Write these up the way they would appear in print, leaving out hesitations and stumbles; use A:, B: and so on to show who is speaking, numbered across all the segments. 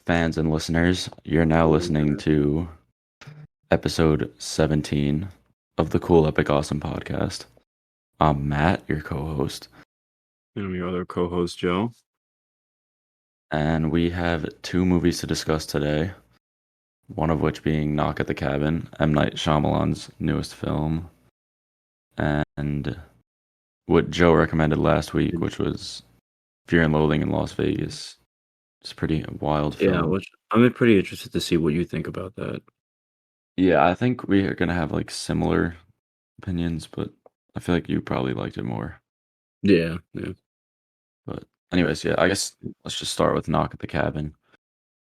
A: fans and listeners. You're now listening to episode 17 of the Cool Epic Awesome podcast. I'm Matt, your co-host,
B: And I'm your other co-host, Joe.
A: and we have two movies to discuss today. One of which being Knock at the Cabin, M. Night Shyamalan's newest film, and what Joe recommended last week, which was Fear and Loathing in Las Vegas. It's a pretty wild
B: Yeah,
A: film.
B: I'm pretty interested to see what you think about that.
A: Yeah, I think we are gonna have like similar opinions, but I feel like you probably liked it more.
B: Yeah.
A: But anyways, yeah, I guess let's just start with Knock at the Cabin.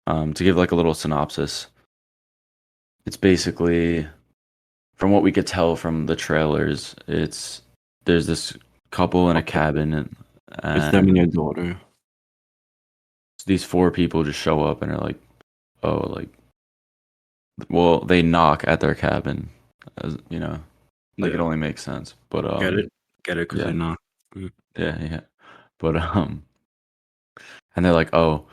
A: To give like a little synopsis, it's basically, from what we could tell from the trailers, there's this couple in a cabin
B: It's them and
A: and
B: your daughter.
A: these four people just show up and are like, oh, like, well, they knock at their cabin, as you know, like it
B: Yeah.
A: only makes sense. But
B: Get it? Get it? Because
A: yeah,
B: they're not. Mm.
A: yeah. But and they're like, oh,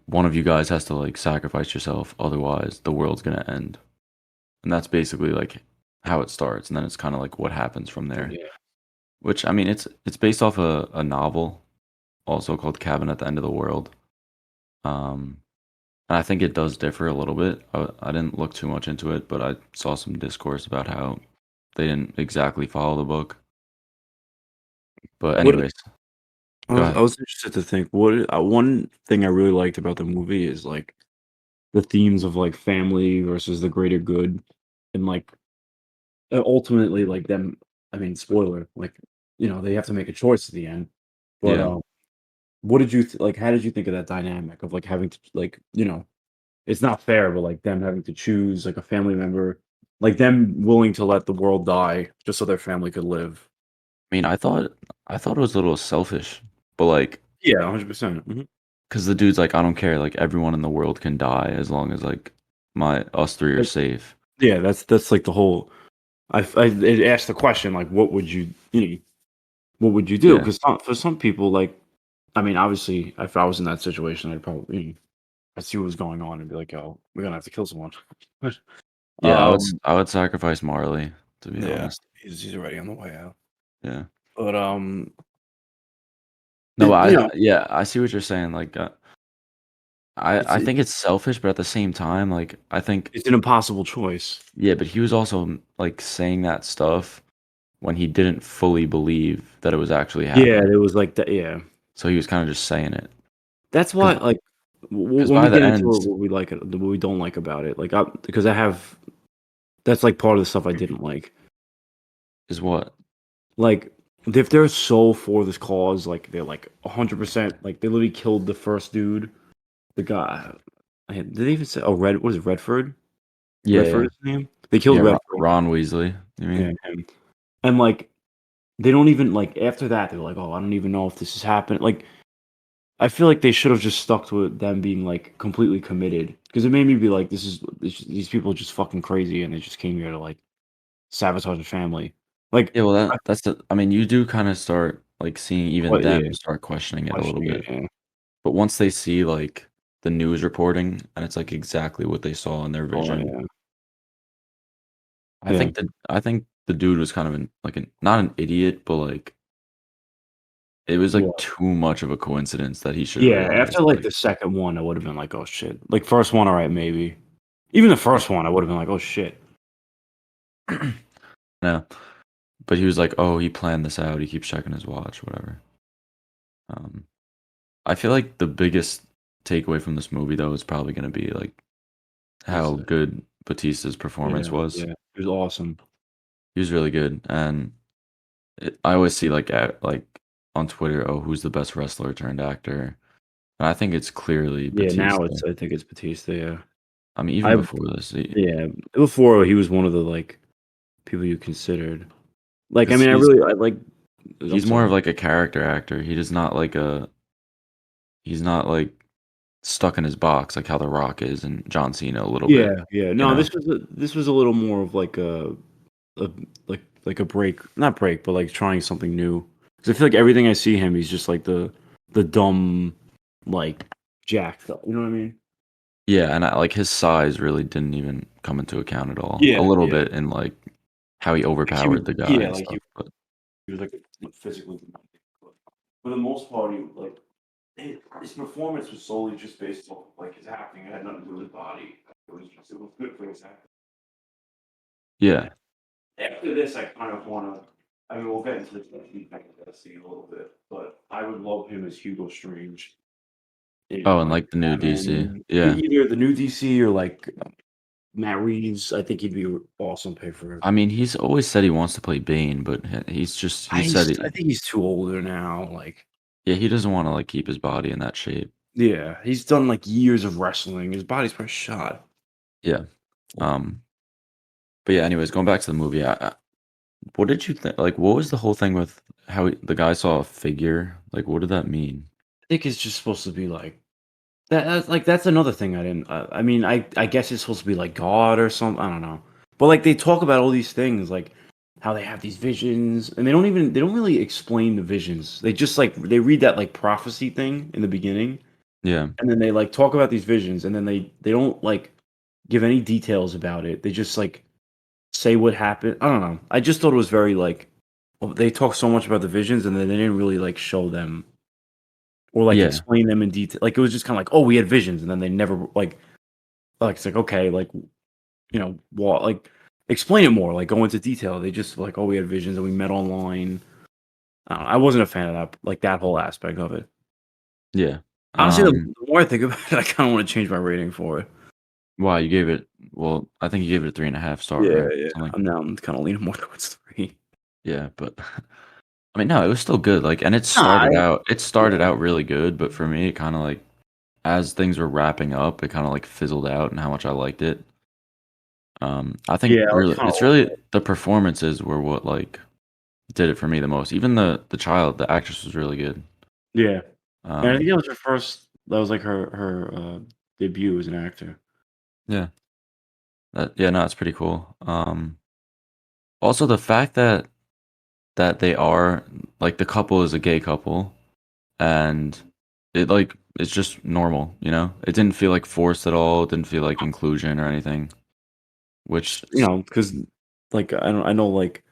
A: one of you guys has to like sacrifice yourself, otherwise the world's gonna end. And that's basically like how it starts, and then it's kind of like what happens from there.
B: Yeah.
A: Which I mean, it's based off a novel, also called Cabin at the End of the World. Um, and I think it does differ a little bit. I didn't look too much into it, but I saw some discourse about how they didn't exactly follow the book. But
B: What
A: anyways,
B: I
A: go
B: was,
A: ahead.
B: I was interested to think. One thing I really liked about the movie is like the themes of like family versus the greater good, and like ultimately like them. I mean, spoiler. Like they have to make a choice at the end. But
A: Yeah.
B: what did you like? How did you think of that dynamic of like having to like it's not fair, but like them having to choose like a family member, like them willing to let the world die just so their family could live.
A: I mean, I thought it was a little selfish, but like,
B: Yeah, 100%.
A: because the dude's like, I don't care, like everyone in the world can die as long as like us three are
B: Like,
A: safe.
B: yeah, that's like the whole. It asked the question like, what would you do?
A: Yeah.
B: Because for some people, like, I mean, obviously, if I was in that situation, I'd probably I'd see what was going on and be like, "Yo, we're gonna have to kill someone."
A: Yeah,
B: um,
A: I would sacrifice Marley, to be
B: yeah,
A: honest.
B: he's already on the way out,
A: Yeah.
B: but
A: No,
B: you know,
A: yeah, I see what you're saying. Like,
B: it's
A: I think it's selfish, but at the same time, like, I think,
B: it's an impossible choice.
A: yeah, but he was also like saying that stuff when he didn't fully believe that it was actually
B: Yeah,
A: happening.
B: it was like that. Yeah,
A: So he was kind of just saying it.
B: that's why. Like
A: Because
B: when
A: by
B: we
A: the
B: get into
A: end,
B: what we like, what we don't like about it, like because I have that's like part of the stuff I didn't like.
A: is what?
B: Like if they're so for this cause, like they're like 100%, like they literally killed the first dude, the guy. Did they even say? Oh, What is it? Redford?
A: Yeah,
B: Redford
A: yeah.
B: is his name. They killed
A: Yeah,
B: Redford.
A: Ron Weasley, you
B: Yeah,
A: mean?
B: him. And like they don't even like after that. They're like, oh, I don't even know if this is happening. Like I feel like they should have just stuck to it, them being like completely committed, because it made me be like, these people are just fucking crazy, and they just came here to like sabotage a family. Like,
A: Yeah, well,
B: I,
A: that's the, I mean, you do kind of start like seeing even
B: what?
A: them
B: Yeah,
A: start questioning it a little
B: questioning it.
A: bit.
B: Yeah.
A: But once they see like the news reporting and it's like exactly what they saw in their
B: Oh
A: vision,
B: yeah,
A: I
B: yeah,
A: think the dude was kind of not an idiot, but like it was like
B: what?
A: too much of a coincidence that he should
B: Yeah.
A: realize
B: After like
A: like
B: the second one, I would have been like, oh shit. Like first one, all right, maybe. Even the first one, I would have been like, oh shit.
A: no. But he was like, oh, he planned this out. He keeps checking his watch, whatever. Um, I feel like the biggest takeaway from this movie though is probably going to be like
B: It's
A: how good Batista's performance
B: yeah,
A: was.
B: yeah. It was awesome.
A: He was really good, and I always see like like on Twitter, oh, who's the best wrestler turned actor? And I think it's clearly
B: Yeah. Now
A: Batista.
B: it's I think it's Batista. Yeah.
A: I mean, even
B: I
A: before this,
B: yeah. Before he was one of the like people you considered. Like, I
A: because
B: mean, I like. I'm
A: he's more
B: sorry.
A: of like a character actor. He does not like a he's not like stuck in his box like how The Rock is and John Cena a little
B: Yeah,
A: bit,
B: yeah.
A: you
B: No,
A: know?
B: this was a little more of like a like a break, not break, but like trying something new. Because I feel like everything I see him, he's just like the dumb, like Jack. You know what I mean?
A: Yeah, and like his size really didn't even come into account at all. A
B: Yeah,
A: little
B: yeah.
A: bit in like how he
B: Like he was,
A: overpowered the guy
B: yeah,
A: and
B: like
A: stuff, but
B: he was like physically demanding. But for the most part, he like his performance was solely just based off like his acting. It had nothing to do with his body. It was good for his acting.
A: yeah.
B: After this, I kind of want to. I mean, we'll get into this feedback scene a little bit, but I would love him as Hugo Strange in
A: Oh, and
B: like
A: like the new DC.
B: Batman,
A: Yeah.
B: either the new DC or like Matt Reeves. I think he'd be awesome. Pay for him.
A: I mean, he's always said he wants to play Bane, but he said
B: I
A: he
B: think he's too older now. Like,
A: yeah, he doesn't wanna like keep his body in that shape.
B: yeah, he's done like years of wrestling. His body's probably shot.
A: Yeah. Um, but yeah, anyways, going back to the movie, what did you think? Like, what was the whole thing with how the guy saw a figure? Like, what did that mean?
B: I think it's just supposed to be like that. Like that's another thing I didn't. I mean, I guess it's supposed to be like God or something. I don't know. But like they talk about all these things, like how they have these visions, and they don't really explain the visions. They just like they read that like prophecy thing in the beginning,
A: Yeah.
B: and then they like talk about these visions, and then they don't like give any details about it. They just like say what happened. I don't know. I just thought it was very like they talk so much about the visions, and then they didn't really like show them or like
A: Yeah.
B: explain them in detail. Like it was just kind of like, oh, we had visions, and then they never like it's like okay, like what like explain it more, like go into detail. They just like, oh, we had visions and we met online. I don't know, I wasn't a fan of that, like that whole aspect of it.
A: Yeah.
B: Honestly,
A: Um,
B: the more I think about it, I kind of want to change my rating for it.
A: wow, you gave it well, I think you gave it a 3.5 star,
B: Yeah,
A: right?
B: yeah.
A: Something.
B: I'm kind of leaning more towards three.
A: Yeah, but I mean, no, it was still good. Like, and
B: Nah,
A: it started
B: yeah,
A: out really good, but for me, it kind of like as things were wrapping up, it kind of like fizzled out and how much I liked it. I think
B: yeah. I was
A: really,
B: kind of
A: it's really the performances were what like did it for me the most. Even the child, the actress was really good.
B: yeah. And I think
A: Um,
B: that was her first. That was like her debut as an actor.
A: yeah, yeah, no, it's pretty cool. Also the fact that they are like the couple is a gay couple and it like it's just normal, you know? It didn't feel like forced at all. It didn't feel like inclusion or anything, which
B: Because like I know like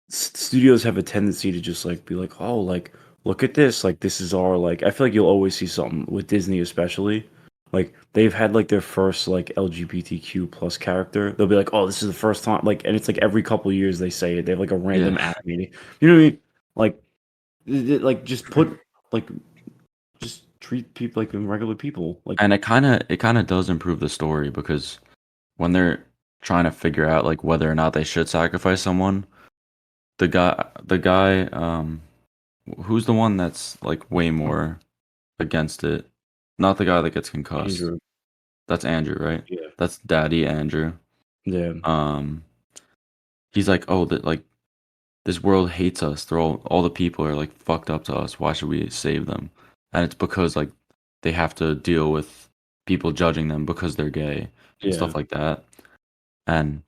B: studios have a tendency to just like be like, oh, like look at this, like this is our like. I feel like you'll always see something with Disney, especially. Like they've had like their first like LGBTQ plus character. They'll be like, oh, this is the first time, like, and it's like every couple years they say it. They have like a
A: yeah.
B: random animating. You know what I mean? Like, like just put like just treat people like regular people. Like,
A: And it kind of does improve the story because when they're trying to figure out like whether or not they should sacrifice someone, the guy who's the one that's like way more against it? Not the guy that gets concussed.
B: Andrew.
A: That's Andrew, right?
B: Yeah.
A: That's Daddy Andrew.
B: Yeah.
A: Um he's like, "Oh, that like this world hates us. They're all the people are like fucked up to us. Why should we save them?" And it's because like they have to deal with people judging them because they're gay and
B: Yeah.
A: stuff like that. And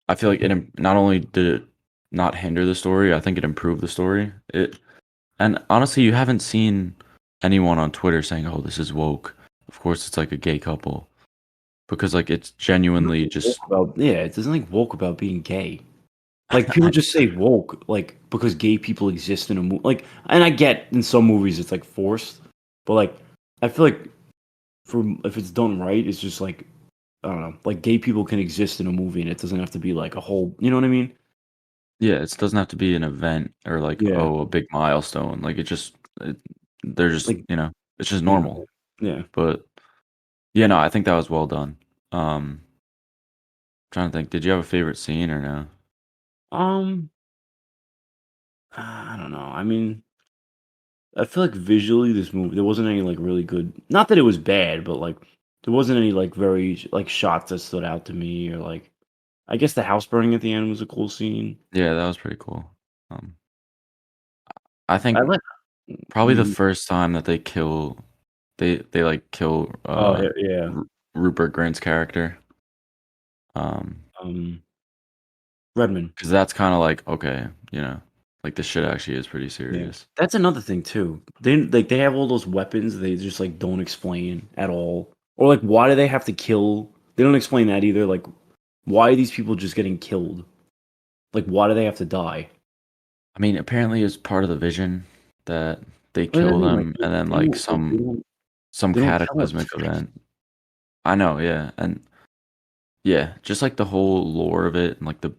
A: I feel like not only did it not hinder the story, I think it improved the story. It and honestly, you haven't seen anyone on Twitter saying, "Oh, this is woke." Of course, it's like a gay couple because like it's genuinely just
B: Yeah, it doesn't like woke about being gay. Like people just say woke, like because gay people exist in a movie. Like, and I get in some movies it's like forced, but like I feel like for if it's done right, it's just like I don't know, like gay people can exist in a movie and it doesn't have to be like a whole. You know what I mean?
A: yeah, it doesn't have to be an event or like
B: Yeah,
A: oh a big milestone. Like they're just
B: like
A: it's just
B: yeah,
A: normal.
B: yeah.
A: But yeah, no, I think that was well done. Trying to think, did you have a favorite scene or no?
B: Um, I don't know. I mean, I feel like visually this movie there wasn't any like really good. Not that it was bad, but like there wasn't any like very like shots that stood out to me or like I guess the house burning at the end was a cool scene.
A: Yeah, that was pretty cool. Um, I
B: I
A: think
B: like
A: probably the
B: you.
A: first time that they like kill
B: Oh yeah, yeah.
A: Rupert Grint's character.
B: Um, Redmond.
A: Because that's kind of like okay, like this shit actually is pretty
B: Yeah,
A: serious.
B: that's another thing too. They have all those weapons. They just like don't explain at all. Or like, why do they have to kill? They don't explain that either. Like, why are these people just getting killed? Like, why do they have to die?
A: I mean, apparently it's part of the vision that they
B: What does that
A: kill
B: mean? Like,
A: them, and then
B: they
A: like
B: don't like
A: some
B: they don't tell us.
A: cataclysmic event. I know, yeah, and yeah, just like the whole lore of it and like the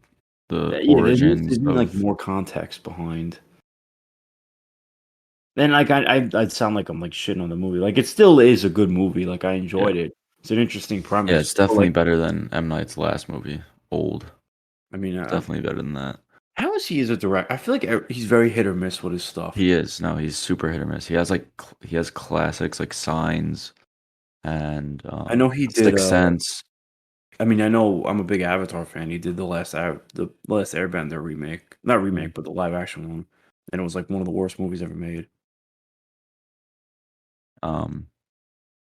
B: Yeah, there needs to
A: origins
B: be like
A: of.
B: more context behind. And like I'd sound like I'm like shitting on the movie. Like it still is a good movie. Like I
A: Yeah,
B: enjoyed it. It's an interesting
A: yeah,
B: premise.
A: it's
B: But
A: definitely
B: like
A: better than M. Night's last movie. Old,
B: I mean,
A: definitely better than that.
B: how is he as a director? I feel like he's very hit or miss with his stuff.
A: He is. No, he's super hit or miss. He has like he has classics like Signs and
B: I know he did.
A: Sixth Sense.
B: I mean, I know I'm a big Avatar fan. He did the last Airbender remake, not
A: Mhm.
B: remake, but the live action one, and it was like one of the worst movies ever made.
A: Um,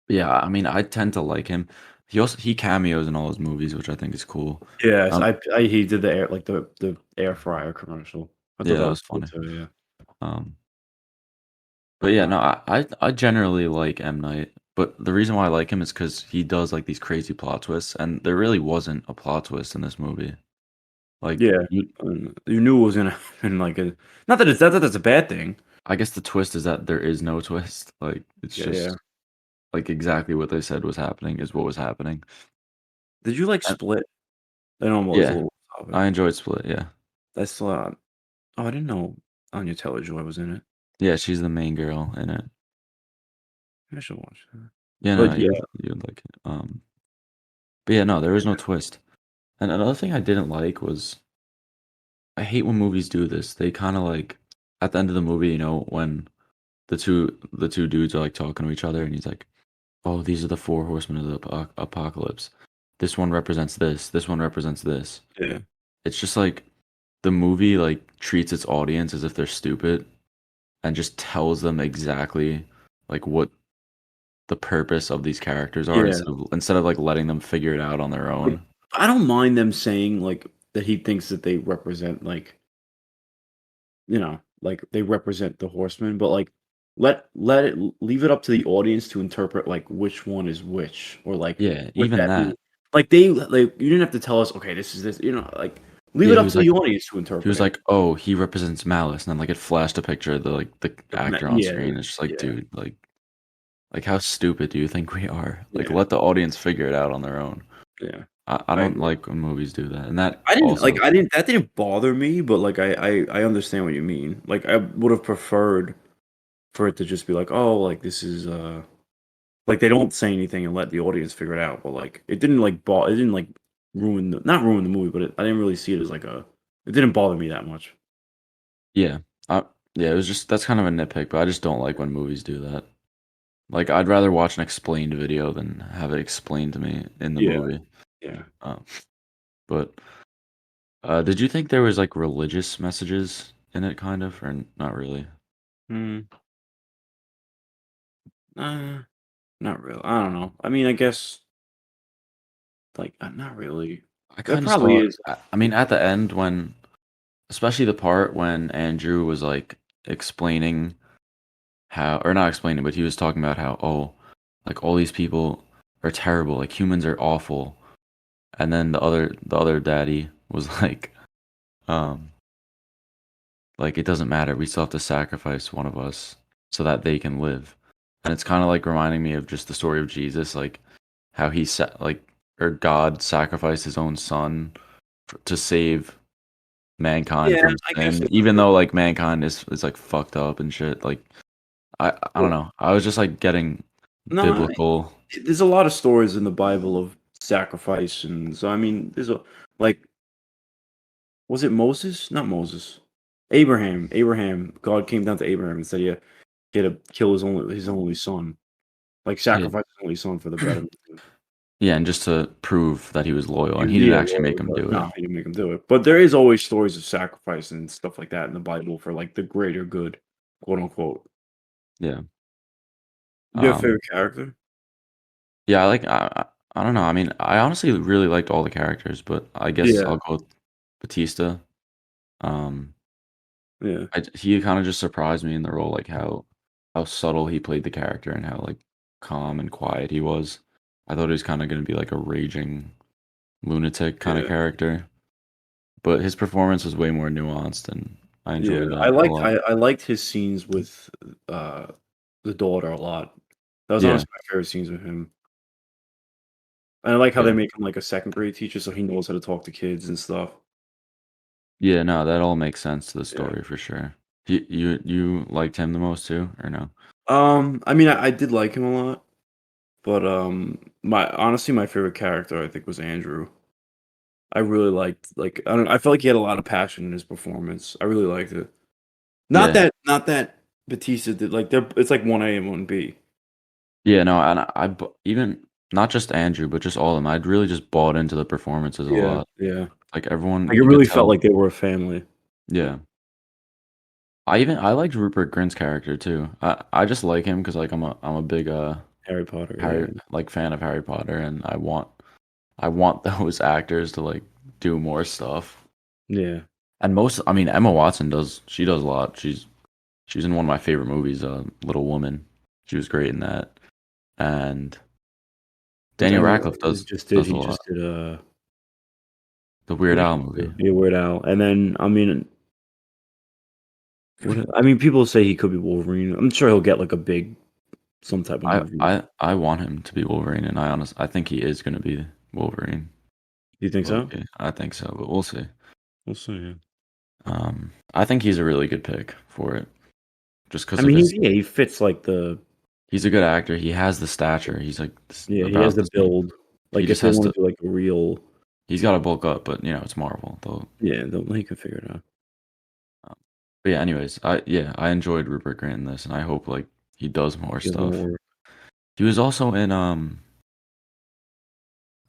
A: yeah, I mean, I tend to like him. He cameos in all his movies, which I think is cool.
B: Yes,
A: Um,
B: he did the air like the air fryer commercial. I thought
A: yeah,
B: that
A: that
B: was
A: was
B: cool
A: funny.
B: too. Yeah.
A: Um, but yeah, no, I generally like M. Night, but the reason why I like him is because he does like these crazy plot twists, and there really wasn't a plot twist in this movie. Like
B: Yeah,
A: you,
B: you knew it was gonna happen, like, not that it's not that that's a bad thing.
A: I guess the twist is that there is no twist. Like it's
B: Yeah, yeah.
A: just like exactly what they said was happening is what was happening.
B: Did you like
A: And
B: Split? I know it's a
A: yeah,
B: little off topic.
A: I enjoyed Split. Yeah,
B: That's, oh, I didn't know Anya Taylor-Joy was in it.
A: yeah, she's the main girl in it.
B: I should watch that.
A: Yeah, no,
B: But
A: no,
B: yeah,
A: you'd like it. But yeah, no, there was no twist. And another thing I didn't like was I hate when movies do this. They kind of like at the end of the movie, when the two dudes are like talking to each other, and he's like, "Oh, these are the four horsemen of the apocalypse. This one represents this. This one represents this."
B: yeah.
A: It's just like the movie like treats its audience as if they're stupid and just tells them exactly like what the purpose of these characters are
B: Yeah,
A: instead of like letting them figure it out on their
B: like,
A: own.
B: I don't mind them saying, like, that he thinks that they represent, like, like, they represent the Horsemen, but, like, let it leave it up to the audience to interpret, like, which one is which, or, like,
A: Yeah,
B: what
A: even
B: that means.
A: that.
B: Like, you didn't have to tell us, "Okay, this is this," like, leave
A: Yeah,
B: it
A: he
B: up
A: was
B: to the
A: like
B: audience to
A: he
B: interpret
A: was
B: it.
A: like, "Oh, he represents malice," and then like it flashed a picture of the actor on
B: Yeah,
A: screen. It's just like,
B: yeah,
A: dude, like how stupid do you think we are? Like,
B: yeah,
A: let the audience figure it out on their own.
B: yeah.
A: I
B: I
A: don't
B: agree.
A: like when movies do that, and that
B: I
A: also.
B: didn't that didn't bother me, but, like, I understand what you mean. Like, I would have preferred for it to just be like, "Oh, like, this is, like, they don't say anything and let the audience figure it out, but, like, it didn't, like, ruin the not ruin the movie, but I didn't really see it as, like, a it didn't bother me that much.
A: Yeah, yeah, it was just that's kind of a nitpick, but I just don't like when movies do that. Like, I'd rather watch an explained video than have it explained to me in the
B: Yeah,
A: movie.
B: yeah.
A: Um, but did you think there was like religious messages in it, kind of, or not really?
B: Mm, uh, not really. I don't know. I mean, I guess, like, not really.
A: I
B: There
A: kind of
B: probably
A: saw.
B: is.
A: I mean, at the end when, especially the part when Andrew was like explaining how, or not explaining, but he was talking about how, oh, like all these people are terrible, like humans are awful, and then the other daddy was um, like it doesn't matter, we still have to sacrifice one of us so that they can live, and it's kind of like reminding me of just the story of Jesus, like how or God sacrificed his own son to save mankind
B: Yeah,
A: from
B: I guess
A: sin,
B: that's
A: even
B: true.
A: though like mankind is like fucked up and shit. Like I don't
B: Well,
A: know. I was just like getting
B: no,
A: biblical.
B: there's a lot of stories in the Bible of sacrifice, and so, I mean, like, was it Moses? Not Moses. Abraham. God came down to Abraham and said, "Yeah, he had to kill his only son, like
A: Yeah,
B: sacrifice his only son for the betterment."
A: yeah, and just to prove that he was loyal, and he didn't
B: Yeah,
A: actually make
B: well,
A: him
B: but
A: do it.
B: no, he didn't make him do it. But there is always stories of sacrifice and stuff like that in the Bible for, like, the greater good, quote unquote.
A: Yeah.
B: Do you have a
A: Um.
B: favorite character?
A: Yeah. I don't know. I mean, I honestly really liked all the characters, but I guess
B: Yeah,
A: I'll go with Batista. Um.
B: yeah.
A: He kind of just surprised me in the role, like how subtle he played the character and how like calm and quiet he was. I thought he was kind of going to be like a raging lunatic kind of
B: Yeah,
A: character, but his performance was way more nuanced, and I
B: yeah.
A: enjoyed
B: I
A: that a
B: liked
A: lot.
B: I liked his scenes with uh the daughter a lot. That was
A: Yeah,
B: honestly my favorite scenes with him. And I like how they
A: yeah,
B: make him like a second grade teacher, so he knows how to talk to kids and stuff.
A: yeah. No, that all makes sense to the
B: Yeah.
A: story for sure. You liked him the most too, or no?
B: I mean, I did like him a lot, but my honestly, my favorite character I think was Andrew. I really liked I don't I felt like he had a lot of passion in his performance. I really liked it.
A: Yeah,
B: Not that Batista did like they're it's like 1A and 1B.
A: yeah. No, and even not just Andrew, but just all of them. I'd really just bought into the performances a
B: Yeah,
A: lot.
B: yeah.
A: Like everyone,
B: Like it
A: you could
B: really felt
A: tell.
B: like they were a family.
A: Yeah. I liked Rupert Grint's character too. I just like him because like I'm a big
B: Harry Potter,
A: Harry
B: yeah.
A: like fan of Harry Potter, and I want those actors to like do more stuff.
B: Yeah.
A: And I mean Emma Watson does a lot. She's in one of my favorite movies, Little Woman. She was great in that. And
B: Which
A: Daniel
B: Emma
A: Radcliffe
B: Watson
A: does a
B: he
A: lot.
B: just did,
A: The Weird
B: what did
A: Al
B: he
A: movie.
B: do? Yeah, Weird Al, and then, I mean, I mean, people say he could be Wolverine. I'm sure he'll get, like, a big some type of
A: I
B: movie.
A: I I want him to be Wolverine, and I think he is going to be Wolverine.
B: Do you think so?
A: Okay, I think so, but we'll see.
B: We'll see, yeah.
A: I think he's a really good pick for it, just
B: I
A: because of
B: mean,
A: his.
B: he fits, like, the
A: He's a good actor. He has the stature. He's like
B: yeah, he has
A: about
B: the
A: the same.
B: build.
A: He
B: Like,
A: just
B: if they
A: has
B: wanna
A: to.
B: do, like, a real
A: He's got to bulk up, but it's Marvel.
B: yeah, he can figure it out.
A: Um, but yeah. Anyways, I enjoyed Rupert Grint in this, and I hope like he does more
B: He has more
A: stuff.
B: work.
A: He was also in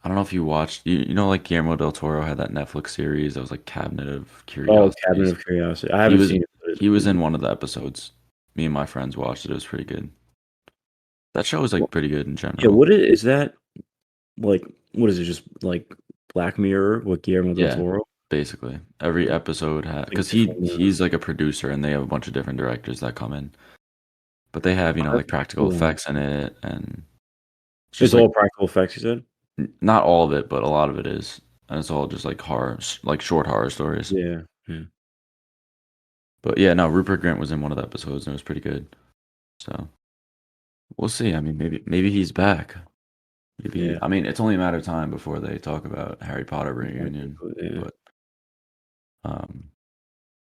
A: I don't know if you watched like Guillermo del Toro had that Netflix series that was like Cabinet of
B: Oh, Cabinet
A: Curiosities.
B: of Curiosity. I
A: He
B: haven't
A: was
B: seen it, but
A: he was in one of the episodes. Me and my friends watched it. It was pretty good. That show was
B: well,
A: like pretty good in
B: yeah,
A: general.
B: what is that? Like, what is it, just, like, Black Mirror with Guillermo del
A: Yeah,
B: Toro?
A: basically every
B: Like
A: episode had
B: like
A: because
B: different,
A: he's like a producer and they have a bunch of different directors that come in, but they have
B: oh,
A: like
B: that's
A: practical
B: cool.
A: effects in it, and it's just
B: It's
A: like
B: all practical effects, you said?
A: not all of it, but a lot of it is, and it's all just like horror, like short horror stories.
B: Yeah, yeah,
A: But yeah, no, Rupert Grint was in one of the episodes and it was pretty good. So we'll see. I mean, maybe he's back. Maybe
B: yeah.
A: I mean it's only a matter of time before they talk about Harry Potter reunion,
B: Yeah.
A: but um,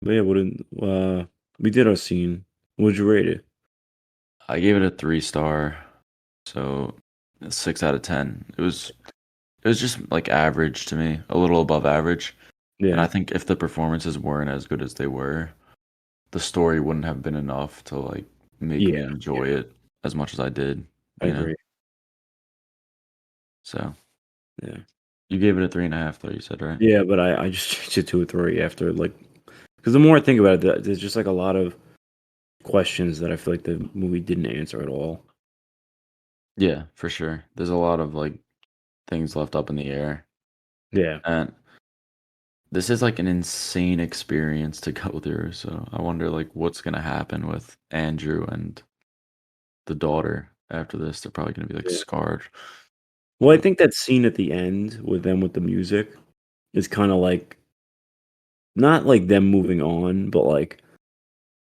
B: But yeah, we did our scene. Would you rate it?
A: I gave it a 3 star, so 6 out of 10. It was just like average to me, a little above average. And I
B: Yeah.
A: think if the performances weren't as good as they were, the story wouldn't have been enough to like make
B: Yeah,
A: me enjoy
B: yeah,
A: it as much as I did,
B: I
A: you know?
B: agree.
A: So
B: Yeah.
A: you gave it a 3.5 though, you said, right?
B: Yeah, but I just changed it to a 3 after, like, because the more I think about it, there's just, like, a lot of questions that I feel like the movie didn't answer at all.
A: Yeah, for sure. There's a lot of like things left up in the air.
B: Yeah.
A: And this is like an insane experience to go through. So I wonder like what's gonna happen with Andrew and the daughter after this. They're probably gonna be like
B: Yeah.
A: scarred.
B: Well, I
A: But
B: think that scene at the end with them with the music is kinda like not like them moving on, but, like,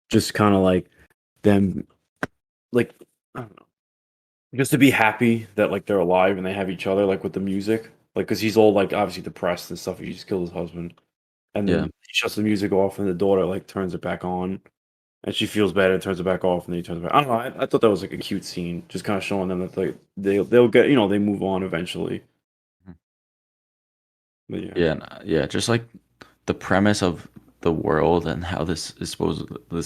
B: just kinda like them, like, I don't know. Just to be happy that, like, they're alive and they have each other, like, with the music, like, cause he's all, like, obviously depressed and stuff, he just killed his husband, and then
A: yeah.
B: he shuts the music off, and the daughter, like, turns it back on, and she feels bad and turns it back off, and then he turns it back I don't know, I thought that was, like, a cute scene, just kinda showing them that, like, they'll get they move on eventually,
A: Mhm.
B: but yeah.
A: Yeah, yeah, just like the premise of the world and how this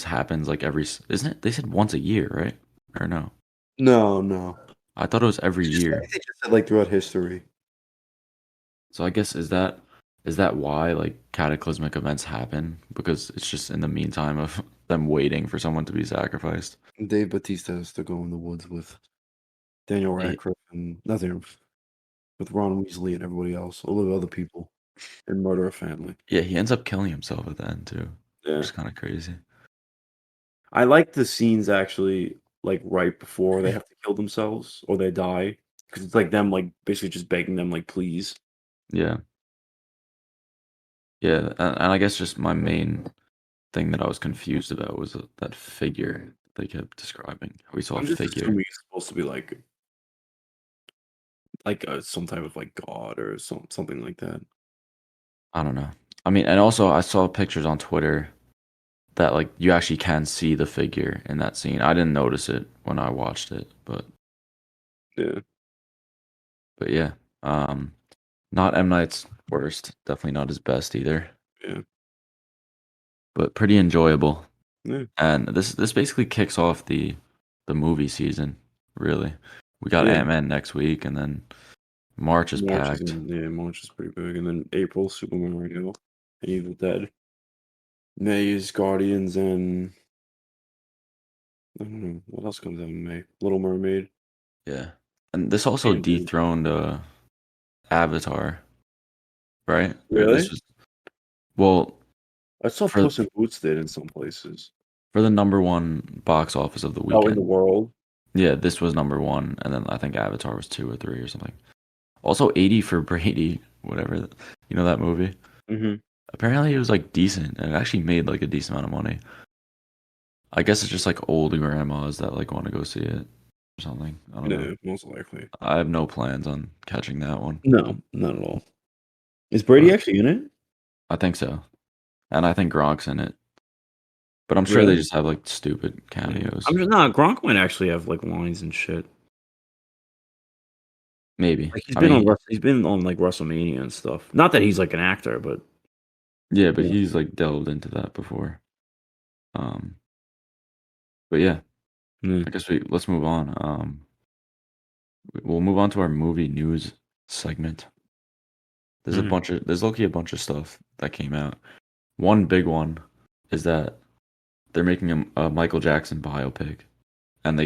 A: happens like isn't it? They said once a year, right? Or no?
B: No, no.
A: I thought it was every
B: I
A: year.
B: think they just said, like, throughout history.
A: So I guess is that why like cataclysmic events happen? Because it's just in the meantime of them waiting for someone to be sacrificed.
B: Dave Bautista has to go in the woods with Daniel
A: He,
B: Radcliffe and not Daniel with Ron Weasley and everybody else, all the other people, and murder a family.
A: yeah, he ends up killing himself at the end too, which
B: Yeah.
A: is kind of crazy.
B: I like the scenes actually, like, right before they have to kill themselves or they die. because it's like them like basically just begging them like please.
A: Yeah. Yeah, and I guess just my main thing that I was confused about was that figure they kept describing. We saw a
B: I'm just
A: figure.
B: assuming it's supposed to be like some type of like god or something like that.
A: I don't know. I mean, and also I saw pictures on Twitter that like you actually can see the figure in that scene. I didn't notice it when I watched it,
B: Yeah,
A: but yeah. Um Not M Night's worst, definitely not his best either,
B: yeah,
A: but pretty enjoyable.
B: yeah,
A: And this basically kicks off the movie season, really. We got
B: yeah.
A: Ant-Man next week and then March is packed.
B: March is pretty big, and then April Super Mario and Evil Dead. May is Guardians and I don't know what else comes out in May. Little Mermaid.
A: Yeah. And this also
B: Animated.
A: dethroned Avatar, right? Or this
B: Really?
A: was well
B: I saw
A: for
B: Puss in Boots did in some places.
A: for the number one box office of the
B: Oh, in the
A: weekend.
B: world.
A: Yeah, this was number one, and then I think Avatar was two or three or something. Also, 80 for Brady, whatever. You know that movie?
B: Mm-hmm.
A: Apparently, it was like decent, and it actually made like a decent amount of money. I guess it's just like old grandmas that like want to go see it or something. I don't know.
B: Yeah, most likely.
A: I have no plans on catching that one,
B: No, not at all. Is Brady
A: but
B: actually in it?
A: I think so, and I think Gronk's in it. But I'm sure they
B: Really?
A: just have like stupid
B: Yeah. I'm
A: cameos.
B: just nah. Gronk might actually have like lines and shit.
A: Maybe.
B: Like
A: I mean,
B: He's been on like WrestleMania and stuff. Not that he's like an actor, but
A: yeah, but
B: yeah.
A: he's like delved into that before. Um, but yeah,
B: Yeah.
A: I guess we let's move on. We'll move on to our movie news segment.
B: Mhm.
A: There's low-key a bunch of stuff that came out. One big one is that they're making a Michael Jackson biopic, and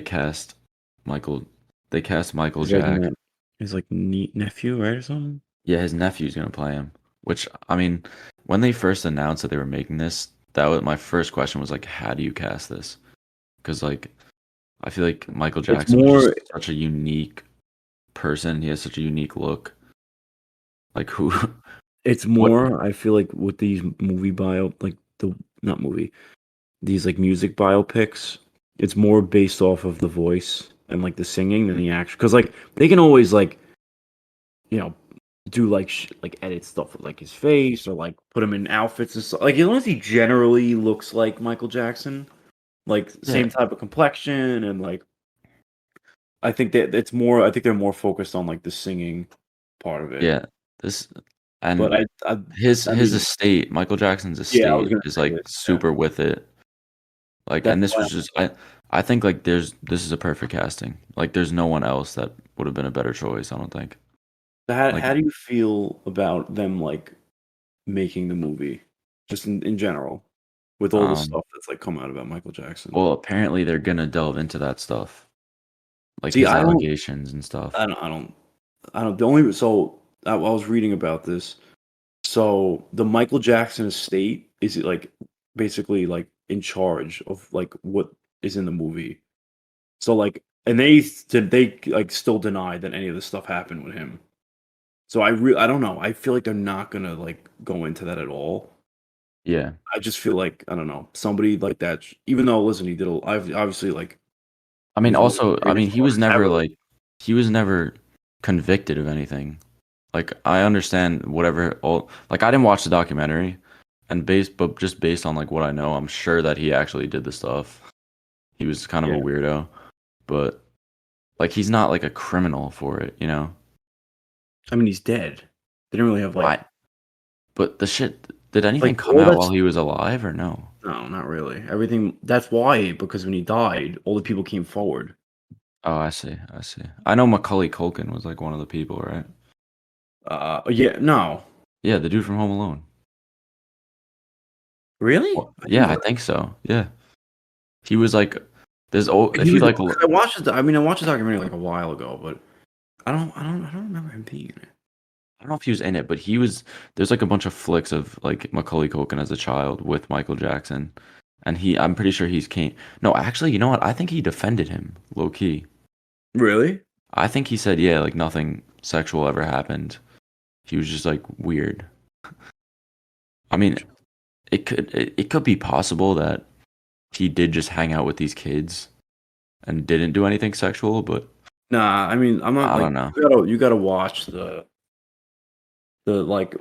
A: Michael they cast Michael
B: He's like
A: Jack.
B: his like nephew, right, or something.
A: Yeah, his nephew's gonna play him. Which I mean, when they first announced that they were making this, that was my first question was like, how do you cast this? Because like I feel like Michael
B: It's
A: Jackson was
B: more.
A: just such a unique person. He has such a unique look. Like who?
B: It's
A: What?
B: more. I feel like with these movie bio, like the not movie, these like music biopics, it's more based off of the voice and like the singing than the action. Because like they can always like you know do like like edit stuff with like his face or like put him in outfits and stuff. Like as long as he generally looks like Michael Jackson, like
A: Yeah,
B: same type of complexion and like I think that it's more. I think they're more focused on like the singing part of it.
A: yeah. This
B: But
A: and
B: I
A: his
B: mean,
A: estate, Michael Jackson's
B: yeah, I was
A: estate
B: gonna
A: is
B: say
A: like
B: this. Yeah,
A: super with it. Like,
B: that's
A: and this
B: why.
A: was just I think like this is a perfect casting. Like, there's no one else that would have been a better choice. I don't think. Like,
B: How do you feel about them like making the movie, just in general, with all the
A: um,
B: stuff that's like come out about Michael Jackson?
A: well, apparently they're gonna delve into that stuff, like
B: See,
A: his allegations and stuff.
B: I don't. The only so I was reading about this. So the Michael Jackson estate is it like basically like in charge of like what is in the movie. So like, and they like still deny that any of this stuff happened with him. So I don't know. I feel like they're not gonna like go into that at all.
A: Yeah,
B: I just feel like I don't know somebody like that. Even though listen, he did. Obviously like
A: I
B: he
A: mean,
B: was one of the
A: also, I mean,
B: greatest artists ever.
A: he was never convicted of anything. Like, I understand whatever all like I didn't watch the documentary, and but just based on like what I know, I'm sure that he actually did the stuff. He was kind of a
B: Yeah,
A: weirdo, but like he's not like a criminal for it, you know?
B: I mean he's dead. They didn't really have
A: I but the shit did anything
B: like
A: come
B: all
A: out
B: that.
A: while he was alive or no?
B: No, not really. Everything. That's why because when he died, all the people came forward.
A: Oh, I see. I see. I know Macaulay Culkin was like one of the people, right?
B: Yeah, no,
A: Yeah, the dude from Home Alone.
B: really?
A: Well,
B: I didn't
A: yeah,
B: know
A: I
B: that.
A: think so. Yeah. He was like there's oh
B: He
A: if you
B: was
A: like
B: because I watched the. I mean, I watched the documentary like a while ago, but I don't remember him being in it.
A: I don't know if he was in it, but he was. There's like a bunch of flicks of like Macaulay Culkin as a child with Michael Jackson, and I'm pretty sure he's came. No, actually, you know what? I think he defended him low key.
B: Really?
A: I think he said, yeah, like nothing sexual ever happened. He was just like weird. I mean, it could be possible that he did just hang out with these kids and didn't do anything sexual, but
B: Nah, I mean, I'm not
A: I
B: like
A: don't know.
B: you gotta watch the like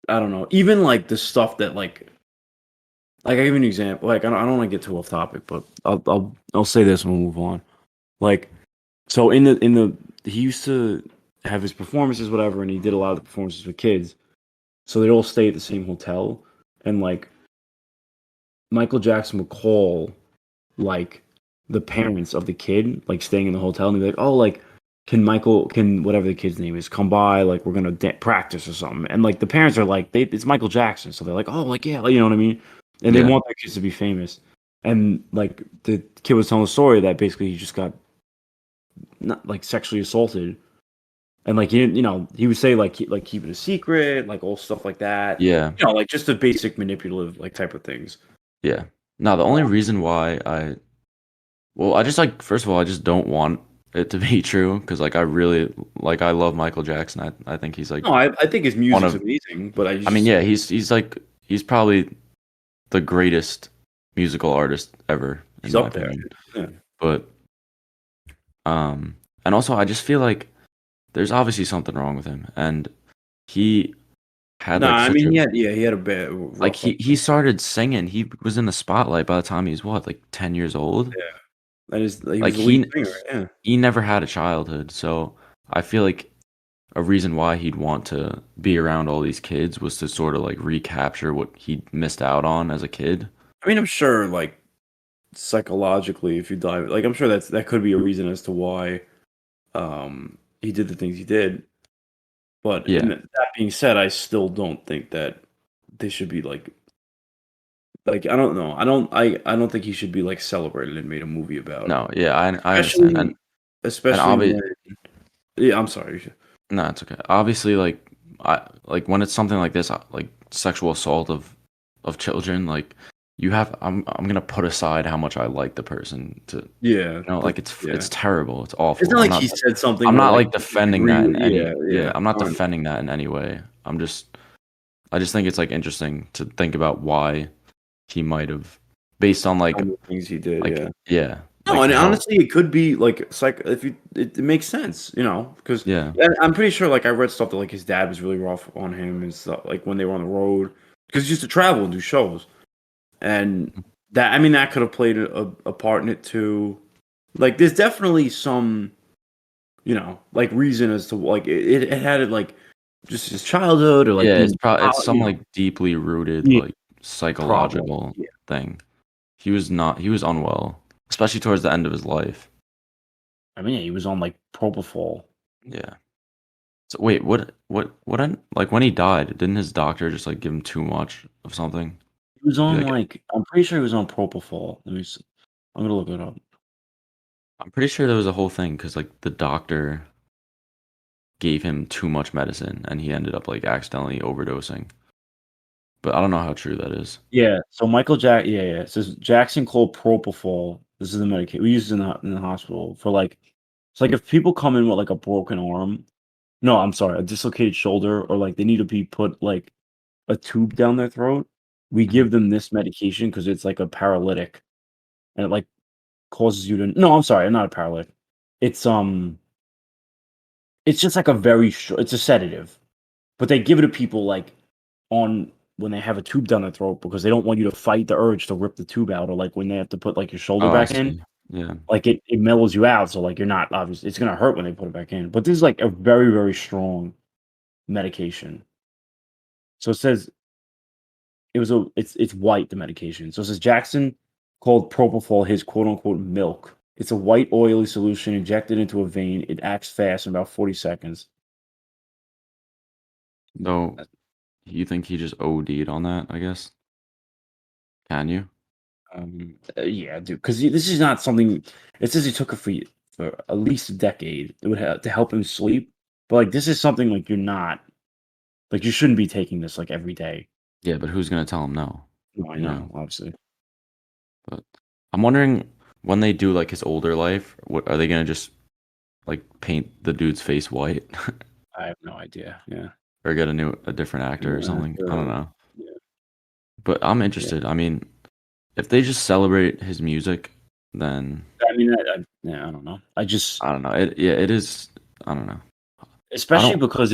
B: I don't know, even like the stuff that like I give you an example. Like I don't want to get too off topic, but I'll say this and we'll move on. Like so in the he used to have his performances, whatever, and he did a lot of the performances with kids. So they'd all stay at the same hotel, and like Michael Jackson would call like the parents of the kid like staying in the hotel, and they'd be like, "Oh, like can whatever the kid's name is come by? Like we're gonna practice or something." And like the parents are like, it's Michael Jackson, so they're like, "Oh, like yeah, like, you know what I mean?" And they
A: Yeah,
B: want their kids to be famous. And like the kid was telling a story that basically he just got not like sexually assaulted, and like he would say like keep it a secret, like all stuff like that.
A: yeah,
B: Like just the basic manipulative like type of things.
A: yeah. No, the only reason why well, I just like first of all, I just don't want it to be true because like I really like I love Michael Jackson. I think he's like
B: No, I think his
A: one
B: music's
A: of
B: amazing, but I
A: I mean,
B: just
A: yeah, he's like he's probably the greatest musical artist ever in
B: he's
A: my
B: up there.
A: opinion.
B: Yeah.
A: But and also I just feel like there's obviously something wrong with him and he had
B: No,
A: like
B: I
A: such
B: mean
A: a
B: he had a bad
A: like
B: rough
A: he
B: upbringing.
A: started singing. He was in the spotlight by the time he was what, like 10 years old?
B: Yeah, that is he was
A: Like
B: the lead singer. Yeah.
A: he never had a childhood. So I feel like a reason why he'd want to be around all these kids was to sort of like recapture what he missed out on as a kid.
B: I mean, I'm sure like psychologically, if you dive, like I'm sure that could be a reason as to why he did the things he did. But
A: Yeah.
B: that being said, I still don't think that they should be like I don't know. I don't think he should be like celebrated and made a movie about.
A: No, yeah, I understand.
B: Especially
A: And
B: especially
A: obvious
B: when yeah, I'm sorry.
A: no, it's okay. Obviously like when it's something like this, like sexual assault of children, like you have I'm gonna put aside how much I like the person to
B: Yeah,
A: like
B: yeah.
A: it's terrible. It's
B: It's
A: awful.
B: not like he said something
A: I'm
B: or
A: not
B: like
A: like
B: you
A: defending
B: agree
A: that
B: with
A: in any
B: yeah,
A: yeah,
B: yeah.
A: I'm not defending that in any way. I just think it's like interesting to think about why he might have based on
B: Some of the things he did, yeah.
A: yeah,
B: No,
A: like
B: and
A: how
B: honestly, it could be like if you it makes sense, because
A: yeah.
B: I'm pretty sure like I read stuff that like his dad was really rough on him and stuff like when they were on the road because he used to travel and do shows, and that I mean that could have played a part in it too. Like, there's definitely some like reason as to like it had it like just his childhood or like
A: Yeah,
B: being
A: it's some like deeply rooted
B: yeah,
A: like
B: problem.
A: psychological
B: Yeah.
A: thing. He was unwell, especially towards the end of his life.
B: I mean, yeah, he was on like propofol.
A: Yeah. So wait, like when he died, didn't his doctor just like give him too much of something?
B: He was
A: Be
B: on
A: like,
B: like I'm pretty sure he was on propofol. Let me see. I'm gonna look it up.
A: I'm pretty sure there was a whole thing because like the doctor gave him too much medicine and he ended up like accidentally overdosing. But I don't know how true that is.
B: Yeah, so Michael Jack yeah, yeah. It says Jackson called propofol. This is the medication we use it in the hospital for like it's like if people come in with like a broken arm. No, I'm sorry, a dislocated shoulder or like they need to be put like a tube down their throat. We
A: Mhm.
B: give them this medication because it's like a paralytic and it like causes you to no, I'm sorry, not a paralytic. It's it's just like a very short it's a sedative. But they give it to people like on when they have a tube down their throat because they don't want you to fight the urge to rip the tube out or like when they have to put like your shoulder
A: Oh, I
B: back in,
A: see. Yeah.
B: like it mellows you out. So like you're not obviously it's gonna hurt when they put it back in. But this is like a very, very strong medication. So it says it's white, the medication. So it says Jackson called propofol his quote unquote milk. It's a white oily solution injected into a vein. It acts fast in about 40 seconds.
A: So you think he just OD'd on that, I guess? Can you?
B: Yeah, dude, because this is not something. It says he took it for at least a decade. It would have to help him sleep, but like this is something like you're not like you shouldn't be taking this like every day.
A: Yeah, but who's gonna tell him no?
B: No, I
A: You know?
B: know, obviously.
A: But I'm wondering when they do like his older life, what are they gonna just like paint the dude's face white
B: I have no idea. Yeah.
A: or get a different actor or
B: New
A: something. I don't
B: actor.
A: know.
B: Yeah.
A: But I'm
B: Yeah.
A: interested. I mean, if they just celebrate his music, then
B: I mean, yeah, I don't know. I just
A: I don't know. It is. I don't know. I
B: especially
A: don't.
B: because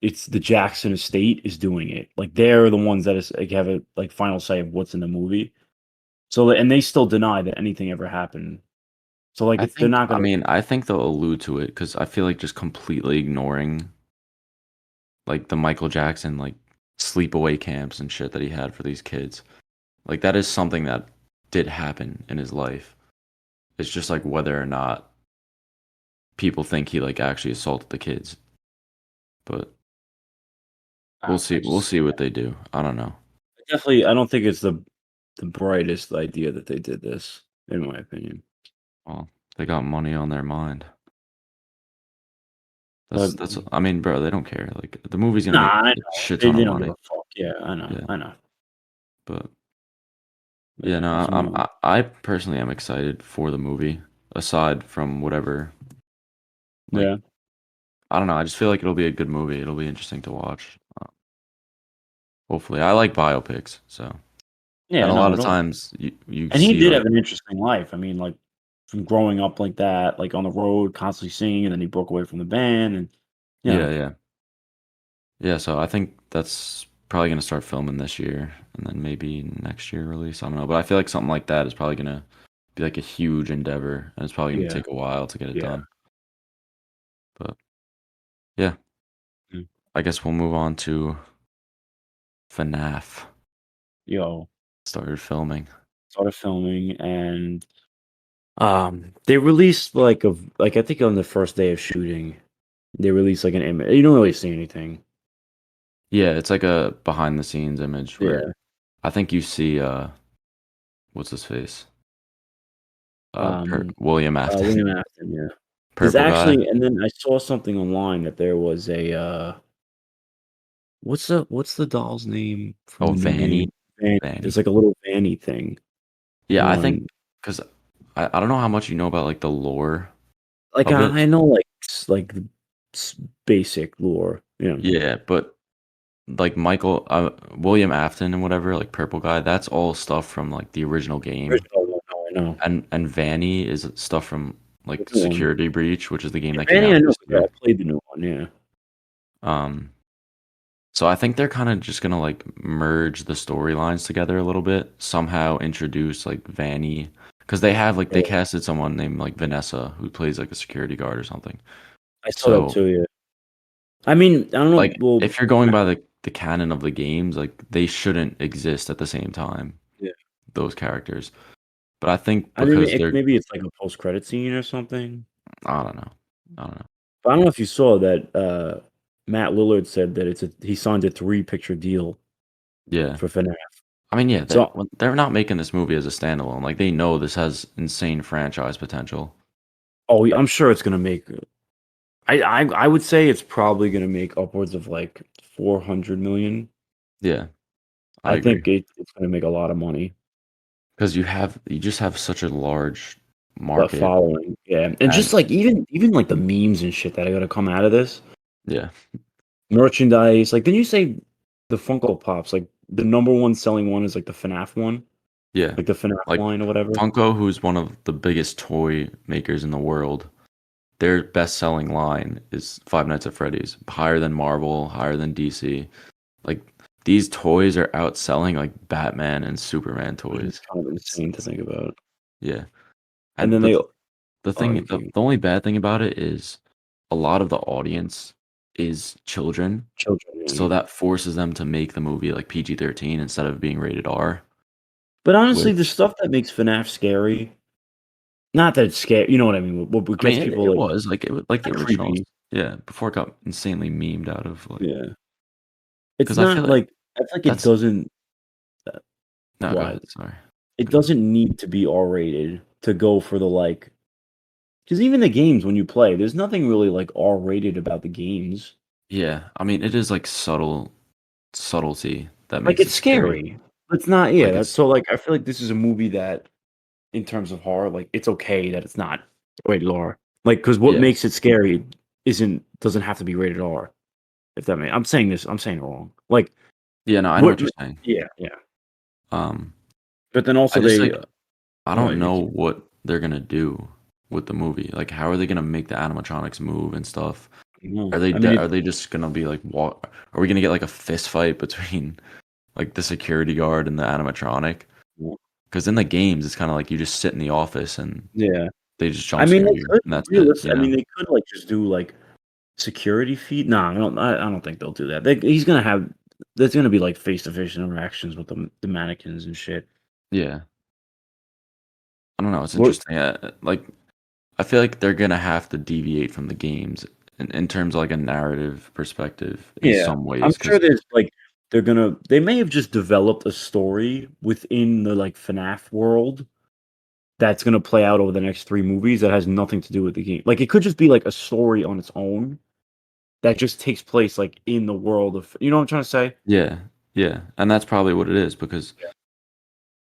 B: it's the Jackson estate is doing it. Like they're the ones that is like have a like final say of what's in the movie. So and they still deny that anything ever happened. So like
A: I
B: they're
A: think.
B: not
A: I
B: gonna.
A: mean, I think they'll allude to it because I feel like just completely ignoring like the Michael Jackson like sleepaway camps and shit that he had for these kids. Like that is something that did happen in his life. It's just like whether or not people think he like actually assaulted the kids. But we'll see.
B: I
A: We'll
B: just
A: see what they do. I don't know.
B: definitely I don't think it's the brightest idea that they did this, in my opinion.
A: Well, they got money on their mind.
B: But
A: That's. I mean, bro, they don't care. Like the movie's gonna
B: nah,
A: make
B: I
A: a
B: know
A: shit ton
B: they
A: of
B: don't give
A: money.
B: a fuck. Yeah, I know,
A: Yeah,
B: I know.
A: but
B: But
A: yeah,
B: yeah,
A: no,
B: let's move on.
A: I personally am excited for the movie. Aside from whatever, like
B: Yeah,
A: I don't know. I just feel like it'll be a good movie. It'll be interesting to watch. Hopefully, I like biopics. So, and
B: yeah,
A: a lot
B: no,
A: of
B: it'll.
A: times you
B: And he
A: see
B: did
A: like
B: have an interesting life. I mean, like from growing up like that, like on the road, constantly singing, and then he broke away from the band, and you
A: yeah,
B: know,
A: yeah, yeah. So I think that's probably gonna start filming this year, and then maybe next year release. I don't know, but I feel like something like that is probably gonna be like a huge endeavor, and it's probably gonna
B: yeah,
A: take a while to get it
B: yeah,
A: done. But yeah,
B: mm,
A: I guess we'll move on to FNAF.
B: yo,
A: Started filming.
B: started filming, and they released like I think on the first day of shooting, they released like an image. You don't really see anything.
A: Yeah, it's like a behind the scenes image where
B: Yeah,
A: I think you see what's his face?
B: um,
A: William Afton,
B: William Afton. Yeah, there's
A: purple guy.
B: actually, and then I saw something online that there was a what's the doll's name from
A: Oh,
B: the new
A: Vanny,
B: movie? Vanny.
A: Vanny.
B: There's like a little Vanny thing
A: Yeah, I think
B: on.
A: because I don't know how much you know about like the lore
B: Like
A: of it.
B: I know like like the basic lore. Yeah,
A: Yeah, but like Michael, William Afton and whatever, like purple guy, that's all stuff from like the original game.
B: original one. No, I know.
A: And Vanny is stuff from
B: The
A: like
B: new one.
A: Security Breach, which is the game
B: Yeah,
A: that came
B: Vanny,
A: out
B: I know.
A: this
B: Yeah, I
A: year.
B: played the new one. Yeah.
A: Um, So I think they're kind of just gonna like merge the storylines together a little bit, somehow introduce like Vanny because they have like
B: Yeah,
A: they casted someone named like Vanessa who plays like a security guard or something.
B: I saw that
A: So
B: too. Yeah. I mean, I don't know.
A: like
B: Well,
A: if you're going by the canon of the games, like they shouldn't exist at the same time,
B: yeah.
A: those characters. But I think
B: I mean,
A: because they're
B: maybe it's like a post credit scene or something.
A: I don't know. I don't know.
B: But I don't know if you saw that. Matt Lillard said that he signed a 3 picture deal
A: Yeah.
B: for FNAF.
A: I mean, yeah,
B: So
A: they're not making this movie as a standalone. Like they know this has insane franchise potential.
B: oh, I'm sure it's gonna make. I would say it's probably gonna make upwards of like 400 million.
A: Yeah, I
B: I
A: agree.
B: think it's gonna make a lot of money.
A: Because you just have such a large market
B: Following, yeah, and
A: and
B: just like even like the memes and shit that are gonna come out of this
A: yeah,
B: merchandise. Like, didn't you say the Funko Pops? Like the number one selling one is like the FNAF one,
A: yeah.
B: like the FNAF
A: Like
B: line or whatever.
A: Funko, who's one of the biggest toy makers in the world, their best-selling line is Five Nights at Freddy's, higher than Marvel, higher than DC. Like these toys are outselling like Batman and Superman
B: Which is
A: toys.
B: kind of
A: It's,
B: insane to think about.
A: yeah,
B: And
A: and
B: then
A: but
B: they,
A: the
B: oh,
A: thing,
B: you can
A: the only bad thing about it is a lot of the audience is children.
B: children.
A: So
B: Yeah.
A: that forces them to make the movie like PG-13 instead of being rated R,
B: But honestly, the
A: which
B: stuff that makes FNAF scary, not that it's scary, you know what I mean? What
A: I
B: gets
A: mean
B: people
A: it
B: like
A: was like it was like the originals.
B: creepy.
A: Yeah, before it got insanely memed out of like
B: Yeah, it's
A: because I feel
B: not
A: like
B: like I feel like it
A: that's
B: doesn't. Uh,
A: no, go
B: why
A: ahead, sorry.
B: it
A: Go ahead.
B: doesn't need to be R rated to go for the like. Because even the games when you play, there's nothing really like R rated about the games.
A: Yeah, I mean it is like subtlety that
B: Like
A: makes it
B: it's
A: scary.
B: scary. It's not. Yeah,
A: Like
B: that's
A: it's
B: so. Like I feel like this is a movie that, in terms of horror, like it's okay that it's not rated R. Like, because what
A: Yeah.
B: makes it scary doesn't have to be rated R. If that makes I'm saying it wrong. Like,
A: Yeah, no, I know
B: what?
A: what you're saying.
B: Yeah, yeah.
A: Um,
B: But then
A: I
B: also
A: just
B: they.
A: like I
B: Oh,
A: don't
B: you
A: know
B: keep.
A: what they're gonna do with the movie. Like, how are they gonna make the animatronics move and stuff?
B: No, I mean,
A: Are they just gonna be like walk? Are we gonna get like a fist fight between like the security guard and the animatronic? Because in the games, it's kind of like you just sit in the office and
B: yeah.
A: they just
B: I
A: jump
B: mean,
A: scare
B: they
A: you,
B: could
A: and that's it.
B: realistic. I mean, they could like just do like security feed. No, I don't think they'll do that. He's gonna have. There's gonna be like face to face interactions with the mannequins and shit.
A: Yeah. I don't know. It's
B: What?
A: interesting. Like, I feel like they're gonna have to deviate from the games in terms of like a narrative perspective in
B: Yeah,
A: some
B: I'm
A: ways.
B: sure
A: Because
B: there's like they may have just developed a story within the like FNAF world that's gonna play out over the next 3 movies that has nothing to do with the game. Like, it could just be like a story on its own that just takes place like in the world of, you know what I'm trying to say?
A: yeah, yeah, and that's probably what it is. Because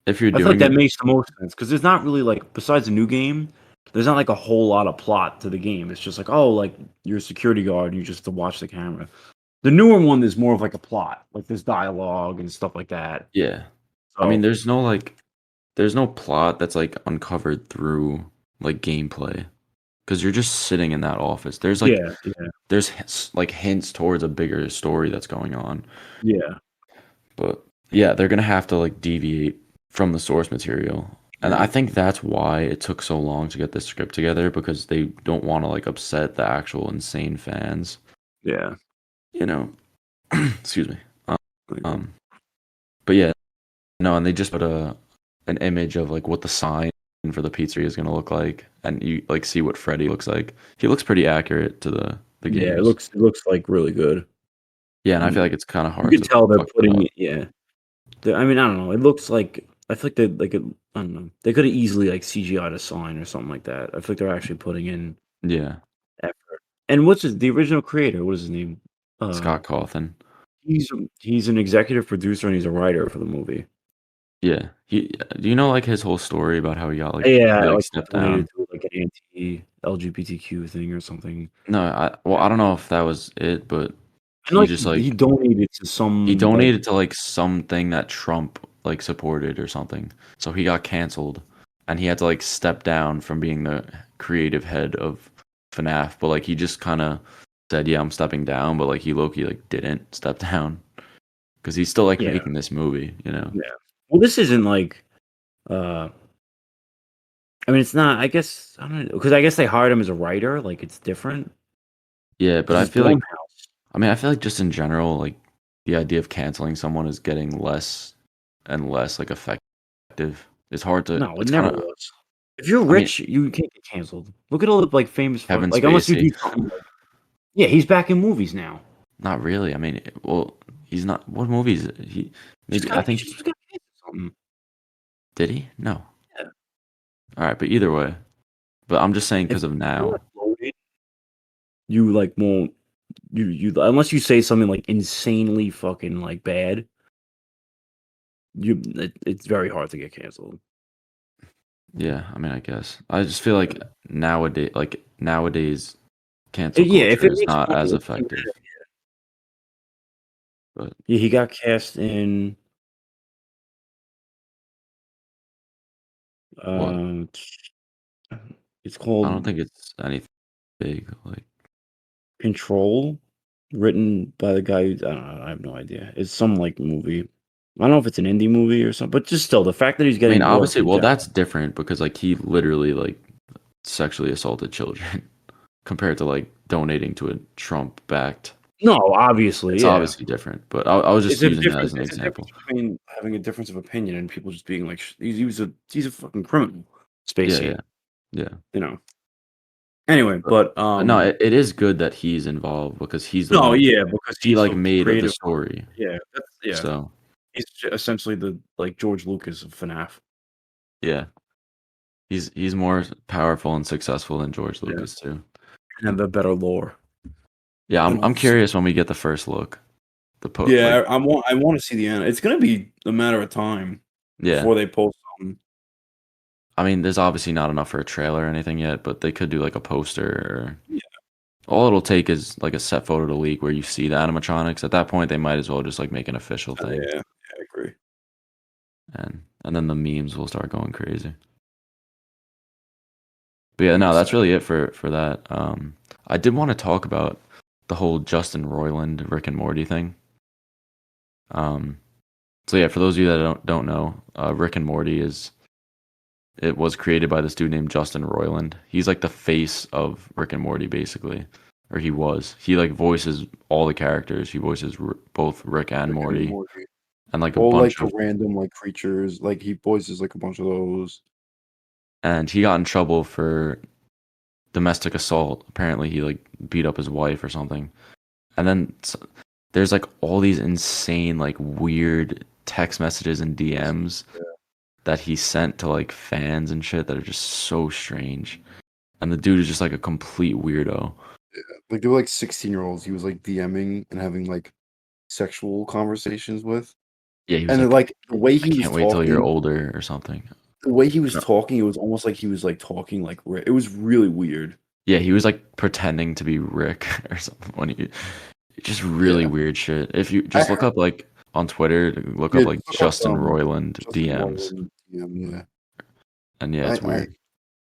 A: if you're
B: I feel like
A: doing
B: that
A: it,
B: makes the most sense because there's not really like besides the new game, there's not like a whole lot of plot to the game. It's just like, oh, like you're a security guard, you just have to watch the camera. The newer one is more of like a plot, like there's dialogue and stuff like that.
A: yeah. I mean,
B: So
A: there's no plot that's like uncovered through like gameplay because you're just sitting in that office.
B: yeah, yeah,
A: Like hints towards a bigger story that's going on.
B: yeah,
A: But yeah, they're gonna have to like deviate from the source material. And I
B: yeah,
A: think that's why it took so long to get this script together because they don't want to like upset the actual insane fans,
B: yeah.
A: you know. Excuse me. Um, um, but yeah, no, and they just put a an image of like what the sign for the pizzeria is gonna look like, and you like see what Freddy looks like. He looks pretty accurate to the
B: Yeah,
A: games.
B: it looks like really good.
A: Yeah, and I feel
B: Mm.
A: like it's kind of
B: You
A: hard
B: can
A: to
B: tell they're
A: fuck that
B: putting
A: up.
B: it. Yeah, I mean, I don't know. It looks like I feel like they like it, I don't know. They could have easily like CGI'd a sign or something like that. I feel like they're actually putting in
A: Yeah,
B: effort. And the original creator? What is his name? Uh,
A: Scott Cawthon.
B: he's an executive producer and he's a writer for the movie.
A: Yeah, do you know like his whole story about how
B: Yeah,
A: he like
B: like
A: stepped
B: donated
A: down?
B: to like an anti-LGBTQ thing or something.
A: No, I don't know if that was it, but
B: I know
A: he
B: like
A: just
B: he
A: like
B: donated to
A: he
B: some like
A: donated to like something that Trump like supported or something. So he got canceled and he had to like step down from being the creative head of FNAF, but like he just kind of said, "Yeah, I'm stepping down," but like he low-key like didn't step down because he's still like
B: yeah,
A: making this movie, you know.
B: yeah. Well, this isn't like uh I mean, it's not. I guess I don't know because I guess they hired him as a writer. Like it's different
A: Yeah, but
B: because it's Blumhouse.
A: I feel like just in general, like the idea of canceling someone is getting less and less like effective. It's hard to.
B: No, it
A: It's
B: never
A: kind of.
B: was. If you're
A: I mean,
B: rich, you can't get canceled. Look at all the like famous
A: Kevin
B: like unless you do
A: Spacey.
B: something like yeah, he's back in movies now.
A: Not really. I mean, well, he's not. What movies? He maybe. I
B: He
A: think
B: just got canceled. Something.
A: did he? No.
B: Yeah.
A: All right, but either way. But I'm just saying
B: If
A: because of
B: you're
A: now.
B: like loaded, you like won't you unless you say something like insanely fucking like bad, it's very hard to get canceled.
A: Yeah, I mean, I guess I just feel nowadays, cancel
B: Yeah, if
A: culture
B: it
A: is
B: makes
A: not as
B: money,
A: effective. But
B: yeah, he got cast in
A: what?
B: um it's
A: I don't
B: called
A: think it's anything big. Like,
B: Control, written by the guy who I don't know, I have no idea. It's some, like, movie. I don't know if it's an indie movie or something, but just still, the fact that he's
A: I mean,
B: getting brought up
A: obviously,
B: to
A: well,
B: jack.
A: that's different because like he literally like sexually assaulted children compared to like donating to a Trump-backed.
B: No, obviously,
A: It's
B: yeah.
A: obviously different, but I was just using that as an
B: It's a difference
A: example.
B: between having a difference of opinion and people just being like, he's a fucking criminal,
A: Yeah,
B: Spacey,
A: yeah, yeah.
B: you know? Anyway,
A: But
B: but,
A: no, it is good that he's involved because he's the
B: no,
A: one
B: yeah, because
A: he
B: he's
A: like
B: the
A: made the
B: creative
A: story.
B: yeah, that's yeah.
A: So
B: He's essentially the, like, George Lucas of FNAF.
A: yeah, he's more powerful and successful than George
B: Yeah,
A: Lucas too.
B: and the better lore
A: Yeah,
B: and all
A: I'm
B: this.
A: curious when we get the first look. Like
B: Yeah, I wanna see the end. It's gonna be a matter of time
A: yeah,
B: before they post something.
A: I mean, there's obviously not enough for a trailer or anything yet, but they could do like a poster.
B: Yeah,
A: All it'll take is like a set photo to leak where you see the animatronics. At that point, they might as well just like make an official thing,
B: yeah, I agree.
A: and then the memes will start going crazy. But yeah,
B: That'd be
A: no, that's
B: sad.
A: really it for that. I did want to talk about the whole Justin Roiland Rick and Morty thing. Um, so yeah, for those of you that don't know, Rick and Morty is it was created by this dude named Justin Roiland. He's like the face of Rick and Morty, basically, or he was. He like voices all the characters. He voices both Rick and
B: Rick and
A: Morty,
B: Morty.
A: and like a
B: All like
A: bunch
B: the
A: of.
B: random like creatures, like he voices like a bunch of those.
A: And he got in trouble for domestic assault. Apparently, he like beat up his wife or something. And then there's like all these insane, like weird text messages and DMs
B: Yeah,
A: that he sent to like fans and shit that are just so strange. And the dude is just like a complete weirdo.
B: like they were like 16-year-olds. He was like DMing and having like sexual conversations with,
A: Yeah, he was
B: and then,
A: like,
B: like
A: I can't wait till you're older or something.
B: the way he was
A: No.
B: talking, it was almost like he was like talking like it was really weird.
A: Yeah, he was like pretending to be Rick or something when he just really
B: Yeah,
A: weird shit. If you
B: I
A: just look
B: heard.
A: up like on Twitter, look
B: Yeah,
A: up
B: just
A: like
B: look up
A: Justin Roiland
B: Justin
A: DMs,
B: Roiland. Yeah,
A: and yeah,
B: I
A: it's
B: I
A: weird.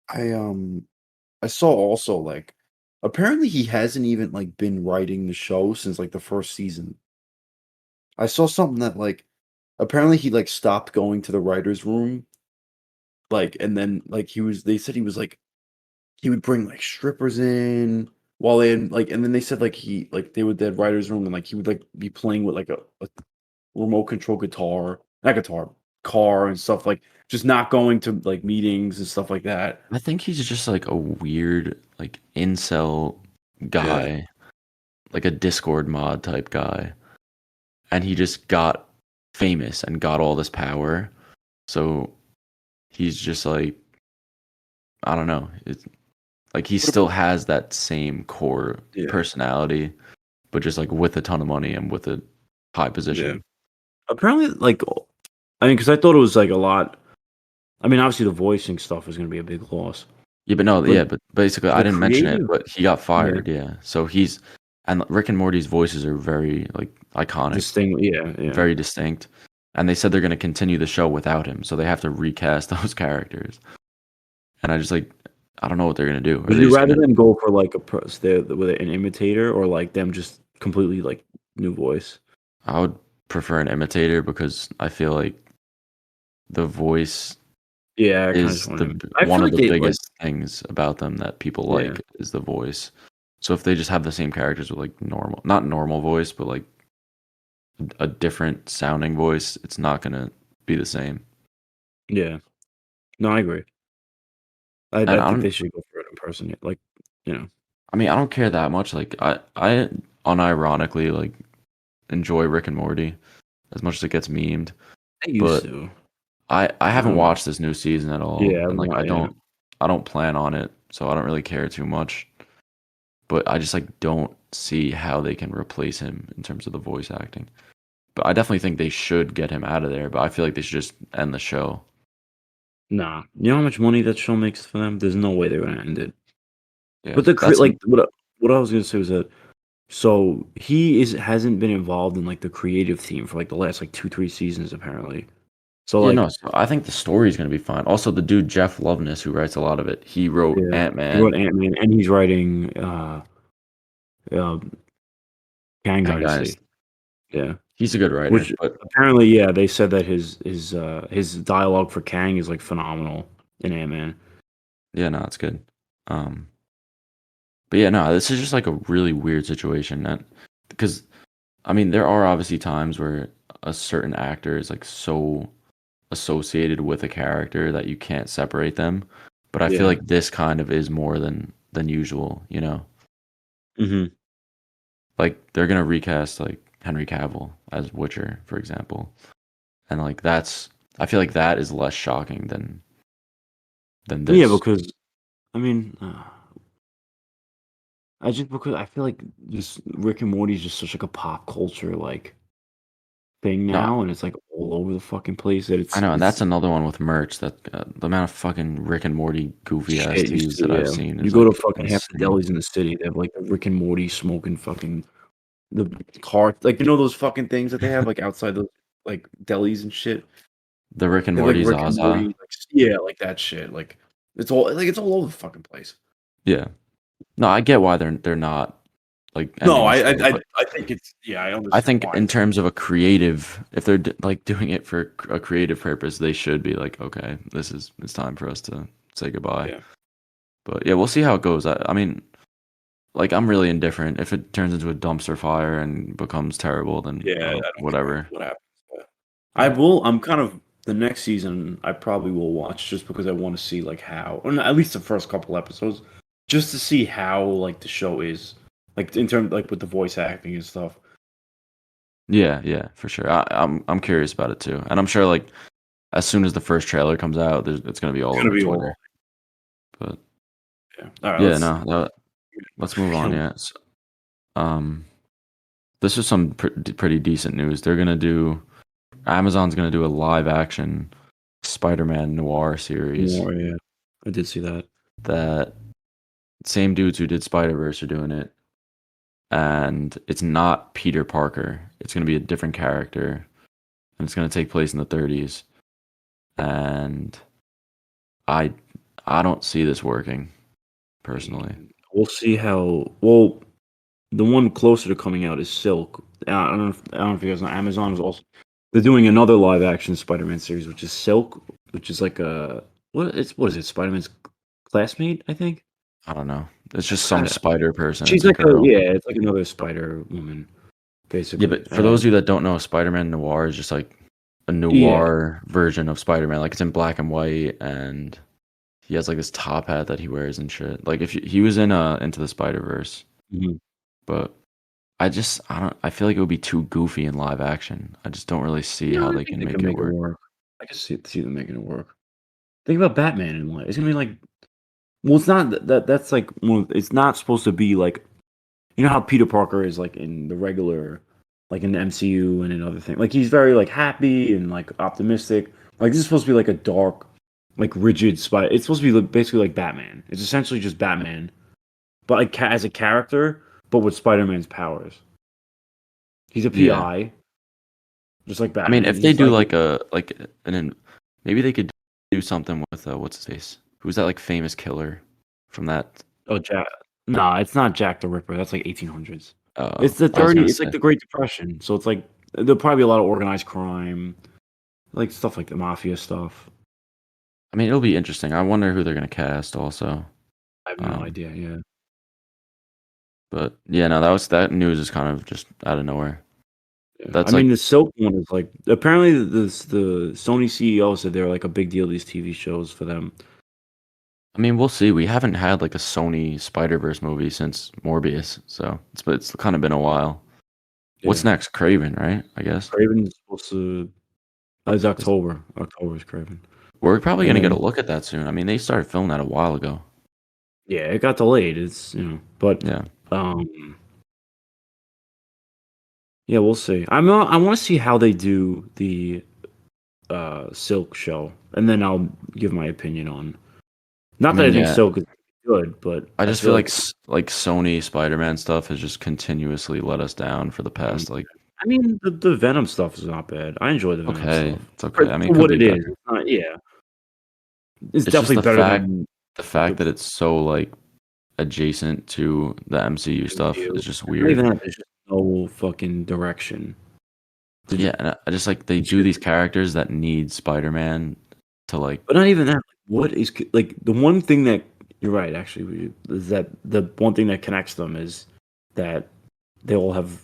B: I I saw also like apparently he hasn't even like been writing the show since like the first season. I saw something that like apparently he like stopped going to the writers room like and then like they said he was like he would bring like strippers in while they had, like and then they said like he like they would that writers room and like he would like be playing with like a remote control guitar, not guitar, car and stuff like just not going to like meetings and stuff like that.
A: I think he's just like a weird like incel
B: Yeah.
A: guy, like a Discord mod type guy, and he just got famous and got all this power. So he's just like I don't know. It's like he
B: What
A: still
B: about
A: has that same core
B: yeah,
A: personality, but just like with a ton of money and with a high
B: yeah.
A: position.
B: Apparently, like, I mean, because I thought it was like a lot. I mean, obviously the voicing stuff is going to be a big loss,
A: Yeah, but no,
B: but
A: yeah, but basically I
B: the
A: didn't mention it,
B: creative,
A: but he got
B: yeah,
A: fired, yeah. So he's and Rick and Morty's voices are very like iconic,
B: distinct, yeah, yeah.
A: very distinct. And they said they're going to continue the show without him, so they have to recast those characters. And I just like I don't know what they're going to do. Are
B: Would
A: they
B: you
A: just
B: rather
A: going to
B: them go for like with an imitator or like them just completely like new voice?
A: I would prefer an imitator because I feel like the voice
B: Yeah, I kind of just
A: is
B: want
A: the
B: him. I
A: one
B: feel
A: of
B: like
A: the
B: they like,
A: biggest things about them that people
B: yeah,
A: like is the voice. So if they just have the same characters with like normal, not normal voice, but like a different sounding voice, it's not gonna be the same.
B: yeah. No, I agree.
A: And
B: I
A: I
B: think
A: don't,
B: they should go for it in person. Like, you know,
A: I mean, I don't care that much. Like I unironically like enjoy Rick and Morty as much as it gets memed,
B: I used
A: but
B: to.
A: I
B: I
A: haven't
B: don't.
A: watched this new season at all,
B: Yeah,
A: and like
B: yeah.
A: I don't plan on it, so I don't really care too much. But I just like don't see how they can replace him in terms of the voice acting. But I definitely think they should get him out of there. But I feel like they should just end the show.
B: Nah. You know how much money that show makes for them? There's no way they're gonna end it.
A: Yeah,
B: But the
A: that's
B: like what I was gonna say was that so he hasn't been involved in like the creative team for like the last like 2, 3 seasons apparently. So
A: yeah. No,
B: like
A: so I think the story's gonna be fine. Also, the dude Jeff Loveness, who writes a lot of it, he wrote
B: yeah,
A: Ant
B: he wrote
A: Man
B: Ant-Man and he's writing uh Kang
A: and
B: Dynasty.
A: guys,
B: Yeah.
A: he's a good
B: Which
A: writer. But
B: apparently, yeah, they said that his dialogue for Kang is like phenomenal in Ant-Man.
A: yeah, no, it's good. Um, but yeah, no, this is just like a really weird situation. That because I mean, there are obviously times where a certain actor is like so associated with a character that you can't separate them. But I feel
B: Yeah.
A: like this kind of is more than usual, you know?
B: Mhm.
A: Like they're gonna recast like Henry Cavill as Witcher, for example. And like that's I feel like that is less shocking than
B: Yeah,
A: this.
B: because I mean, I just because I feel like just Rick and Morty is just such like a pop culture like thing
A: No,
B: now, and it's like all over the fucking place that
A: I know, and that's
B: it's
A: another one with merch that the amount of fucking Rick and Morty goofy ass
B: shit. You
A: tees
B: see,
A: that I've
B: yeah.
A: seen
B: You
A: is
B: go to
A: like
B: fucking half the
A: insane.
B: delis in the city. They have like a Rick and Morty smoking fucking the car, like those fucking things that they have like outside the like delis and shit.
A: The Rick and
B: They have like
A: Morty
B: Rick and Morty,
A: Zaza.
B: like yeah, like that shit. Like it's all over the fucking place.
A: Yeah. No, I get why they're not like
B: No,
A: ending the show, but
B: I think it's yeah, I
A: I
B: understand
A: think
B: why
A: in
B: it's
A: terms of a creative, if they're like doing it for a creative purpose, they should be like, okay, it's time for us to say goodbye.
B: yeah.
A: But yeah, we'll see how it goes. I mean, like I'm really indifferent. If it turns into a dumpster fire and becomes terrible, then
B: Yeah, I don't care
A: whatever.
B: what happens. But I
A: But
B: will. I'm kind of the next season. I probably will watch just because I want to see like how, or at least the first couple episodes, just to see how like the show is, like in terms like with the voice acting and stuff.
A: yeah, yeah, for sure. I'm curious about it too, and I'm sure like as soon as the first trailer comes out, it's gonna be
B: It's
A: all
B: gonna
A: over
B: be all
A: Twitter. But
B: yeah. All right,
A: yeah,
B: let's.
A: no, let's move on. Yeah, um, this is some pretty decent news. Amazon's gonna do a live action Spider-Man Noir series.
B: More, yeah, I did see that.
A: That same dudes who did Spider-Verse are doing it, and it's not Peter Parker. It's gonna be a different character, and it's gonna take place in the 30s. And I I don't see this working personally.
B: We'll see how. Well, the one closer to coming out is Silk. I don't know if you guys know. Amazon is also they're doing another live action Spider-Man series, which is Silk, which is like a what is it? Spider-Man's classmate, I think.
A: I don't know. It's just some
B: I,
A: spider person.
B: she's
A: It's a
B: like
A: girl.
B: it's like another Spider Woman,
A: Yeah,
B: basically.
A: but for those of you that don't know, Spider-Man Noir is just like a
B: Yeah,
A: noir version of Spider-Man. Like it's in black and white, and he has like this top hat that he wears and shit. Like if he was in Into the Spider-Verse,
B: mhm.
A: but I don't I feel like it would be too goofy in live action. I just don't really see
B: No,
A: how
B: I
A: they
B: think
A: can
B: they can
A: make it
B: make it
A: work.
B: work. I can see them making it work. Think about Batman in life. It's gonna be like, well, it's not that's like it's not supposed to be like how Peter Parker is like in the regular, like in the MCU and in other things. Like he's very like happy and like optimistic. Like this is supposed to be like a dark, like rigid spy. It's supposed to be like, basically like Batman. It's essentially just Batman, but like as a character, but with Spider-Man's powers. He's a
A: Yeah.
B: PI, just like
A: I mean,
B: Batman.
A: if they
B: He's
A: do
B: like
A: like maybe they could do something with what's his face? Who's that like famous killer from that?
B: oh Jack. Nah, it's not Jack the Ripper. That's like 1800s. It's the
A: I was
B: 30.
A: gonna
B: It's like
A: say.
B: the Great Depression. So it's like there'll probably be a lot of organized crime, like stuff like the mafia stuff.
A: I mean, it'll be interesting. I wonder who they're gonna cast also.
B: I have no
A: Um,
B: idea. Yeah.
A: but yeah, no, that news is kind of just out of nowhere.
B: Yeah. I
A: That's
B: mean,
A: like,
B: the Silk one is like apparently the Sony CEO said they're like a big deal. These TV shows for them.
A: I mean, we'll see. We haven't had like a Sony Spider-Verse movie since Morbius, so it's kind of been a while. What's
B: Yeah,
A: next? Craven, right? I guess.
B: Craven's supposed to. It's
A: Is-
B: October. October's Craven,
A: We're probably
B: and
A: gonna get a
B: then
A: look at that soon. I mean, they started filming that a while ago.
B: yeah, it got delayed. It's but
A: Yeah.
B: um, yeah, we'll see. I want to see how they do the Silk show, and then I'll give my opinion on.
A: I
B: Not that I
A: mean,
B: think
A: yeah.
B: Silk is good, but
A: I
B: I
A: just
B: feel
A: feel
B: like
A: like Sony Spider-Man stuff has just continuously let us down for the
B: um,
A: past like
B: I mean the Venom stuff is not bad. I enjoy the Venom
A: okay,
B: stuff
A: it's okay. I mean,
B: for
A: it could
B: what
A: be
B: it is.
A: better.
B: It's not, yeah, it's
A: It's just
B: definitely better than
A: the
B: the
A: fact that it's so like adjacent to the MCU stuff
B: MCU.
A: is just
B: Not even
A: weird.
B: that. There's just no fucking direction.
A: Yeah, and I just like they
B: It's
A: do
B: just,
A: these characters that need Spider-Man to like
B: but not even that. Like, what is like the one thing that you're right? Actually, is that the one thing that connects them is that they all have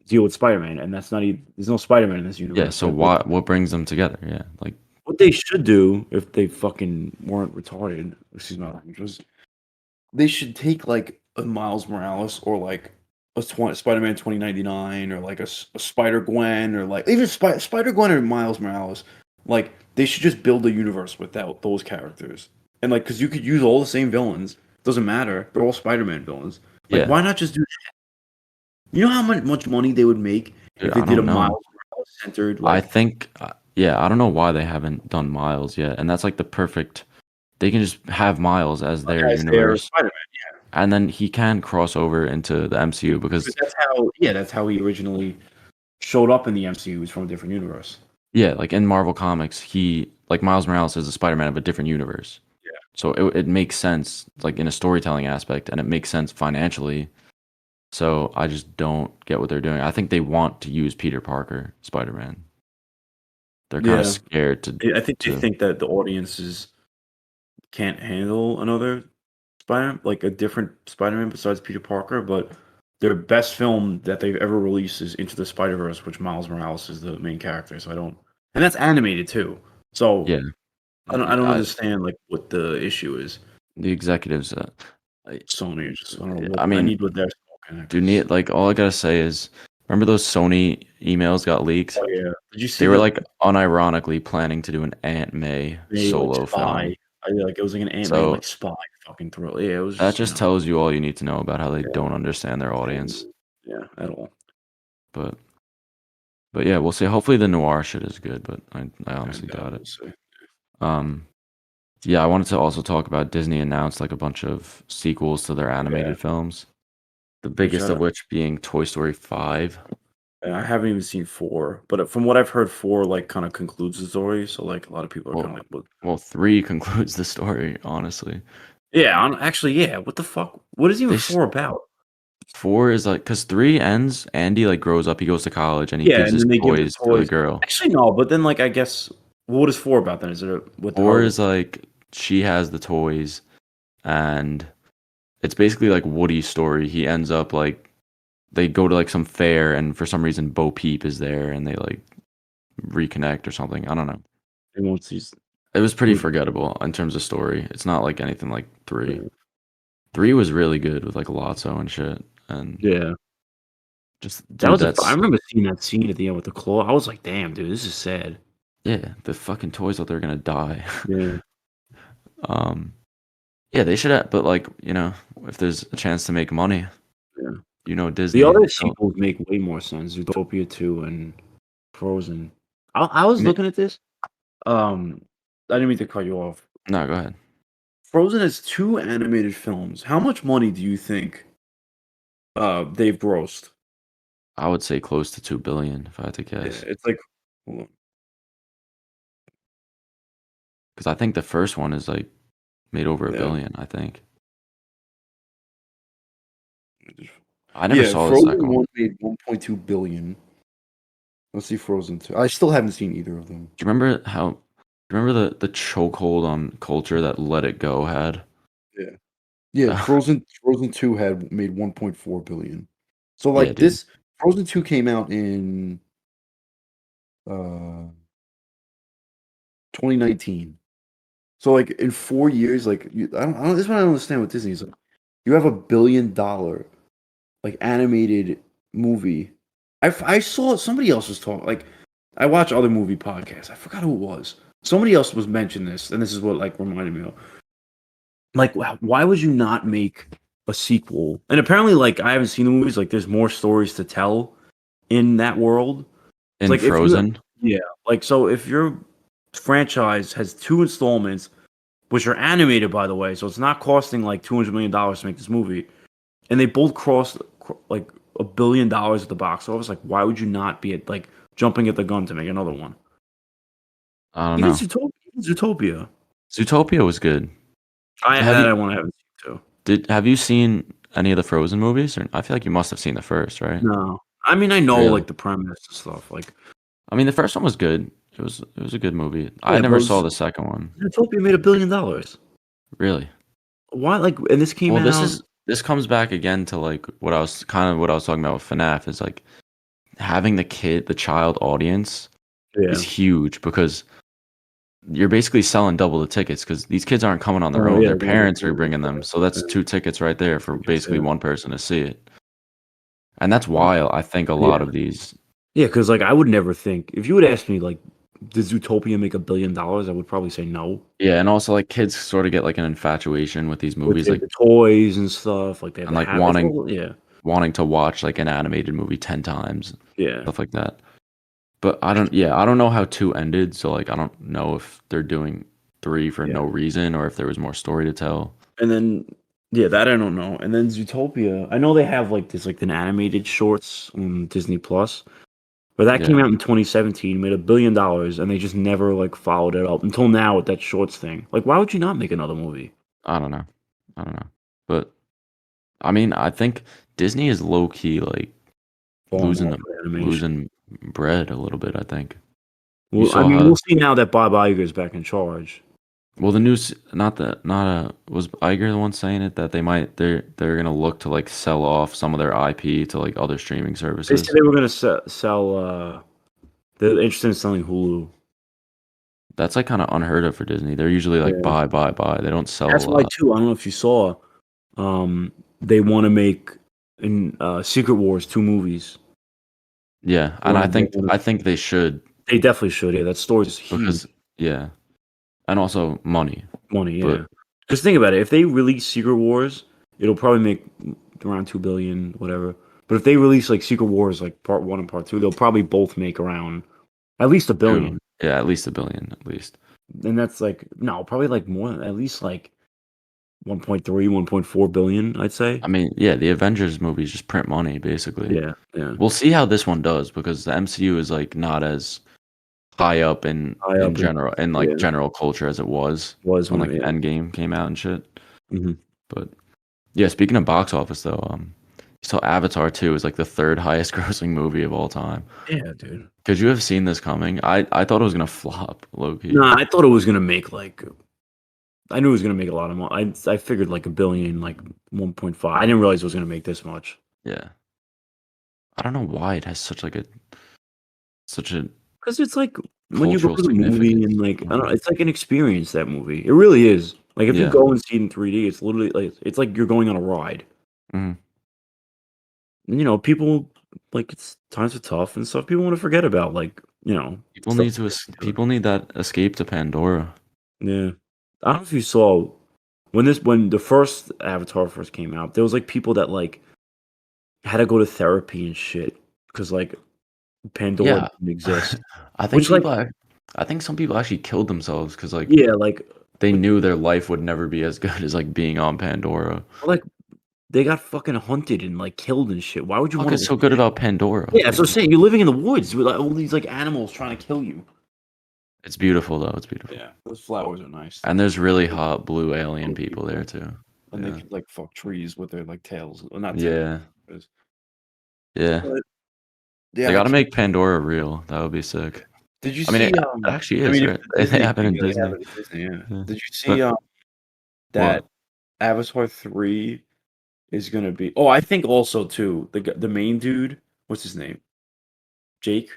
B: deal with Spider-Man, and that's not even. There's no Spider-Man in this
A: yeah,
B: universe.
A: so
B: Like
A: what brings them together? Yeah, like
B: what they should do if they fucking weren't retarded. Excuse my language. They should take like a Miles Morales or like a Spider-Man 2099 or like a Spider Gwen or like even Spider Gwen or Miles Morales. Like they should just build a universe without those characters. And like because you could use all the same villains. Doesn't matter. They're all Spider-Man villains. Like
A: yeah,
B: why not just do you know how much money they would make
A: dude,
B: if they
A: I
B: did a
A: don't
B: Miles
A: know.
B: Morales centered
A: I
B: like
A: think Yeah, I don't know why they haven't done Miles yet, and that's like the perfect. They can just have Miles as their
B: as their
A: universe,
B: Spider-Man.
A: and then he can cross over into the MCU
B: Because
A: because
B: that's how he originally showed up in the MCU. He was from a different universe.
A: yeah, like in Marvel Comics, he like Miles Morales is a Spider-Man of a different universe.
B: Yeah.
A: So it makes sense like in a storytelling aspect and it makes sense financially. So I just don't get what they're doing. I think they want to use Peter Parker, Spider-Man. They're kind of
B: Yeah.
A: scared
B: I think they
A: to
B: think that the audiences can't handle another Spider, like a different Spider-Man besides Peter Parker, but their best film that they've ever released is Into the Spider-Verse, which Miles Morales is the main character. So I don't, and that's animated too. So
A: yeah.
B: I don't
A: I,
B: understand like what the issue is.
A: the executives I,
B: Sony just I don't know
A: I
B: what I
A: mean,
B: need what they're smoking
A: do
B: because
A: need like all I gotta say is remember those Sony emails got leaked?
B: oh yeah, did you see
A: They were
B: the
A: like unironically planning to do an Aunt May
B: May like
A: solo
B: spy?
A: film.
B: Like it was like an Aunt May
A: So
B: like spy fucking thrill. Yeah, it was
A: that
B: just
A: just tells you all you need to know about how they
B: yeah,
A: don't understand their audience.
B: yeah at all.
A: But yeah, we'll see. Hopefully the noir shit is good, but I
B: I
A: honestly
B: doubt
A: doubt it.
B: we'll see.
A: Um, yeah, I wanted to also talk about Disney announced like a bunch of sequels to their
B: Yeah,
A: animated films. The
B: which
A: biggest of which being Toy Story 5.
B: I haven't even seen 4, but from what I've heard, 4 like kind of concludes the story. So like a lot of people are kind
A: Well,
B: of like, "What?"
A: 3 concludes the story, honestly.
B: Yeah, actually, yeah. What the fuck? What is even
A: They sh
B: 4 about?
A: 4 is like cuz 3 ends Andy like grows up, he goes to college and he
B: Yeah,
A: gives
B: and
A: his
B: then they give the
A: toys to the
B: toys.
A: girl.
B: Actually, no, but then like I guess what is 4 about then? Is it with
A: 4
B: her?
A: is like she has the toys and it's basically like Woody's story. He ends up like they go to like some fair and for some reason Bo Peep is there and they like reconnect or something. I don't know.
B: They won't see.
A: It was pretty
B: Who?
A: forgettable in terms of story. It's not like anything like 3.
B: Yeah.
A: 3 was really good with like Lotso and shit. And
B: Yeah.
A: just
B: That
A: dude,
B: was I
A: that's
B: remember seeing that scene at the end with the claw. I was like, "Damn, dude, this is sad."
A: yeah, the fucking toys out there are gonna die.
B: Yeah.
A: um yeah, they should have, but like, if there's a chance to make money,
B: Yeah. The
A: Disney.
B: other
A: they'll-
B: sequels make way more sense. Zootopia 2 and Frozen. I was
A: Ma-
B: looking at this. I didn't mean to cut you off.
A: No, go ahead.
B: Frozen has 2 animated films. How much money do you think, they've grossed?
A: I would say close to 2 billion if I had to
B: Yeah,
A: guess.
B: it's like hold on.
A: Because I think the first one is like made over a
B: Yeah.
A: billion, I think. I never
B: Yeah,
A: saw the
B: Frozen
A: second one.
B: 1 made 1.2 billion. Let's see Frozen 2. I still haven't seen either of them.
A: Do you remember the chokehold on culture that Let It Go had?
B: Yeah. Yeah,
A: That-
B: Frozen 2 had made 1.4 billion. So,
A: yeah,
B: like,
A: dude.
B: this Frozen 2 came out in, uh, 2019. So, like, in 4 years, like, you I don't this is what I don't understand with Disney is, like, you have a $1 billion, like, animated movie. I saw somebody else was talking like, I watch other movie podcasts. I forgot who it was. Somebody else was mentioning this, and this is what, like, reminded me of. Like, why would you not make a sequel? And apparently, like, I haven't seen the movies. Like, there's more stories to tell in that world. It's
A: In
B: like if you,
A: Frozen,
B: yeah, like so if your franchise has 2 installments, which are animated, by the way, so it's not costing like $200 million to make this movie, and they both crossed like $1 billion at the box office. Like, why would you not be at like jumping at the gun to make another one?
A: I don't know.
B: Even Zootopia.
A: Zootopia was good. Have you
B: I want to have it too.
A: have you seen any of the Frozen movies? Or I feel like you must have seen the first, right?
B: No, I mean I know
A: Really?
B: like the premise and stuff. Like,
A: I mean, the first one was good. It was a good movie. I
B: yeah,
A: never
B: but
A: saw the second one.
B: Zootopia made $1 billion.
A: Really?
B: Why? Like, and this came
A: Well,
B: out.
A: this comes back again to like what I was talking about with FNAF is like having the child audience is
B: Yeah.
A: huge because you're basically selling double the tickets because these kids aren't coming on their
B: Oh
A: own.
B: yeah,
A: Their
B: they're gonna go
A: parents are
B: through it.
A: bringing them. So that's
B: Yeah,
A: 2 tickets right there for
B: tickets,
A: basically
B: yeah.
A: one person to see it. And that's
B: Mm,
A: why I think a lot
B: yeah.
A: of these
B: Yeah, because like I would never think if you would ask me like, did Zootopia make $1 billion? I would probably say no.
A: yeah, and also like kids sort of get like an infatuation with these
B: With
A: movies
B: they
A: like
B: have the toys and stuff, like they have
A: and
B: the
A: like
B: habits. All, yeah,
A: wanting to watch like an animated movie 10 times,
B: yeah.
A: stuff like that. But I don't know how 2 ended, so, like, I don't know if they're doing 3 for
B: Yeah.
A: no reason or if there was more story to tell.
B: And then yeah, that I don't know. And then Zootopia, I know they have like this like an animated shorts on Disney Plus, but that came
A: Yeah,
B: out in 2017, made $1 billion, and they just never like followed it up until now with that shorts thing. Like, why would you not make another movie?
A: I don't know. I don't know. But, I mean, I think Disney is low key, like,
B: Falling
A: losing
B: off
A: the
B: of animation.
A: losing bread a little bit, I think. You
B: Well, I
A: saw
B: mean,
A: how
B: we'll see now that Bob Iger's back in charge.
A: well, the news was Iger the one saying it that they're gonna look to, like, sell off some of their IP to, like, other streaming
B: They said
A: services?
B: they were gonna sell. They're interested in selling Hulu.
A: That's, like, kinda unheard of for Disney. They're usually like,
B: Yeah,
A: "Buy, buy, buy." They don't sell a
B: that's why
A: lot.
B: too. I don't know if you saw. They want to make in Secret Wars 2 movies.
A: Yeah,
B: They
A: and
B: want to. They, wanna,
A: I think they should
B: they definitely should. Yeah, that story's huge.
A: because yeah, and also money,
B: Money,
A: but
B: yeah. Because think about it. If they release Secret Wars, it'll probably make around 2 billion, whatever. But if they release like Secret Wars, like part one and part two, they'll probably both make around at least a
A: 2
B: billion.
A: yeah, at least 1 billion, at least.
B: And that's like no, probably like more, at least like 1.3, 1.4 billion, I'd say.
A: I mean, yeah, the Avengers movies just print money, basically.
B: Yeah, yeah.
A: We'll see how this one does because the MCU is, like, not as high up
B: High
A: in
B: up in
A: general in, like,
B: yeah,
A: general culture as it was
B: was
A: when,
B: when
A: like,
B: yeah.
A: Endgame came out and shit,
B: Hmm.
A: but yeah, speaking of box office though, you saw Avatar 2 is, like, the 3rd highest grossing movie of all time.
B: Yeah, dude.
A: Could you have seen this coming? I thought it was gonna flop, low
B: No,
A: key.
B: I thought it was gonna make like I knew it was gonna make a lot of money. I figured like a billion, like 1.5. I didn't realize it was gonna make this much.
A: Yeah. I don't know why it has such a
B: Because it's like when you go
A: cultural
B: to the movie
A: significance.
B: and like
A: I
B: I
A: don't
B: don't know,
A: know.
B: it's like an experience, that movie. It really is. Like if you
A: Yeah.
B: go and see it in 3D, it's literally like it's like you're going on a ride.
A: Mhm.
B: And, people like it's times are tough and stuff. People want to forget about like, stuff they've been through.
A: People need that escape to Pandora.
B: Yeah. I don't know if you saw when the first Avatar first came out, there was like people that like had to go to therapy and shit because like Pandora
A: Yeah.
B: didn't exist.
A: I think
B: Which like
A: I think some people actually killed themselves because, like,
B: yeah, like
A: they
B: but
A: knew their life would never be as good as, like, being on Pandora.
B: like they got fucking hunted and like killed and shit. Why would you
A: Fuck
B: want
A: is
B: to
A: so good about Pandora?
B: Yeah,
A: Like,
B: so saying you're living in the woods with like, all these like animals trying to kill you.
A: it's beautiful though, it's beautiful.
B: Yeah, those flowers are nice.
A: And there's really
B: Like,
A: hot blue alien
B: little
A: people there
B: people,
A: too.
B: and they
A: Yeah.
B: could like fuck trees with their like tails. Well, not tails.
A: Yeah. Yeah.
B: But
A: They
B: yeah, I
A: gotta
B: can't.
A: make Pandora real. That would be sick.
B: Did you
A: I mean,
B: see?
A: it actually
B: I
A: is,
B: mean, if
A: right?
B: it's a
A: They
B: Disney
A: happen
B: thing,
A: in
B: yeah, they have
A: Disney.
B: it at Disney. Yeah.
A: Yeah.
B: Did you see
A: But
B: that
A: what?
B: Avatar 3 is gonna be? Oh, I think also too the main dude. What's his name? Jake,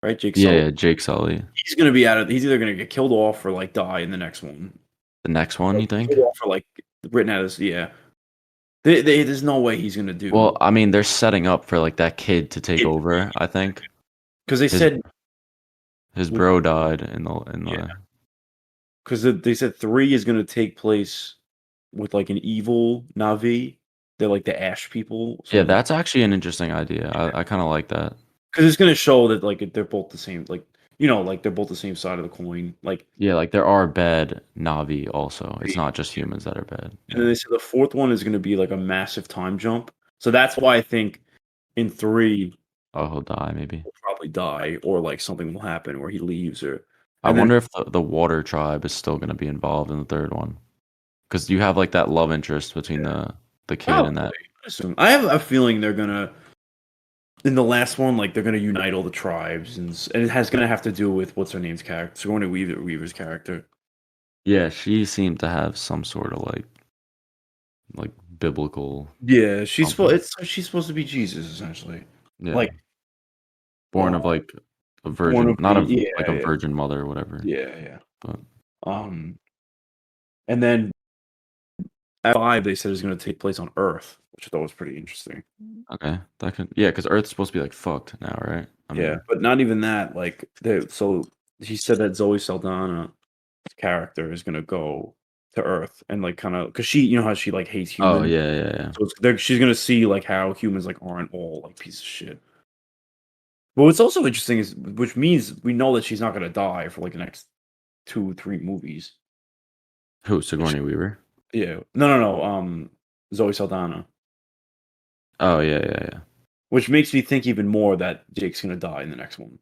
B: right? Jake
A: Yeah,
B: Sully.
A: yeah, Jake Sully.
B: He's gonna be out of. He's either gonna get killed off or like die in the next one.
A: The next one,
B: Like
A: you think?
B: killed off or like written out as yeah. There's no way he's gonna
A: Well,
B: do
A: I mean, they're setting up for, like, that kid to take
B: it
A: over, I think.
B: because they
A: His
B: said
A: his
B: with
A: bro died in
B: yeah
A: the
B: because they said 3 is gonna take place with like an evil Navi. They're like the Ash people.
A: Yeah,
B: So
A: that's actually an interesting idea. I kinda like that.
B: because it's gonna show that like they're both the same. Like like they're both the same side of the coin. Like
A: Yeah, like, there are bad Na'vi also. It's
B: they-
A: not just humans that are bad.
B: and then
A: Yeah.
B: they said the fourth one is gonna be like a massive time jump. So that's why I think in 3
A: Oh, he'll die maybe.
B: he'll probably die or like something will happen where he leaves or
A: I
B: and then
A: wonder if the water tribe is still gonna be involved in the 3rd one, because you have, like, that love interest between the kid
B: probably
A: and that
B: I assume I have a feeling they're gonna in the last one, like they're gonna unite all the tribes, and it has gonna have to do with what's her name's character, Sigourney Weaver's character.
A: Yeah, she seemed to have some sort of, like, biblical
B: Yeah,
A: something.
B: she's supposed to be Jesus essentially,
A: Yeah.
B: like
A: Born
B: uh,
A: of, like, a
B: born
A: virgin
B: of
A: not
B: the
A: of, like, a
B: yeah
A: virgin mother or whatever,
B: yeah yeah.
A: but
B: Um, and then at 5 they said it's gonna take place on Earth, which I thought was pretty interesting.
A: okay, that could yeah, because Earth's supposed to be, like, fucked now, right? I
B: Yeah,
A: mean
B: but not even that. Like so he said that Zoe Saldana's character is gonna go to Earth and like kind of because she how she like hates
A: oh,
B: humans.
A: yeah, yeah, yeah.
B: So she's gonna see like how humans like aren't all like pieces of shit. But what's also interesting is, which means we know that she's not gonna die for like the next 2, 3 movies.
A: Who,
B: Which,
A: Sigourney Weaver?
B: yeah, no. Zoe Saldana,
A: Oh yeah, yeah, yeah.
B: which makes me think even more that Jake's gonna die in the next one.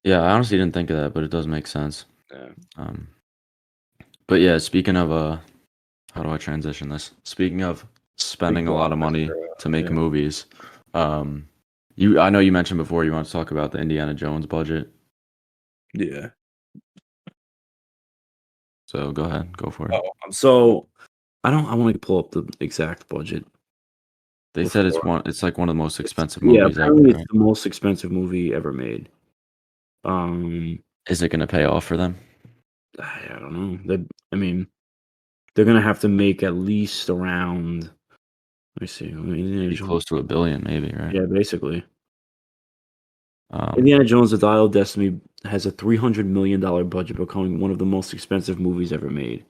A: Yeah, I honestly didn't think of that, but it does make sense.
B: Yeah,
A: Um, but yeah, speaking of how do I transition this? Speaking of
B: big
A: spending a lot of money
B: blockbuster.
A: to make
B: Yeah,
A: movies, um, I know you mentioned before you want to talk about the Indiana Jones budget,
B: yeah.
A: so go ahead, go for it.
B: Oh, so I don't. I want to pull up the exact budget
A: They said
B: before.
A: it's like one of the most expensive
B: Yeah,
A: movies ever,
B: apparently it's
A: right?
B: the most expensive movie ever made. Um,
A: Is it gonna pay off for them?
B: I don't know. I mean, they're gonna have to make at least around. Let me see. Indiana
A: Be
B: Jones.
A: close to a billion, maybe, right?
B: Yeah, basically.
A: Um,
B: Indiana Jones: The Dial of Destiny has a $300 million budget, becoming one of the most expensive movies ever made.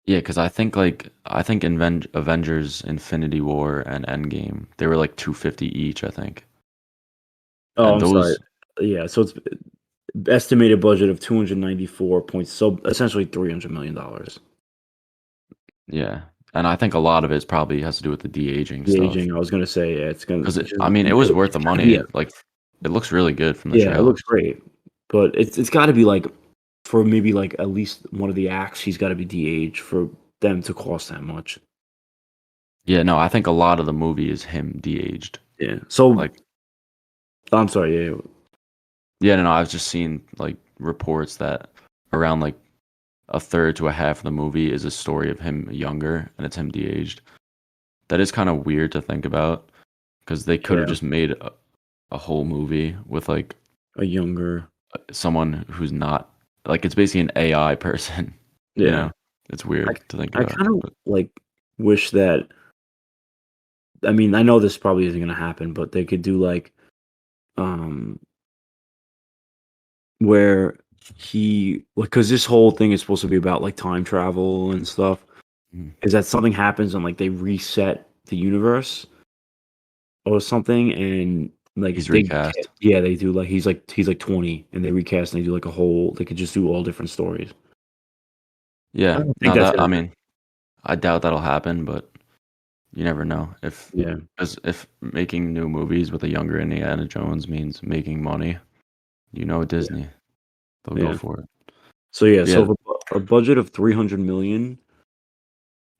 A: yeah, because I think Avengers: Infinity War and Endgame they were like 250 each, I think,
B: Oh,
A: and
B: I'm sorry.
A: those
B: Yeah, so it's estimated budget of 294 points, so essentially $300 million.
A: yeah, and I think a lot of it probably has to do with the de-aging
B: The
A: stuff.
B: aging, I was gonna say, yeah, it's gonna
A: Because
B: just
A: I mean, it was
B: because
A: worth
B: it's
A: the
B: gotta
A: money.
B: be a
A: Like, it looks really good from the
B: yeah, it looks
A: trailers.
B: great, but it's gotta be like for maybe like at least one of the acts, he's got to be de-aged for them to cost that much.
A: Yeah, no, I think a lot of the movie is him de-aged.
B: Yeah. So
A: Like,
B: I'm sorry. Yeah.
A: yeah, no, I've just seen like reports that around like a third to a half of the movie is a story of him younger, and it's him de-aged. That is kind of weird to think about because they could have
B: Yeah.
A: just made a whole movie with like
B: A younger.
A: someone who's not like it's basically an AI person. You
B: Yeah.
A: know, it's
B: I
A: weird to think
B: I
A: about.
B: kind of
A: But
B: like wish that. I mean, I know this probably isn't gonna happen, but they could do like um where he because this whole thing is supposed to be about like time travel and stuff.
A: mm,
B: Is that something happens and like they reset the universe or something, and like
A: he's recast.
B: yeah, they do like he's like 20 and they recast and they do like a whole they could just do all different stories. I
A: Yeah,
B: don't think
A: no,
B: that's
A: that
B: gonna
A: I
B: happen.
A: mean, I doubt that'll happen, but you never know if
B: Yeah,
A: as if making new movies with a younger Indiana Jones means making money. You know,
B: yeah,
A: Disney, they'll go
B: yeah.
A: for it.
B: So yeah,
A: Yeah,
B: so for a budget of 300 million,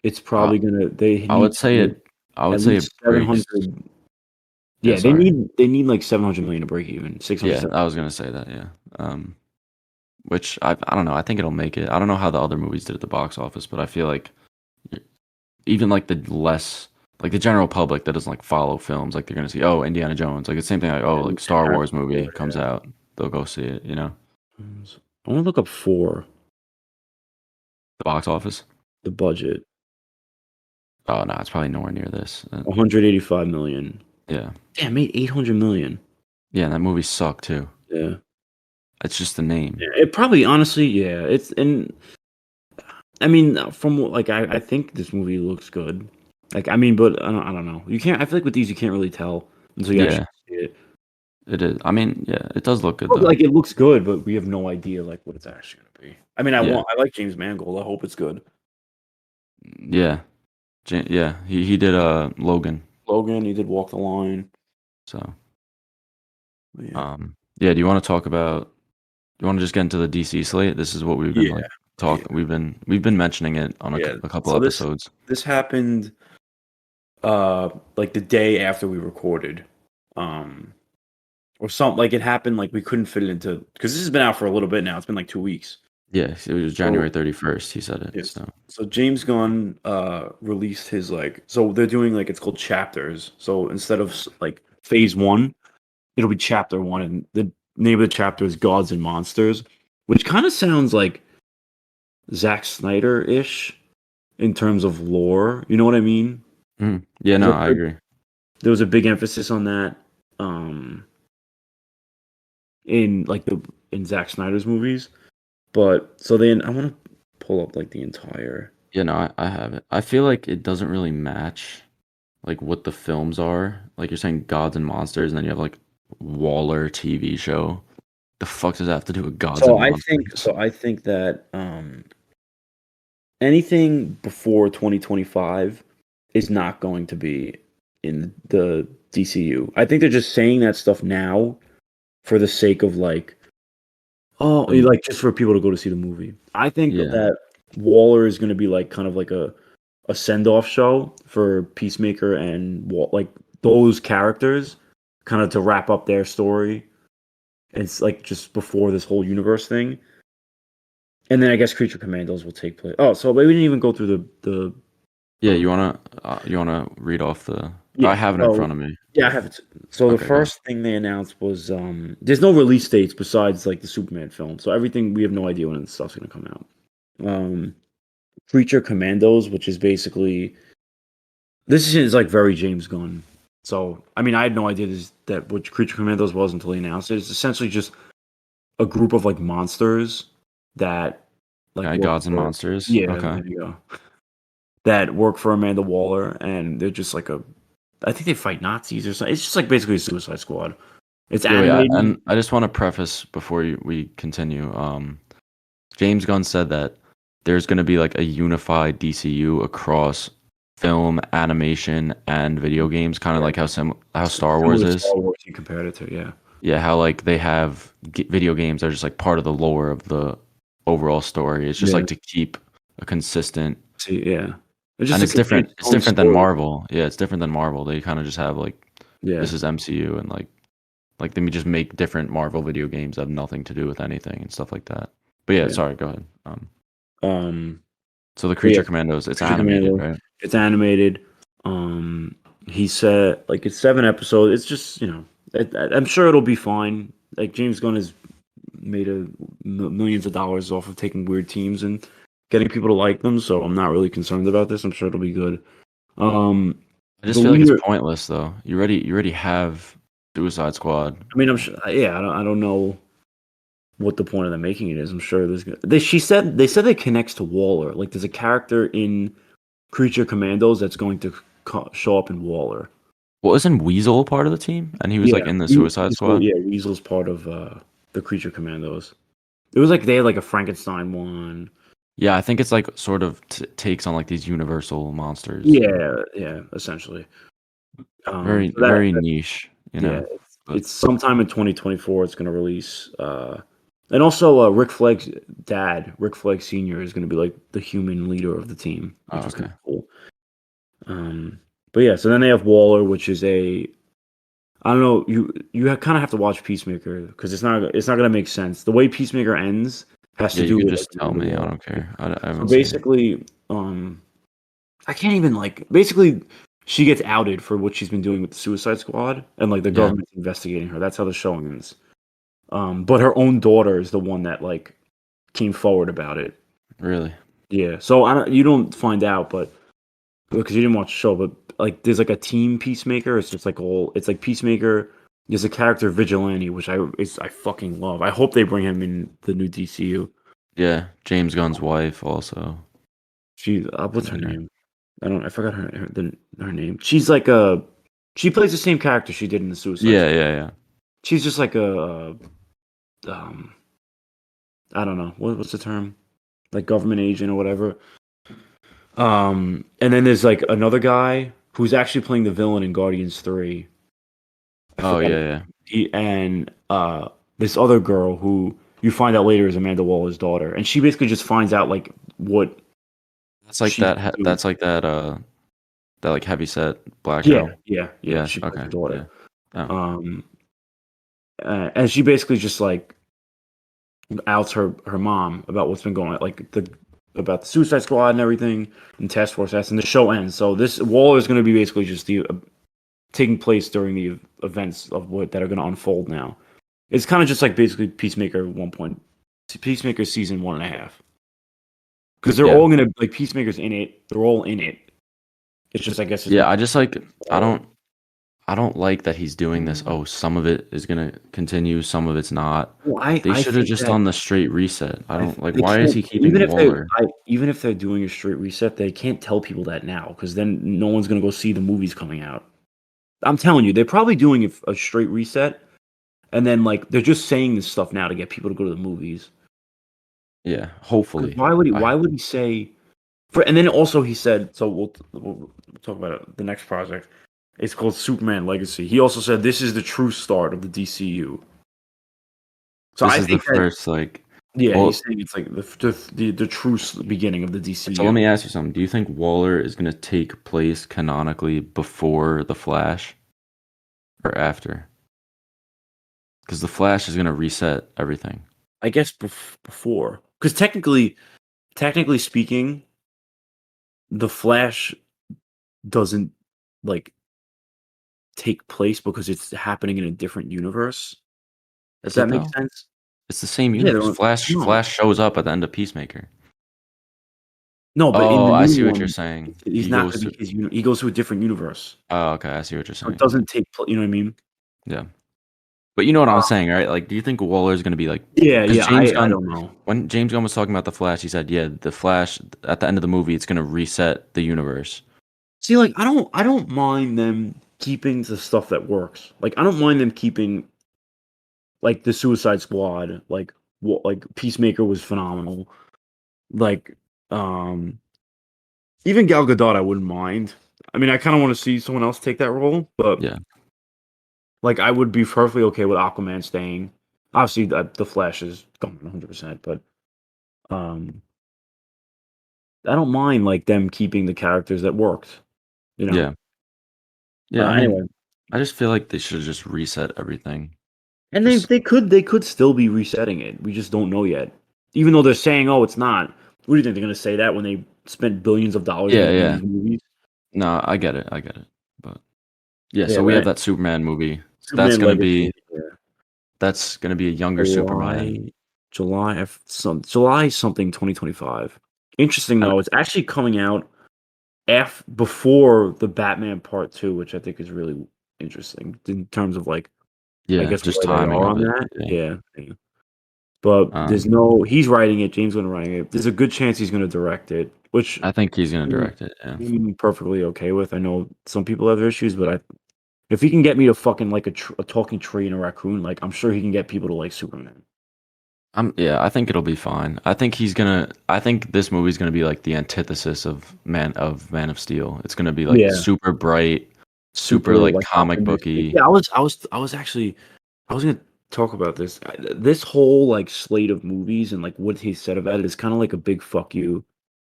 B: it's
A: I,
B: probably gonna they
A: I
B: need
A: would
B: to
A: say
B: make
A: it. I would
B: at
A: say it
B: least
A: breaks.
B: 700.
A: Yeah,
B: Yeah, they
A: sorry.
B: need like 700 million to break even. 600.
A: Yeah, I was gonna say that. Yeah. Which I don't know. I think it'll make it. I don't know how the other movies did at the box office, but I feel like even like the less like the general public that doesn't like follow films, like they're gonna see, oh, Indiana Jones. Like it's the same thing like, oh, like Star
B: Harrison
A: Wars movie
B: Ford,
A: comes
B: yeah.
A: out, they'll go see it, you know?
B: I want to look up four,
A: The box office.
B: the budget.
A: Oh no, it's probably nowhere near this.
B: 185 million.
A: Yeah.
B: Damn, made 800 million.
A: Yeah, and that movie sucked too.
B: Yeah.
A: It's just the name.
B: Yeah, it probably honestly, yeah. It's and I mean, from like I think this movie looks good. Like I mean, but I don't know. You can't. I feel like with these, you can't really tell until you actually
A: Yeah,
B: see it.
A: it is. I mean, yeah, it does look good
B: But,
A: though.
B: like it looks good, but we have no idea like what it's actually gonna be. I mean,
A: Yeah.
B: I like James Mangold. I hope it's good.
A: Yeah. Yeah, he did Logan.
B: Logan, he did Walk the Line.
A: So,
B: But yeah.
A: yeah, do you want to talk about do you want to just get into the DC slate? This is what we've been
B: Yeah.
A: like
B: Yeah.
A: talk we've been mentioning it on
B: Yeah.
A: a couple
B: So
A: episodes.
B: this happened like the day after we recorded. Um or something like it happened like we couldn't fit it into because this has been out for a little bit now. It's been like 2 weeks.
A: Yeah, it was
B: So
A: January 31st, he said it.
B: yes.
A: So,
B: So James Gunn released his like so they're doing like it's called chapters. So instead of like phase one, it'll be chapter one, and the name of the chapter is Gods and Monsters, which kind of sounds like Zack Snyder ish in terms of lore. You know what I mean?
A: yeah,
B: There's
A: no,
B: a
A: I
B: big,
A: agree.
B: there was a big emphasis on that um, in like the in Zack Snyder's movies. But so then I want to pull up like the entire.
A: Yeah, no, I have it. I feel like it doesn't really match like what the films are. Like you're saying Gods and Monsters, and then you have like Waller TV show. The fuck does that have to do with Gods and Monsters?
B: So I think that anything before 2025 is not going to be in the DCU. I think they're just saying that stuff now for the sake of like, oh,
A: Um,
B: like just for people to go to see the movie. I think
A: yeah,
B: that Waller is going to be like kind of like a send off show for Peacemaker and like those characters, kind of to wrap up their story. It's like just before this whole universe thing, and then I guess Creature Commandos will take place. Oh, so we didn't even go through the
A: yeah.
B: uh,
A: You wanna read off the? I
B: yeah.
A: have it in
B: So
A: front of me.
B: yeah, I have it. So the
A: Okay, go.
B: first thing they announced was there's no release dates besides like the Superman film. So everything we have no idea when the stuff's gonna come out. Um, Creature Commandos, which is basically this is like very James Gunn. So I mean, I had no idea that what Creature Commandos was until he announced it. It's essentially just a group of like monsters that like
A: Okay,
B: work
A: Gods and
B: for
A: Monsters.
B: yeah,
A: Okay.
B: there you go. That work for Amanda Waller, and they're just like a I think they fight Nazis or something. It's just like basically a Suicide Squad. It's
A: Yeah, wait.
B: animated.
A: And I just want to preface before we continue. James Gunn said that there's going to be like a unified DCU across film, animation, and video games, kind of
B: Yeah,
A: like how Star
B: similar
A: Wars
B: to
A: is.
B: Star Wars you compared it to. Yeah,
A: Yeah, how like they have video games are just like part of the lore of the overall story. It's just
B: yeah.
A: like to keep a consistent,
B: See, yeah. It's just
A: and
B: to
A: it's
B: contain
A: different.
B: its
A: It's
B: own
A: different than
B: story.
A: Marvel. Yeah, it's different than Marvel. They kind of just have like
B: Yeah,
A: this is MCU and like let me just make different Marvel video games that have nothing to do with anything and stuff like that. But yeah,
B: yeah.
A: sorry, go ahead.
B: Um,
A: So the
B: but yeah,
A: Creature Commandos, it's
B: Creature
A: animated,
B: Commando.
A: right?
B: It's animated. He said like it's 7 episodes. It's just I'm sure it'll be fine. Like James Gunn has made millions of dollars off of taking weird teams and getting people to like them, so I'm not really concerned about this. I'm sure it'll be good. Um,
A: I
B: the
A: just feel like it's
B: leader.
A: pointless though. You already have Suicide Squad.
B: I mean, I'm sure. Yeah, I don't know what the point of them making it is. I'm sure there's. They said it connects to Waller. Like there's a character in Creature Commandos that's going to show up in Waller.
A: Well, isn't Weasel a part of the team? And he was like
B: Yeah,
A: in the Suicide
B: Weasel,
A: Squad.
B: yeah, Weasel's part of the Creature Commandos. It was like they had like a Frankenstein one.
A: Yeah, I think it's like sort of takes on like these universal monsters.
B: Yeah, yeah, essentially.
A: Very
B: So
A: very niche, you
B: yeah,
A: know. But
B: it's sometime in 2024. It's going to release. And also, Rick Flagg's dad, Rick Flag Senior, is going to be like the human leader of the team,
A: oh,
B: which is kind
A: okay.
B: of cool. But yeah, so then they have Waller, which is a I don't know. You kind of have to watch Peacemaker because it's not going to make sense. The way Peacemaker ends has
A: Yeah,
B: to
A: you
B: do
A: could
B: with like
A: just tell
B: Amanda
A: me. I
B: Waller.
A: don't care. I
B: So
A: haven't seen it.
B: basically, I can't even like basically she gets outed for what she's been doing with the Suicide Squad and like the
A: Yeah,
B: government's investigating her. That's how the show ends. But her own daughter is the one that like came forward about it.
A: really.
B: Yeah. So you don't find out, but because you didn't watch the show, but like there's like a team Peacemaker. It's just like it's like Peacemaker. There's a character Vigilante, which I fucking love. I hope they bring him in the new DCU.
A: Yeah, James Gunn's wife also
B: She what's
A: is
B: her
A: in there.
B: name? I forgot her name. She's like a she plays the same character she did in the Suicide
A: Yeah,
B: Squad.
A: yeah, yeah.
B: She's just like a um I don't know what's the term, like government agent or whatever. And then there's like another guy who's actually playing the villain in Guardians 3. I
A: Oh
B: forgot.
A: yeah, yeah.
B: And this other girl who you find out later is Amanda Waller's daughter, and she basically just finds out like what
A: That's like
B: she's
A: that.
B: doing.
A: That's like that. That like heavy set black
B: Yeah,
A: girl.
B: yeah.
A: Yeah.
B: She plays
A: Okay.
B: the
A: Yeah.
B: daughter.
A: Oh.
B: Um, and she basically just like outs her mom about what's been going on, like about the Suicide Squad and everything, and Task Force S, and the show ends. So this Waller is going to be basically just the taking place during the events of what that are going to unfold now. It's kind of just like basically Peacemaker Peacemaker season 1.5. Because they're
A: Yeah.
B: all gonna like Peacemaker's in it. They're all in it. It's just I guess it's
A: Yeah.
B: gonna
A: I just like I
B: follow.
A: don't. I don't like that he's doing this. Oh, some of it is gonna continue, some of it's not.
B: Well,
A: They
B: I
A: should have
B: think
A: just
B: that
A: done the straight reset. I don't like.
B: they
A: Why is
B: can't
A: he keeping Waller?
B: even if they're doing a straight reset, they can't tell people that now because then no one's gonna go see the movies coming out. I'm telling you, they're probably doing a straight reset, and then like they're just saying this stuff now to get people to go to the movies.
A: Yeah,
B: Because
A: hopefully.
B: why would he say for? And then also he said, so we'll talk about it, the next project. It's called Superman Legacy. He also said this is the true start of the DCU. So
A: This
B: I
A: is the
B: think that
A: first like.
B: yeah, he's
A: Well,
B: saying it's like the true beginning of the
A: so let
B: DCU.
A: me ask you something. Do you think Waller is gonna take place canonically before the Flash or after? Because the Flash is gonna reset everything.
B: I guess before, because technically speaking, the Flash doesn't like take place because it's happening in a different universe. Does
A: Is
B: that
A: it
B: make
A: though?
B: sense?
A: It's the same
B: Yeah,
A: universe.
B: no,
A: Flash shows up at the end of Peacemaker.
B: no, but in
A: Oh,
B: the
A: I
B: new
A: see what you're
B: one,
A: saying.
B: he's
A: He
B: not going
A: goes
B: to be
A: to.
B: his. He goes to a different universe,
A: Oh, okay. I see what you're
B: so it
A: saying.
B: doesn't take. You know what I mean?
A: Yeah, but you know what I'm
B: Uh,
A: saying, right? Like, do you think Waller is gonna be like?
B: yeah,
A: Because
B: yeah.
A: James
B: I
A: Gunn,
B: don't know.
A: when James Gunn was talking about the Flash, he said, "Yeah, the Flash at the end of the movie, it's gonna reset the universe."
B: See, like I don't mind them keeping the stuff that works. Like I don't mind them keeping like the Suicide Squad. Like what like Peacemaker was phenomenal. Like um even Gal Gadot, I wouldn't mind. I mean, I kind of want to see someone else take that role, but
A: Yeah,
B: like I would be perfectly okay with Aquaman staying. Obviously, the Flash is gone 100%, but um, I don't mind like them keeping the characters that worked. You know.
A: yeah, yeah. I mean,
B: Anyway,
A: I just feel like they should just reset everything.
B: and
A: Just
B: they could still be resetting it. We just don't know yet. Even though they're saying, "Oh, it's not." What do you think they're going to say that when they spent billions of dollars
A: yeah,
B: making
A: yeah.
B: these movies?
A: No, I get it. I get it. But yeah,
B: Yeah,
A: so we have
B: but
A: that Superman movie.
B: Superman Legacy. Yeah.
A: That's gonna be a younger Superman.
B: July, July something 2025. Interesting
A: And
B: though, it's actually coming out before the Batman Part 2, which I think is really interesting in terms of like I
A: yeah,
B: guess
A: just
B: where they
A: timing
B: are
A: of
B: on
A: it.
B: that.
A: Yeah.
B: Yeah. Yeah. But there's
A: Um,
B: no he's writing it, James Gunn writing it. There's a good chance he's going to direct it, which
A: I think he's gonna
B: I'm
A: direct it. Yeah.
B: I'm perfectly okay with. I know some people have their issues, but if he can get me to fucking like a talking tree and a raccoon, like I'm sure he can get people to like Superman.
A: Yeah, I think it'll be fine. I think this movie's gonna be like the antithesis of Man of Steel. It's gonna be like
B: Yeah.
A: super bright, super
B: Super
A: like
B: like
A: comic
B: optimistic.
A: booky.
B: Yeah, I was actually I was gonna talk about this. This whole like slate of movies and like what he said about it is kind of like a big fuck you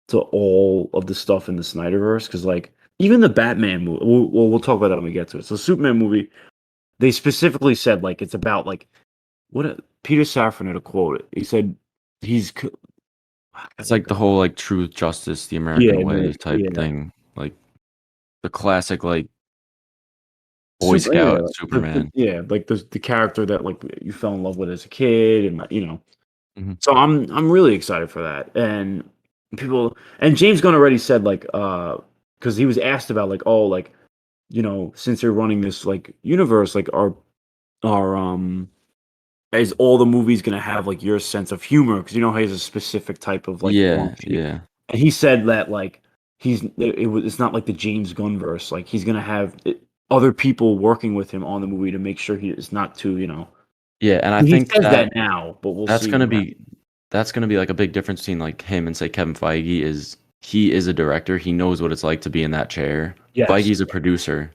B: to all of the stuff in the Snyderverse because like even the Batman movie. We'll talk about that when we get to it. So Superman movie, they specifically said like it's about like Peter Safran had a quote. He said he's I gotta
A: It's like
B: look
A: the
B: it up.
A: whole like truth, justice, the
B: Yeah,
A: American way type
B: yeah.
A: thing. Like the classic like Boy
B: Super, yeah,
A: Scout
B: like
A: Superman.
B: yeah, like the character that like you fell in love with as a kid, and like, you know.
A: Hmm.
B: So I'm really excited for that, and James Gunn already said like because he was asked about like oh like you know since you're running this like universe like are is all the movies gonna have like your sense of humor because you know he has a specific type of like
A: Yeah,
B: raunchy,
A: yeah.
B: and he said that like it's not like the James Gunn verse like he's gonna have other people working with him on the movie to make sure he is not too you know
A: Yeah, and I
B: he
A: think
B: says
A: that
B: that now but we'll
A: that's
B: see
A: gonna
B: when
A: be that's gonna be like a big difference between like him and say Kevin Feige is he is a director. He knows what it's like to be in that chair.
B: yes
A: Feige's a producer,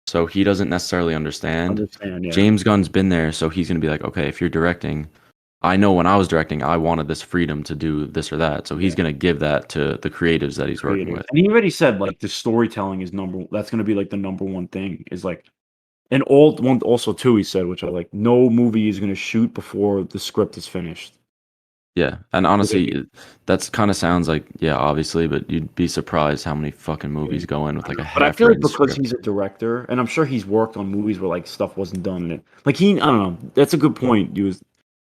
A: so he doesn't necessarily understand.
B: understand yeah
A: James Gunn's been there, so he's gonna be like, okay, if you're directing, I know when I was directing, I wanted this freedom to do this or that. So he's
B: yeah
A: gonna give that to the creatives that he's working
B: creators
A: with.
B: and he already said like the storytelling is that's gonna be like the number one thing is like and all one also too he said which I like no movie is gonna shoot before the script is finished.
A: Yeah, and honestly, that's kind of sounds like yeah, obviously, but you'd be surprised how many fucking
B: Yeah,
A: movies go in with
B: I
A: like a
B: know. But I feel like
A: half-written
B: because
A: script.
B: he's a director, and I'm sure he's worked on movies where like stuff wasn't done in it. Like I don't know. That's a good point.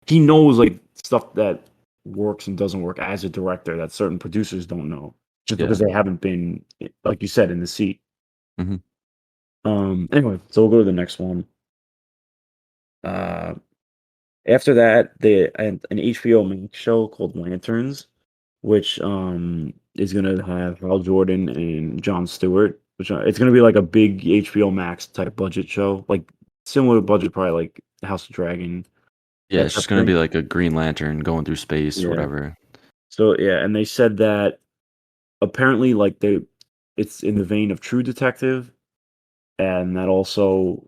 B: He knows like stuff that works and doesn't work as a director that certain producers don't know, just
A: Yeah.
B: because they haven't been, like you said, in the seat.
A: Hmm.
B: Anyway, so we'll go to the next one. Uh, After that, an HBO Max show called Lanterns, which is gonna have Hal Jordan and Jon Stewart. Which it's gonna be like a big HBO Max type budget show, like similar budget, probably like House of Dragon,
A: Yeah,
B: that
A: it's
B: type
A: just
B: of
A: gonna
B: thing.
A: be like a Green Lantern going through space or
B: Yeah.
A: whatever.
B: So yeah, and they said that apparently, like it's in the vein of True Detective, and that also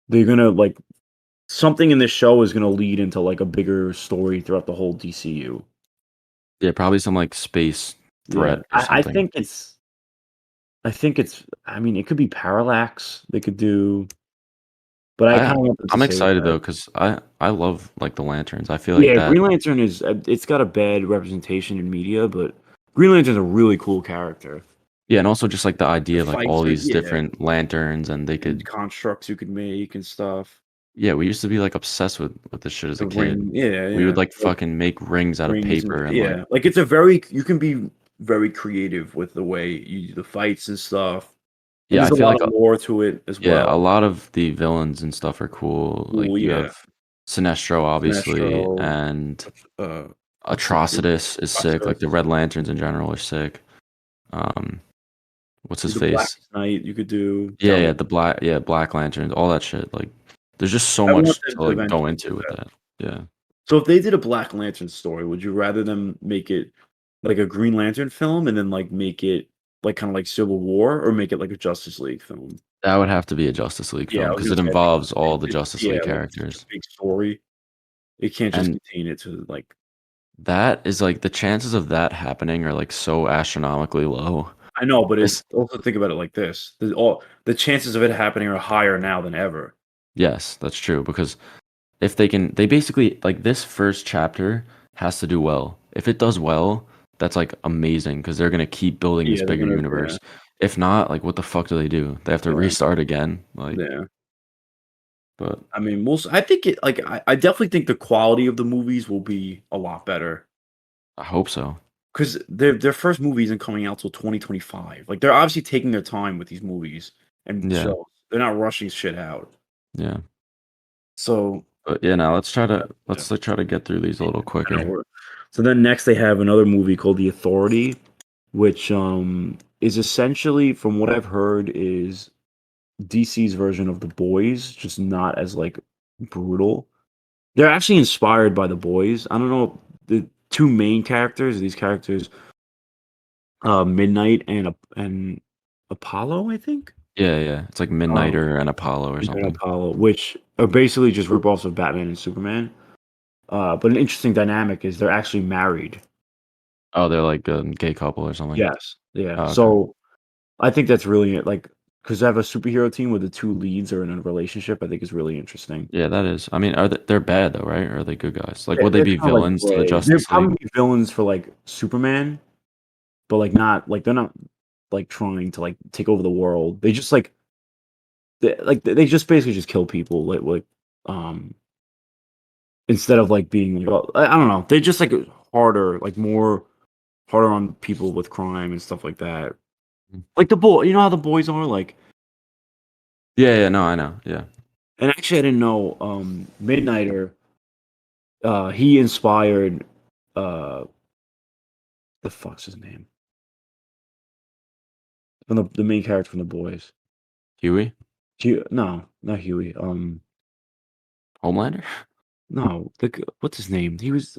B: they're gonna like something in this show is gonna lead into like a bigger story throughout the whole DCU.
A: Yeah, probably some like space
B: Yeah,
A: threat or something.
B: I think it's I mean, it could be Parallax they could do, but I
A: I
B: kinda want them to
A: I'm
B: save
A: excited
B: that.
A: though because I love like the lanterns. I feel like
B: Yeah,
A: that.
B: Green Lantern is it's got a bad representation in media, but Green Lantern's a really cool character.
A: Yeah, and also just like the
B: The
A: idea of like all
B: fights are
A: these
B: yeah,
A: different lanterns and they
B: and
A: could.
B: constructs you could make and stuff.
A: Yeah, we used to be like obsessed with this shit as
B: The
A: a kid.
B: ring yeah,
A: We
B: yeah,
A: would like
B: like,
A: fucking make rings out of
B: rings and
A: paper and like
B: yeah, like, it's a very you can be very creative with the way you do the fights and stuff, and
A: yeah,
B: there's
A: I
B: a
A: feel
B: lot
A: like
B: of lore to it as
A: yeah, a
B: well.
A: lot of the villains and stuff are cool.
B: Ooh,
A: Like you
B: yeah.
A: have Sinestro obviously
B: Sinestro,
A: and
B: uh, what's his name?
A: Atrocitus is sick. Like the
B: Process.
A: Red Lanterns in general are sick. Um, what's his
B: The
A: face?
B: Blackest Night you could do, that
A: Yeah,
B: would
A: yeah, the Black Lanterns, all that shit. Like, there's just so
B: I want
A: much
B: them
A: to
B: to
A: like go
B: eventually do
A: into with
B: that.
A: that. Yeah,
B: So if they did a Black Lantern story, would you rather them make it like a Green Lantern film and then, like, make it, like, kinda like Civil War or make it like a Justice League film?
A: that would have to be a Justice League
B: Yeah,
A: film
B: I was
A: because
B: gonna
A: it
B: say, I think
A: involves all the
B: it's
A: Justice
B: yeah,
A: League
B: like, it's such a
A: characters,
B: big story. It can't just
A: and
B: contain it to, like
A: that is like the chances of that happening are like so astronomically low.
B: I know, but
A: This,
B: it's also think about it like this, the chances of it happening are higher now than ever.
A: yes, that's true because if they basically like this first chapter has to do well. If it does well, that's like amazing because they're gonna keep building this
B: Yeah, they're
A: bigger
B: gonna yeah,
A: universe. If not, like what the fuck do they do? They have to
B: yeah,
A: restart again. Like,
B: yeah.
A: but
B: I mean, I think it like, I definitely think the quality of the movies will be a lot better.
A: I hope so.
B: 'Cause their first movie isn't coming out till 2025. Like, they're obviously taking their time with these movies and
A: Yeah,
B: shows. They're not rushing shit out.
A: yeah.
B: So,
A: But yeah, now let's try to
B: yeah,
A: let's like try to get through these a little
B: I know
A: quicker.
B: we're so then next they have another movie called The Authority, which, is essentially, from what I've heard, is DC's version of The Boys, just not as, like, brutal. They're actually inspired by The Boys. I don't know, the 2 main characters, these characters, Midnight and Apollo, I think?
A: Yeah, yeah. It's like
B: Um,
A: Midnighter and Apollo or
B: and
A: something.
B: Apollo, which are basically just rip-offs of Batman and Superman. But an interesting dynamic is they're actually married.
A: Oh, they're like a gay couple or something.
B: Yes. Yeah.
A: Oh, okay.
B: So I think that's really like because I have a superhero team where the 2 leads are in a relationship, I think is really interesting.
A: Yeah, that is. I mean, they're bad though, right? Or are they good guys? Like,
B: Yeah,
A: would they
B: they're
A: be
B: kinda like
A: villains to the
B: gray. They're
A: Justice League?
B: probably villains for, like, Superman, but, like, not like, they're not, like, trying to, like, take over the world. They just, they just basically just kill people, um, instead of, like, being, like, I don't know. They just, like, harder, like, more harder on people with crime and stuff like that.
A: Mm.
B: Like, the boy you know how the boys are? Like
A: Yeah, yeah. No, I know. Yeah.
B: and actually, I didn't know, Midnighter, he inspired, uh, the fuck's his name? From the main character from The Boys.
A: Huey,
B: No, not Huey,
A: Homelander.
B: no, what's his name? He was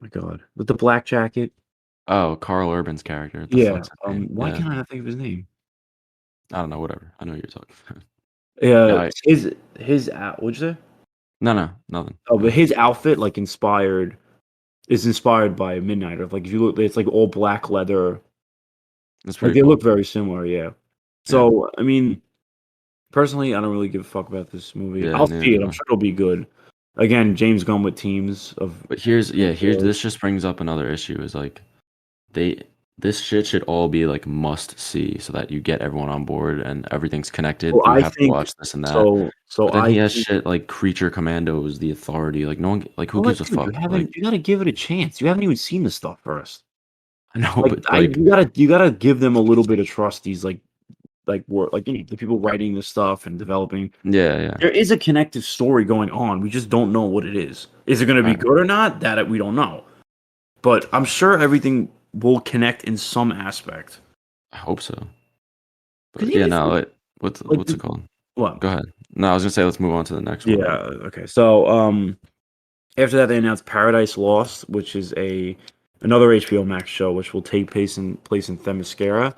B: my god, with the black jacket?
A: Oh, Carl Urban's character. The
B: Yeah,
A: fuck's his name?
B: why
A: Yeah.
B: can't I not think of his name?
A: I don't know. Whatever. I know what you're talking.
B: Yeah,
A: Yeah.
B: his out what'd you say?
A: No, no, nothing.
B: Oh,
A: Go
B: but
A: ahead.
B: his outfit, like, inspired by Midnighter, like, if you look it's, like, all black leather,
A: That's
B: like,
A: pretty
B: they
A: cool.
B: look very similar, yeah.
A: Yeah.
B: So, I mean, personally, I don't really give a fuck about this movie.
A: Yeah.
B: I'll
A: Neither
B: see it,
A: do
B: I'm
A: I.
B: sure it'll be good. Again, James Gunn with teams of
A: But here's
B: boys.
A: this just brings up another issue is like they this shit should all be like must see so that you get everyone on board and everything's connected.
B: So
A: You
B: I
A: have to
B: think
A: watch this and that.
B: so
A: But then
B: I
A: he has
B: think
A: shit like Creature Commandos, The Authority. Like no one, like who
B: well, like,
A: gives a
B: dude,
A: fuck? Like
B: you gotta give it a chance. You haven't even seen the stuff first.
A: I know,
B: Like,
A: but like
B: you gotta give them a little bit of trust, these, like, like work, like the people writing this stuff and developing.
A: Yeah, yeah.
B: There is a connected story going on. We just don't know what it is. Is it going to be
A: Alright.
B: good or not? That we don't know. But I'm sure everything will connect in some aspect.
A: I hope so.
B: Because
A: But
B: even
A: yeah,
B: if
A: no, wait,
B: like
A: what's it called?
B: what?
A: Go ahead. No, I was gonna say let's move on to the next
B: Yeah.
A: one, but
B: Okay. So after that they announced Paradise Lost, which is another HBO Max show, which will take place in Themyscira.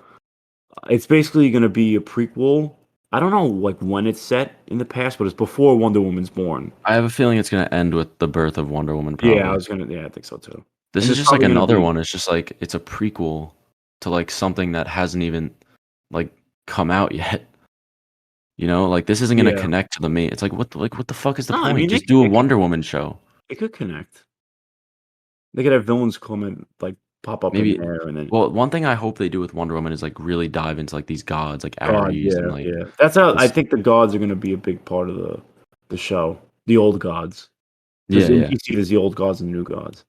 B: It's basically going to be a prequel. I don't know like when it's set in the past, but it's before Wonder Woman's born.
A: I have a feeling it's gonna end with the birth of Wonder Woman
B: Yeah,
A: probably.
B: yeah, I think so too.
A: This
B: And
A: is
B: it's
A: just like
B: probably going to
A: another
B: be
A: one. It's just like it's a prequel to like something that hasn't even like come out yet. You know, like this isn't gonna
B: yeah.
A: connect to the main. It's like what the fuck is the
B: No, I
A: point?
B: mean
A: Just do a Wonder Woman show.
B: it could connect. They could have villains come and like pop up in
A: Maybe.
B: there, and then
A: Well, one thing I hope they do with Wonder Woman is like really dive into like these gods, like
B: God,
A: Ares and
B: yeah,
A: like
B: yeah. That's how I
A: this.
B: think the gods are going to be a big part of the show. The old gods, because
A: Yeah,
B: in
A: yeah,
B: DC there's the old gods and new gods.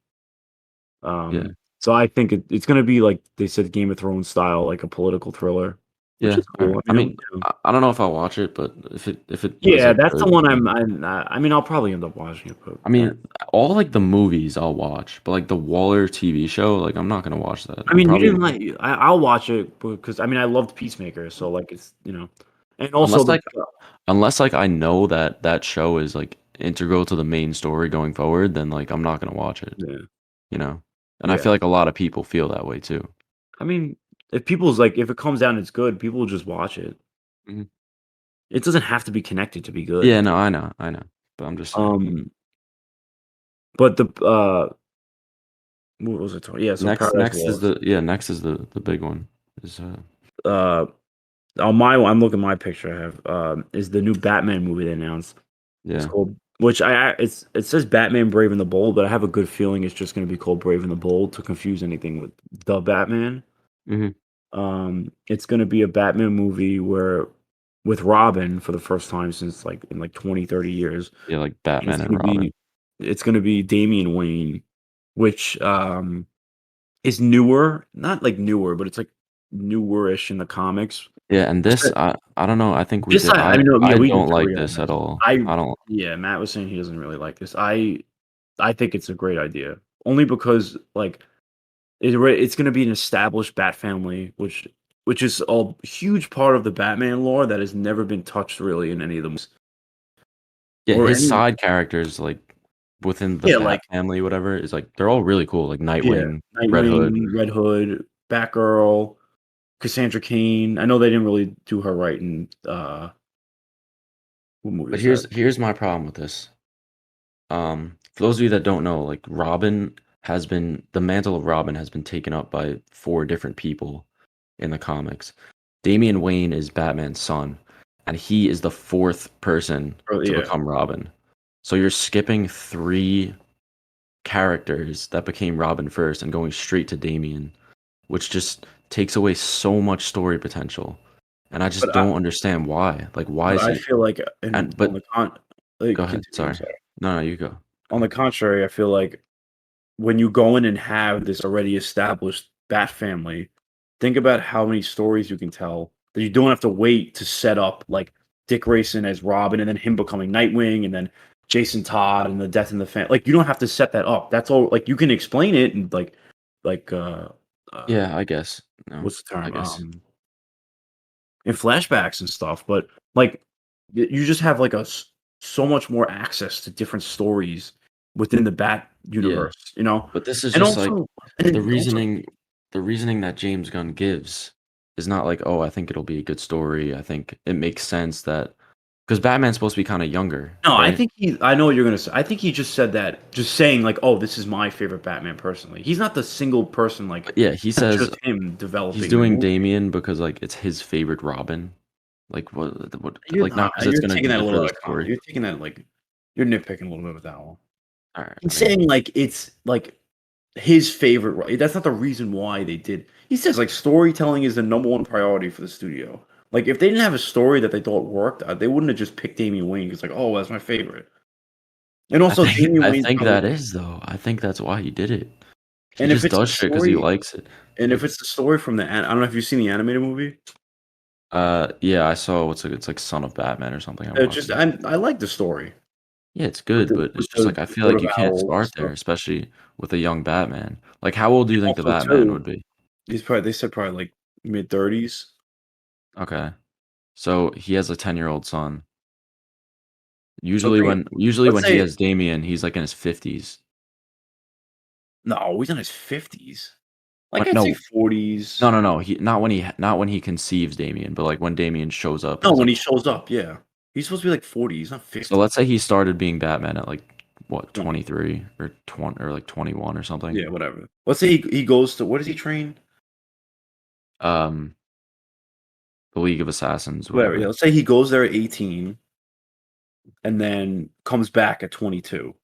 A: yeah,
B: So I think it's going to be like they said, Game of Thrones style, like a political thriller, which
A: yeah.
B: is
A: All
B: cool.
A: right.
B: I
A: I
B: mean,
A: mean, I don't know if I'll watch it, but if it was
B: yeah,
A: like
B: that's the
A: good,
B: one
A: then
B: I mean, I'll probably end up watching it, but
A: I mean, all like the movies I'll watch, but like the Waller TV show, like I'm not gonna watch that.
B: I
A: I'm
B: mean, you
A: probably
B: didn't like. I'll watch it because I mean, I loved Peacemaker, so like it's and also
A: unless
B: the
A: like I know that that show is like integral to the main story going forward, then like I'm not gonna watch it,
B: yeah,
A: you know? And I
B: yeah.
A: feel like a lot of people feel that way too.
B: I mean, if it comes out and it's good, people will just watch it.
A: Mhm.
B: It doesn't have to be connected to be good.
A: Yeah, no, I know, but I'm just saying.
B: Um, but what was I talking? Yeah, so Paradise
A: Next is
B: Lost.
A: the big one. Is
B: Uh, on my I'm looking at my picture I have is the new Batman movie they announced. It's
A: yeah.
B: called which it says Batman Brave and the Bold, but I have a good feeling it's just going to be called Brave and the Bold to confuse anything with the Batman.
A: Mhm.
B: It's going to be a Batman movie where with Robin for the first time since like in like 20 30 years.
A: Yeah, like
B: And
A: Batman and Robin.
B: it's going to be Damian Wayne, which is newer, not like newer, but it's like newerish in the comics.
A: Yeah, and
B: This
A: this I don't know, I think we
B: this
A: did
B: I mean, no, yeah,
A: I
B: we
A: don't like
B: disagree on
A: this
B: this.
A: at all.
B: I
A: I don't
B: Yeah, Matt was saying he doesn't really like this. I think it's a great idea, only because like it's going to be an established Bat family, which is a huge part of the Batman lore that has never been touched really in any of them
A: Yeah,
B: or
A: his
B: any.
A: side characters, like, within the
B: Yeah,
A: Bat
B: like
A: family, whatever, is like they're all really cool, like
B: yeah,
A: Nightwing, Red Hood.
B: Nightwing, Red Hood, Batgirl, Cassandra Cain. I know they didn't really do her right in what movie
A: But
B: was that?
A: here's my problem with this. For those of you that don't know, like the mantle of Robin has been taken up by four different people in the comics. Damian Wayne is Batman's son, and he is the fourth person
B: Oh,
A: to
B: yeah,
A: become Robin. So you're skipping three characters that became Robin first and going straight to Damian, which just takes away so much story potential. And I just
B: but I
A: don't understand why. Like, why
B: but
A: is
B: I
A: he?
B: feel like
A: And
B: on
A: but go ahead.
B: continue. I'm
A: Sorry.
B: sorry.
A: No, you go.
B: On
A: Go.
B: the contrary, I feel like when you go in and have this already established Bat family, think about how many stories you can tell that you don't have to wait to set up like Dick Grayson as Robin and then him becoming Nightwing and then Jason Todd and the death in the family. Like you don't have to set that up. That's all. Like you can explain it and like
A: Yeah, I guess. No,
B: what's the
A: I
B: term
A: guess.
B: in flashbacks and stuff. But like you just have like so much more access to different stories within the Bat
A: Yeah,
B: universe. You know,
A: but this is
B: and
A: just like
B: also and
A: the
B: then also
A: reasoning. The reasoning that James Gunn gives is not like, oh, I think it'll be a good story. I think it makes sense that because Batman's supposed to be kind of younger,
B: no, I
A: right?
B: think I know what you're gonna say. I think he just said that, just saying like, "Oh, this is my favorite Batman." Personally, he's not the single person. Like,
A: But yeah, he
B: it's not
A: says
B: just him
A: he's
B: developing the
A: doing
B: movie.
A: Damian because like it's his favorite Robin. Like like not because it's
B: You're
A: gonna
B: taking
A: be
B: that a
A: good for
B: little
A: the
B: out of context.
A: story.
B: You're taking that like you're nitpicking a little bit with that one.
A: All right,
B: He's
A: I mean,
B: saying like it's like his favorite. That's not the reason why they did. He says like storytelling is the number one priority for the studio. Like if they didn't have a story that they thought worked, they wouldn't have just picked Damian Wayne. It's like, oh, that's my favorite. And also, Damian
A: I
B: Wayne's
A: think
B: probably
A: that is though. I think that's why he did it. He
B: and if
A: just
B: it's a
A: does shit because he
B: story
A: likes it.
B: and if
A: Like,
B: it's the story from I don't know if you've seen the animated movie.
A: Yeah, I saw it's like Son of Batman or something I'm
B: Just
A: watching.
B: I like the story
A: Yeah, it's good, but
B: with
A: it's just like I
B: the
A: feel
B: sort
A: like
B: of
A: you can't
B: owl
A: start there,
B: stuff.
A: especially with a young Batman. Like, how old do you think the
B: Also,
A: Batman
B: too,
A: would be?
B: he's probably they said probably like mid-30s.
A: Okay. So he has a 10-year-old son.
B: So
A: Usually
B: let's
A: when he
B: say
A: has Damien, he's like in his 50s.
B: no, he's in his 50s. Like
A: When
B: I'd say
A: no,
B: 40s.
A: no, not when he conceives Damien, but like when Damien shows up in
B: No,
A: his
B: when
A: like
B: he shows up, yeah. He's supposed to be like 40. He's not
A: so
B: 50.
A: let's say he started being Batman at like what,
B: 20.
A: 23 or 20 or like 21 or something.
B: Yeah, whatever. Let's say he goes to what does he train?
A: Um, the League of Assassins,
B: Whatever. Yeah,
A: whatever.
B: let's say he goes there at 18 and then comes back at 22.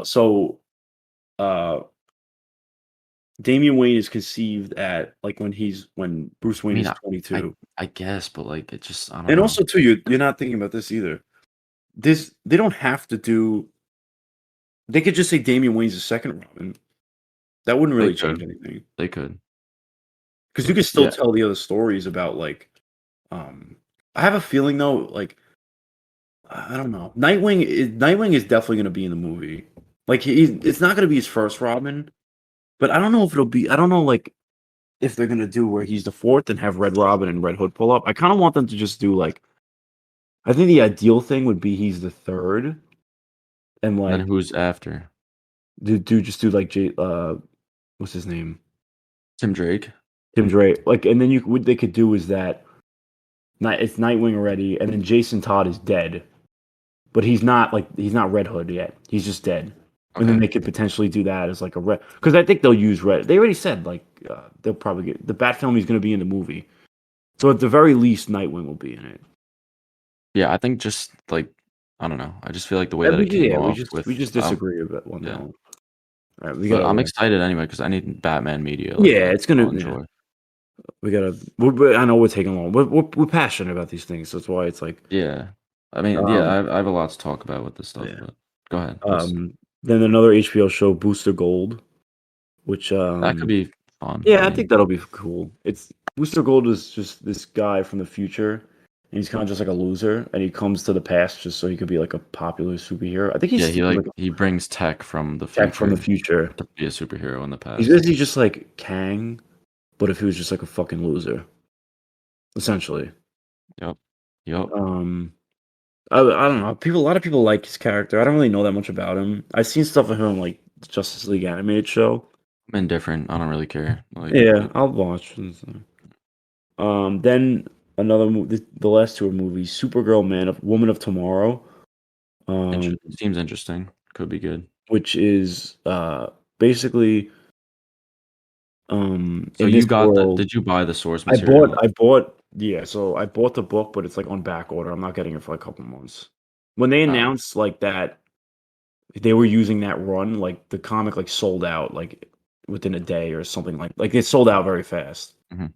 B: So uh Damian Wayne is conceived at like when Bruce
A: I
B: Wayne
A: mean,
B: is
A: I
B: 22.
A: I guess, but like it just I don't
B: And
A: know.
B: also too, you're not thinking about this either. This they don't have to do they could just say Damian Wayne's the second Robin. That wouldn't
A: They
B: really change
A: could.
B: anything.
A: They could.
B: Because you
A: But
B: could still
A: yeah,
B: tell the other stories about like um I have a feeling though, like I don't know. Nightwing is definitely gonna be in the movie. Like it's not gonna be his first Robin, but I don't know if it'll be I don't know like if they're gonna do where he's the fourth and have Red Robin and Red Hood pull up. I kinda want them to just do like I think the ideal thing would be he's the third and
A: and then
B: like
A: who's after?
B: just do like what's his name?
A: Tim Drake?
B: Tim Drake. Like and then you what they could do is that it's Nightwing already, and then Jason Todd is dead. But he's not Red Hood yet. He's just dead. And then
A: Okay.
B: they could potentially do that as like a red because I think they'll use red. They already said like they'll probably get the Bat film. He's going to be in the movie, so at the very least, Nightwing will be in it.
A: Yeah, I think just like I don't know. I just feel like the way that it came
B: Yeah,
A: off
B: we
A: with
B: just disagree about one that
A: yeah.
B: one. All right, we
A: But
B: gotta
A: I'm excited anyway because I need Batman media like
B: yeah,
A: that
B: it's gonna
A: I'll
B: yeah.
A: enjoy.
B: I know we're taking long. We're passionate about these things. So that's why it's like
A: Yeah. I mean, yeah,
B: um
A: I have a lot to talk about with this stuff,
B: yeah.
A: but go ahead. What's
B: Then another HBO show, Booster Gold, which
A: that could be fun. I
B: yeah, I
A: mean,
B: think that'll be cool. It's Booster Gold is just this guy from the future, and he's kind of just like a loser, and he comes to the past just so he could be like a popular superhero. I think
A: yeah,
B: he's like
A: he brings tech from the
B: tech from
A: future
B: the future.
A: to be a superhero in the
B: He's
A: past.
B: basically just like Kang, but if he was just like a fucking loser, essentially.
A: Yep. Yep.
B: Um, I don't know. A lot of people like his character. I don't really know that much about him. I've seen stuff of him on, like the Justice League animated show.
A: I'm indifferent. I don't really care. Like
B: Yeah,
A: it,
B: I'll watch. Then another the last two are movies: Supergirl, Woman of Tomorrow, um,
A: seems interesting. Could be good.
B: which is basically
A: So
B: in this
A: you got the
B: world.
A: did you buy the source material?
B: I bought yeah, so I bought the book, but it's like on back order. I'm not getting it for like a couple months. When they
A: Oh,
B: announced like that they were using that run, like the comic like sold out like within a day or something like it sold out very fast.
A: mhm.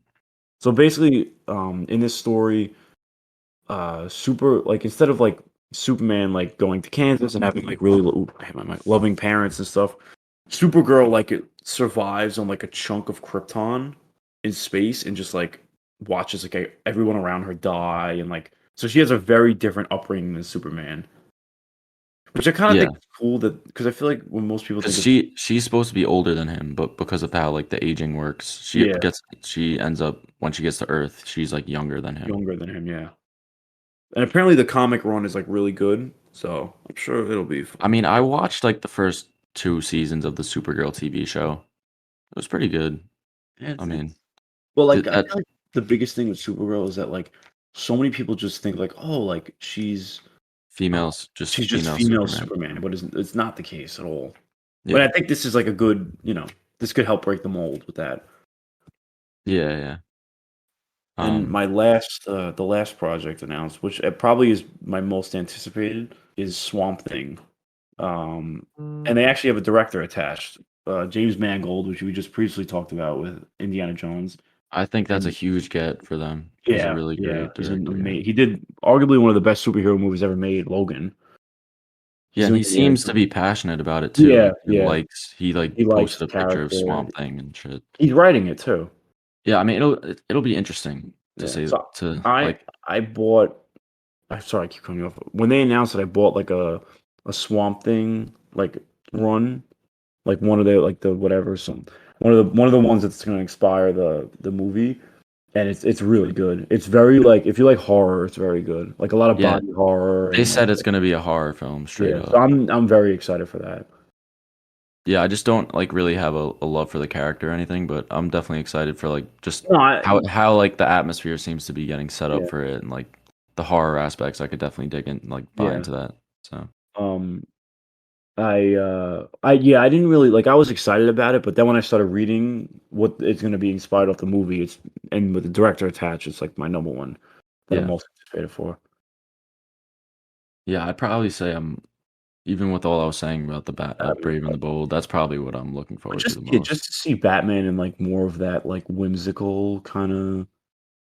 B: So basically, in this story, super like instead of like Superman like going to Kansas and having like really loving parents and stuff, Supergirl like it survives on like a chunk of Krypton in space and just like watches like everyone around her die and like so she has a very different upbringing than Superman, which I kind of
A: Yeah,
B: think is cool that because I feel like when most people
A: because
B: think of
A: she's supposed to be older than him, but because of how like the aging works,
B: yeah
A: she ends up when she gets to Earth, she's like younger than him.
B: younger than him, yeah, and apparently the comic run is like really good, so I'm sure it'll be
A: I
B: fun.
A: mean, I watched like the first 2 seasons of the Supergirl TV show. It was pretty good.
B: Yeah,
A: I mean,
B: well, like,
A: th-
B: I
A: that
B: feel like the biggest thing with Supergirl is that, like, so many people just think, like, "Oh, like, uh,
A: just
B: she's just
A: female
B: female
A: Superman.
B: Superman," but it's not the case at all. But I
A: Yeah,
B: think this is, like, a good this could help break the mold with that.
A: yeah, yeah.
B: And
A: Um,
B: the last project announced, which, probably is my most anticipated, is Swamp Thing. And they actually have a director attached, James Mangold, which we just previously talked about with Indiana Jones.
A: I think that's a
B: And
A: huge get for them. He's a
B: yeah,
A: really
B: yeah,
A: great
B: he's an
A: director. Yeah.
B: he did arguably one of the best superhero movies ever made, Logan.
A: Yeah,
B: He's
A: and
B: doing
A: he
B: Indiana
A: seems to
B: Jones.
A: be passionate about it too.
B: Yeah,
A: Like
B: yeah.
A: he
B: He likes
A: posted
B: the
A: a picture of
B: character.
A: Swamp Thing and shit.
B: He's writing it too.
A: Yeah, I mean it'll be interesting to
B: Yeah.
A: say
B: So
A: to
B: I
A: like
B: I bought. I'm sorry, I keep coming off. When they announced it, I bought like a Swamp Thing like run, like one of the like the whatever some one of the ones that's going to expire the movie, and it's really good. It's very like if you like horror, it's very good. Like a lot of
A: yeah,
B: body horror
A: they
B: and like
A: said it's gonna be a horror film straight
B: yeah. So
A: up.
B: I'm very excited for that.
A: Yeah, I just don't like really have a love for the character or anything, but I'm definitely excited for like just
B: No,
A: how like the atmosphere seems to be getting set up
B: yeah,
A: for it and like the horror aspects. I could definitely dig in like buy
B: yeah.
A: into that. So
B: Um, I yeah, I didn't really like. I was excited about it, but then when I started reading what it's going to be inspired off the movie, it's and with the director attached, it's like my number one that I'm
A: yeah,
B: most excited for.
A: yeah, I'd probably say I'm even with all I was saying about the
B: Batman.
A: Brave and the Bold. That's probably what I'm looking
B: But
A: forward to
B: just
A: the
B: yeah,
A: most.
B: just to see Batman in like more of that like whimsical kind of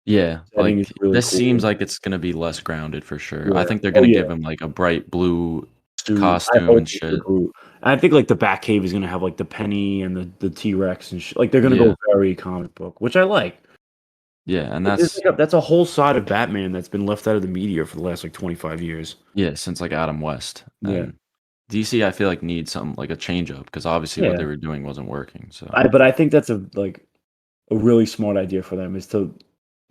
A: Yeah,
B: setting is
A: like
B: really
A: this seems
B: cool.
A: like it's gonna be less grounded for sure. I
B: Yeah.
A: think they're
B: Oh
A: gonna
B: yeah.
A: give him like a bright blue
B: Suit. I
A: costume
B: hope
A: and
B: it's the
A: shit.
B: Groot. And I think like the Batcave is gonna have like the Penny and the T Rex and like they're gonna
A: Yeah,
B: go very comic book, which I like.
A: yeah, and
B: There's
A: that's
B: like that's a whole side of Batman that's been left out of the media for the last like 25 years.
A: yeah, since like Adam West
B: Yeah.
A: and DC, I feel like needs some like a change up because obviously what
B: Yeah.
A: they were doing wasn't working. So
B: But I think that's a like a really smart idea for them is to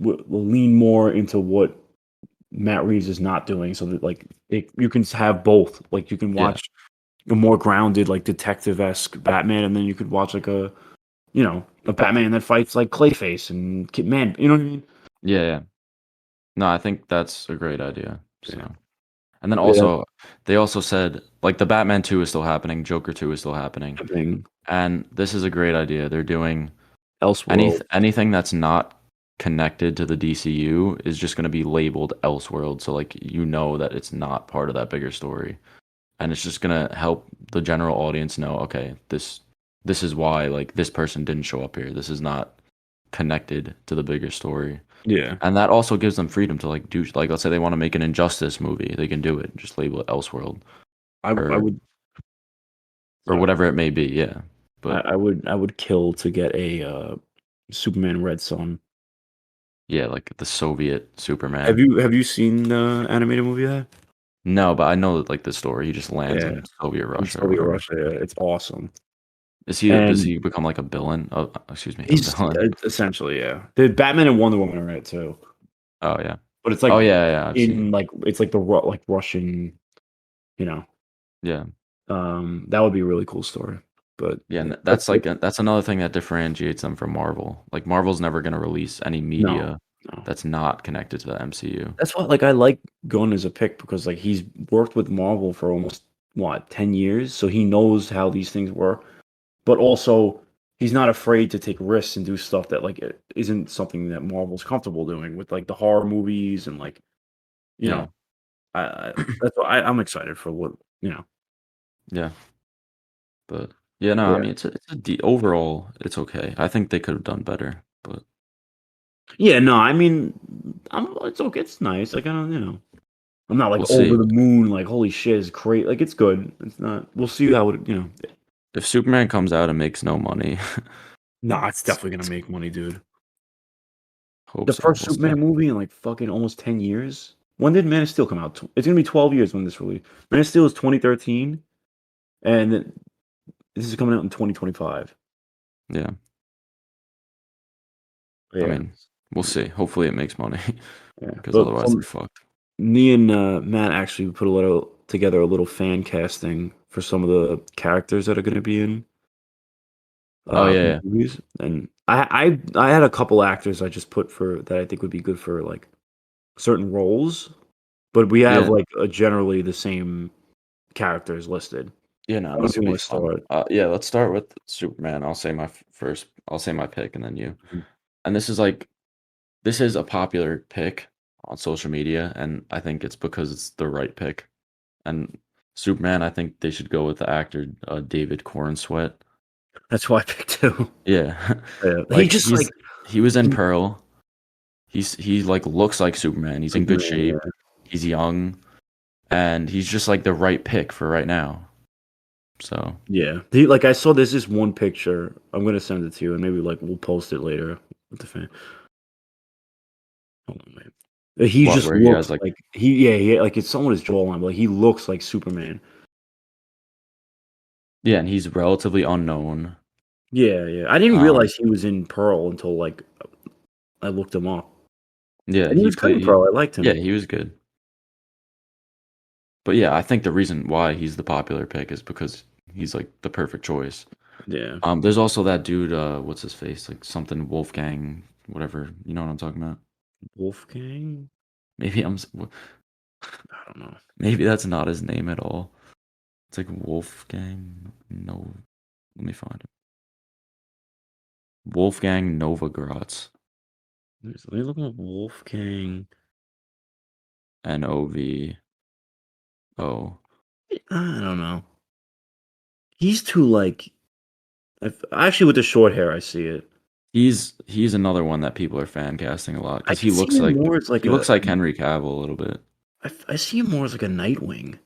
B: lean more into what Matt Reeves is not doing, so that like you can have both. Like you can
A: yeah,
B: watch a more grounded, like detective esque Batman, and then you could watch like a Batman that fights like Clayface and Kid Man. You know what I mean?
A: yeah, yeah. No, I think that's a great idea.
B: Yeah.
A: So and then
B: But yeah,
A: also they also said like the Batman 2 is still happening, Joker 2 is still happening,
B: happening
A: and this is a great idea. They're doing
B: Elseworld.
A: anything that's not connected to the DCU is just going to be labeled Elseworld, so like you know that it's not part of that bigger story, and it's just going to help the general audience know, okay, this is why like this person didn't show up here. This is not connected to the bigger story.
B: Yeah,
A: And that also gives them freedom to like do like let's say they want to make an Injustice movie, they can do it. Just label it Elseworld
B: I
A: or
B: would.
A: or
B: Sorry,
A: whatever it may be. Yeah, but
B: I would kill to get a Superman Red Son.
A: yeah, like the Soviet Superman.
B: Have you seen the animated movie yet?
A: No, but I know like the story. He just lands
B: Yeah,
A: in Soviet
B: in
A: Russia or
B: Soviet
A: whatever.
B: Russia. Yeah, it's awesome.
A: Does
B: And
A: he become like a villain? Oh, excuse me, a
B: he's
A: villain.
B: essentially yeah. The Batman and Wonder Woman are in it too,
A: Oh yeah.
B: but it's
A: Oh
B: like
A: yeah, yeah. I've
B: in
A: seen.
B: like it's like like Russian. You know,
A: Yeah,
B: that would be a really cool story. But
A: yeah.
B: yeah,
A: And that's like that's another thing that differentiates them from Marvel. Like Marvel's never gonna release any
B: no,
A: media
B: no.
A: that's not connected to the MCU.
B: That's why like I like Gunn as a pick because like he's worked with Marvel for almost what 10 years, so he knows how these things work. But also he's not afraid to take risks and do stuff that like it isn't something that Marvel's comfortable doing with like the horror movies and like you
A: Yeah,
B: know that's why I'm excited for what
A: yeah. But yeah, no. I
B: yeah
A: mean, overall, it's okay. I think they could have done better, but
B: yeah no I mean it's okay, it's nice like I don't I'm not like
A: we'll
B: over
A: see.
B: the moon like holy shit it's great like it's good it's not we'll see how it
A: If Superman comes out and makes no money,
B: nah it's
A: it's,
B: definitely gonna
A: it's,
B: make money dude.
A: hope
B: The
A: so.
B: first
A: We'll see.
B: Superman movie in like fucking almost 10 years. When did Man of Steel come out? It's gonna be 12 years when this released. Man of Steel is 2013, and this is coming out in 2025.
A: Yeah. I
B: Yeah,
A: mean, we'll see. Hopefully, it makes money
B: yeah.
A: because
B: But
A: otherwise they're
B: some
A: fucked.
B: me and Matt actually put a little fan casting for some of the characters that are gonna be in
A: Oh yeah, yeah,
B: movies, and I had a couple actors I just put for that I think would be good for like certain roles, but we have
A: yeah,
B: like generally the same characters listed.
A: yeah. No,
B: I don't know
A: this
B: if you
A: will be
B: want to
A: fun.
B: start.
A: Yeah, let's start with Superman. I'll say my first. I'll say my pick, and then you.
B: Mhm.
A: And this is a popular pick on social media, and I think it's because it's the right pick. And Superman, I think they should go with the actor David Cornsweet.
B: That's who I picked too.
A: Yeah,
B: Yeah. He
A: like
B: just like
A: he was in
B: he
A: Pearl. He like looks like Superman. He's in good
B: Superman,
A: shape.
B: yeah.
A: He's young, and he's just like the right pick for right now. So
B: Yeah. He like I saw there's this one picture. I'm gonna send it to you and maybe like we'll post it later. With the fan. Hold on, wait. He
A: What,
B: just
A: where he
B: looks
A: has like,
B: like like it's someone his jawline, but like, he looks like Superman.
A: yeah, and he's relatively unknown.
B: Yeah, yeah. I didn't
A: Um,
B: realize he was in Pearl until like I looked him up.
A: yeah,
B: And he
A: he
B: was good in
A: played.
B: Pearl. I liked
A: Yeah,
B: him.
A: he was good. But yeah, I think the reason why he's the popular pick is because he's like the perfect choice.
B: Yeah.
A: There's also that dude. What's his face? Like something Wolfgang, whatever. You know what I'm talking about?
B: Wolfgang?
A: Maybe
B: I don't know.
A: maybe that's not his name at all. It's like Wolfgang. No, let me find him. Wolfgang Novogratz.
B: Let me look up Wolfgang.
A: Novo.
B: I don't know. He's too like actually with the short hair I see it.
A: He's another one that people are fan casting a lot
B: I
A: because
B: could see him more as like
A: he looks like Henry Cavill a little bit.
B: I see him more as like a Nightwing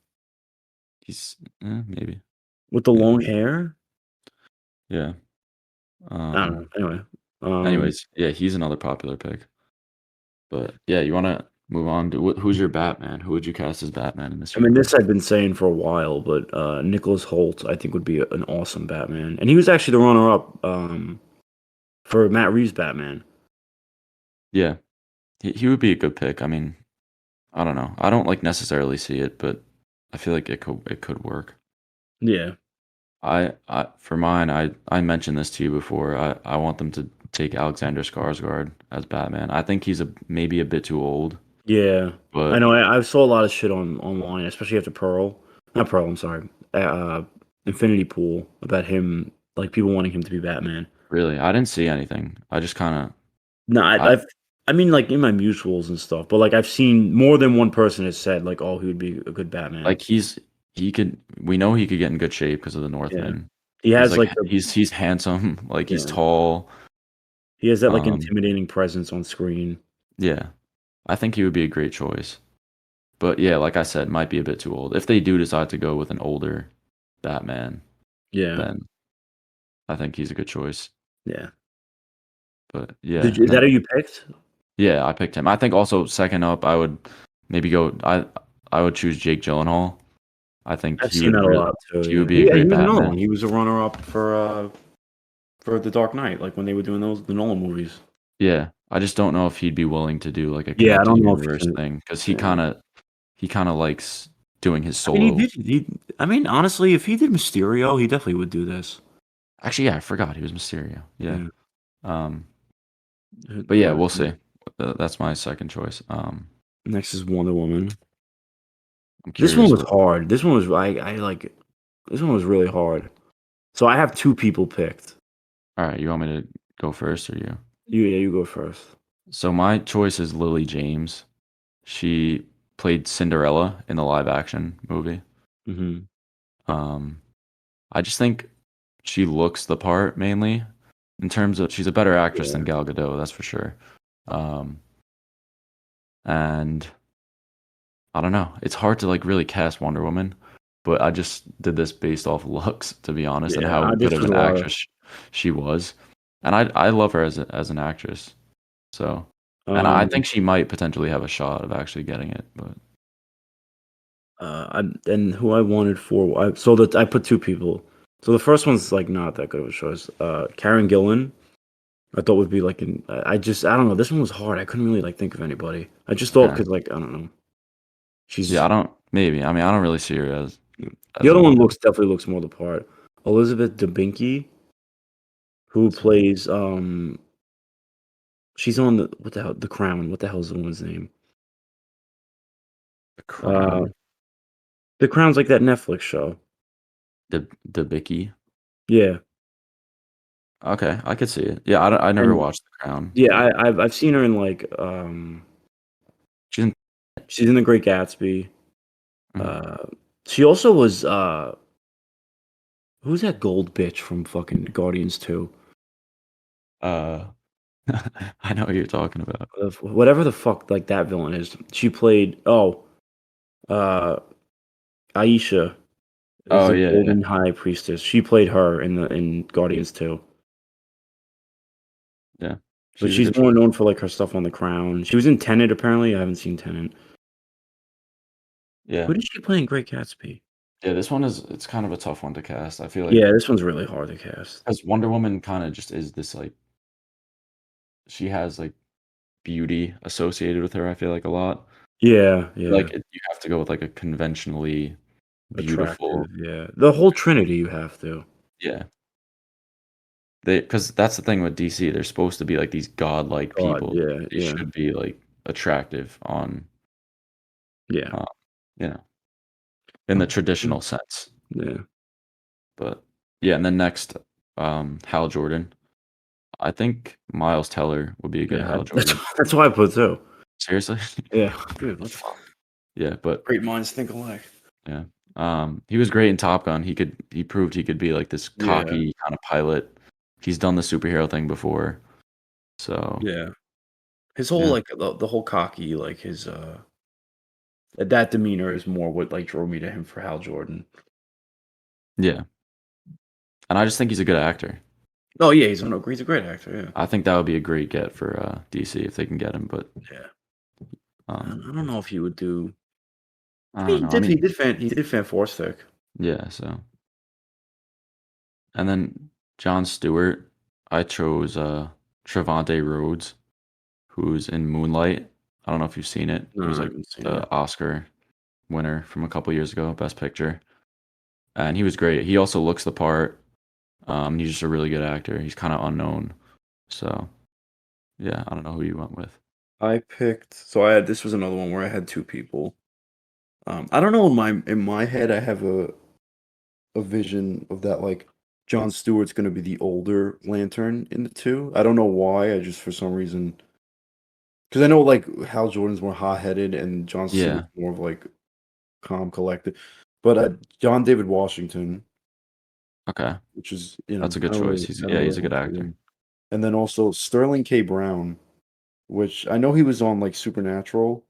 A: He's maybe
B: with the
A: maybe
B: long hair.
A: yeah.
B: I don't know.
A: Um.
B: Anyway,
A: Anyways, yeah, he's another popular pick. But yeah, you want to move on to who's your Batman? Who would you cast as Batman in this
B: I mean,
A: universe?
B: this I've been saying for a while, but Nicholas Holt I think would be an awesome Batman, and he was actually the runner-up for Matt Reeves' Batman.
A: Yeah, he would be a good pick. I mean, I don't know. I don't like necessarily see it, but I feel like it could work.
B: Yeah,
A: I for mine, I mentioned this to you before. I want them to take Alexander Skarsgård as Batman. I think he's maybe a bit too old,
B: yeah. I
A: but
B: know. I saw a lot of shit online, especially after Pearl. Not Pearl. I'm sorry. Infinity Pool about him, like people wanting him to be Batman.
A: really, I didn't see anything. I just kind of
B: No,
A: I
B: I mean, like in my mutuals and stuff, but like I've seen more than one person has said like, oh, he would be a good Batman.
A: like he could we know he could get in good shape because of the
B: Yeah,
A: Northman.
B: he
A: He's
B: has
A: like
B: like the
A: he's handsome, like he's
B: yeah,
A: tall.
B: he has that like
A: Um,
B: intimidating presence on screen.
A: yeah, I think he would be a great choice. But yeah, like I said, might be a bit too old. If they do decide to go with an older Batman,
B: Yeah,
A: then I think he's a good choice.
B: yeah.
A: But yeah,
B: Is that who you picked?
A: yeah, I picked him. I think also second up, I would maybe go. I would choose Jake Gyllenhaal. I think
B: I've seen that a lot too.
A: he would
B: Yeah,
A: be a
B: he
A: great
B: was
A: Batman.
B: Nolan. He was a runner-up for The Dark Knight, like when they were doing the Nolan movies.
A: Yeah, I just don't know if he'd be willing to do like a
B: Yeah, I
A: connected
B: don't know if he's
A: universe
B: in.
A: thing because
B: Yeah.
A: he kind of likes doing his
B: I mean, he
A: solo.
B: did. I mean, honestly, if he did Mysterio, he definitely would do this.
A: Actually, yeah, I forgot he was Mysterio. Yeah.
B: Yeah.
A: Um, but yeah,
B: What?
A: we'll see. That's my second choice.
B: Next is Wonder Woman.
A: I'm
B: This one
A: curious
B: was
A: what.
B: hard. This one was I like. This one was really hard. So I have two people picked.
A: All right, you want me to go first or you?
B: You go first.
A: So my choice is Lily James. She played Cinderella in the live action movie.
B: Hmm.
A: Um, I just think she looks the part mainly in terms of she's a better actress than
B: Yeah.
A: Gal Gadot, that's for sure. Um, and I don't know. It's hard to like really cast Wonder Woman, but I just did this based off looks, to be honest, and
B: Yeah.
A: how
B: This
A: good of
B: was
A: an
B: a lot of.
A: actress she was. And I love her as an actress. So, and I
B: Um.
A: think she might potentially have a shot of actually getting it, but
B: And who I wanted for so that I put two people. So the first one's like not that good of a choice. Karen Gillan, I thought would be like an. I don't know. This one was hard. I couldn't really like think of anybody. I just thought
A: okay.
B: because like I don't know.
A: Yeah,
B: She's
A: I don't maybe. I mean, I don't really see her
B: the
A: as a
B: other one
A: Wonder.
B: definitely looks more the part. Elizabeth Debicki, who
A: Let's see.
B: plays she's on the what the hell the Crown. What the hell is the woman's name?
A: The
B: Uh,
A: Crown.
B: the Crown's like that Netflix show.
A: The Bicky.
B: Yeah,
A: Okay, I could see it. Yeah, I never
B: and
A: watched The Crown,
B: yeah,
A: but
B: I've seen her in like
A: she's in.
B: she's in The Great Gatsby.
A: Mhm.
B: Uh, she also was who's that gold bitch from fucking Guardians 2?
A: Uh, I know what you're talking about.
B: Whatever the fuck like that villain is. She played uh Aisha is
A: Oh
B: the
A: yeah, yeah,
B: golden high priestess. She played her in the in Guardians 2.
A: yeah.
B: But
A: She's a
B: she's
A: good
B: more
A: choice.
B: known for like her stuff on The Crown. She was in Tenet apparently. I haven't seen Tenet.
A: Yeah.
B: Who did she play in Great Gatsby?
A: Yeah, this one is it's kind of a tough one to cast. I feel like
B: Yeah, this one's really hard to cast.
A: because Wonder Woman kind of just is this like she has like beauty associated with her, I feel like a lot.
B: Yeah, yeah.
A: Like you have to go with like a conventionally beautiful,
B: Attractive, yeah. The whole Trinity you have to.
A: yeah. They because that's the thing with DC. They're supposed to be like these godlike
B: God,
A: people.
B: yeah,
A: They
B: yeah,
A: should be like attractive on,
B: yeah.
A: uh, you know, in the
B: Mm,
A: traditional sense.
B: yeah,
A: But yeah, and then next, Hal Jordan. I think Miles Teller would be a good
B: yeah.
A: Hal Jordan.
B: That's why I put 2.
A: Seriously?
B: Yeah. Dude, what the fuck?
A: Yeah, but
B: Great minds think alike.
A: yeah. He was great in Top Gun. He proved he could be like this
B: Yeah,
A: cocky kind of pilot. He's done the superhero thing before. So,
B: yeah. His whole,
A: yeah.
B: like, the whole cocky, like, his, that demeanor is more what, like, drove me to him for Hal Jordan.
A: Yeah. And I just think he's a good actor.
B: Oh, yeah, he's a great actor, yeah.
A: I think that would be a great get for DC if they can get him, but
B: Yeah. I
A: um
B: I don't know if he would do
A: I
B: I mean,
A: don't know. I mean,
B: he did Fan 4 Stick.
A: yeah, so and then Jon Stewart, I chose Trevante Rhodes, who's in Moonlight. I don't know if you've seen it. It
B: No,
A: was
B: I
A: like
B: haven't seen
A: the
B: it.
A: Oscar winner from a couple years ago, Best Picture. And he was great. He also looks the part. He's just a really good actor. He's kind of unknown. So, yeah, I don't know who you went with.
B: I picked so I had this was another one where I had 2 people. I don't know, in my head, I have a vision of that, like, Jon Stewart's gonna be the older Lantern in the 2. I don't know why, I just for some reason, because I know, like, Hal Jordan's more hot-headed and Jon Stewart's
A: Yeah,
B: more of, like, calm, collected. But, John David Washington,
A: okay.
B: which is,
A: That's a good choice.
B: I don't
A: He's
B: really
A: a good
B: want to see
A: actor.
B: him. And then also Sterling K. Brown, which I know he was on, like, Supernatural,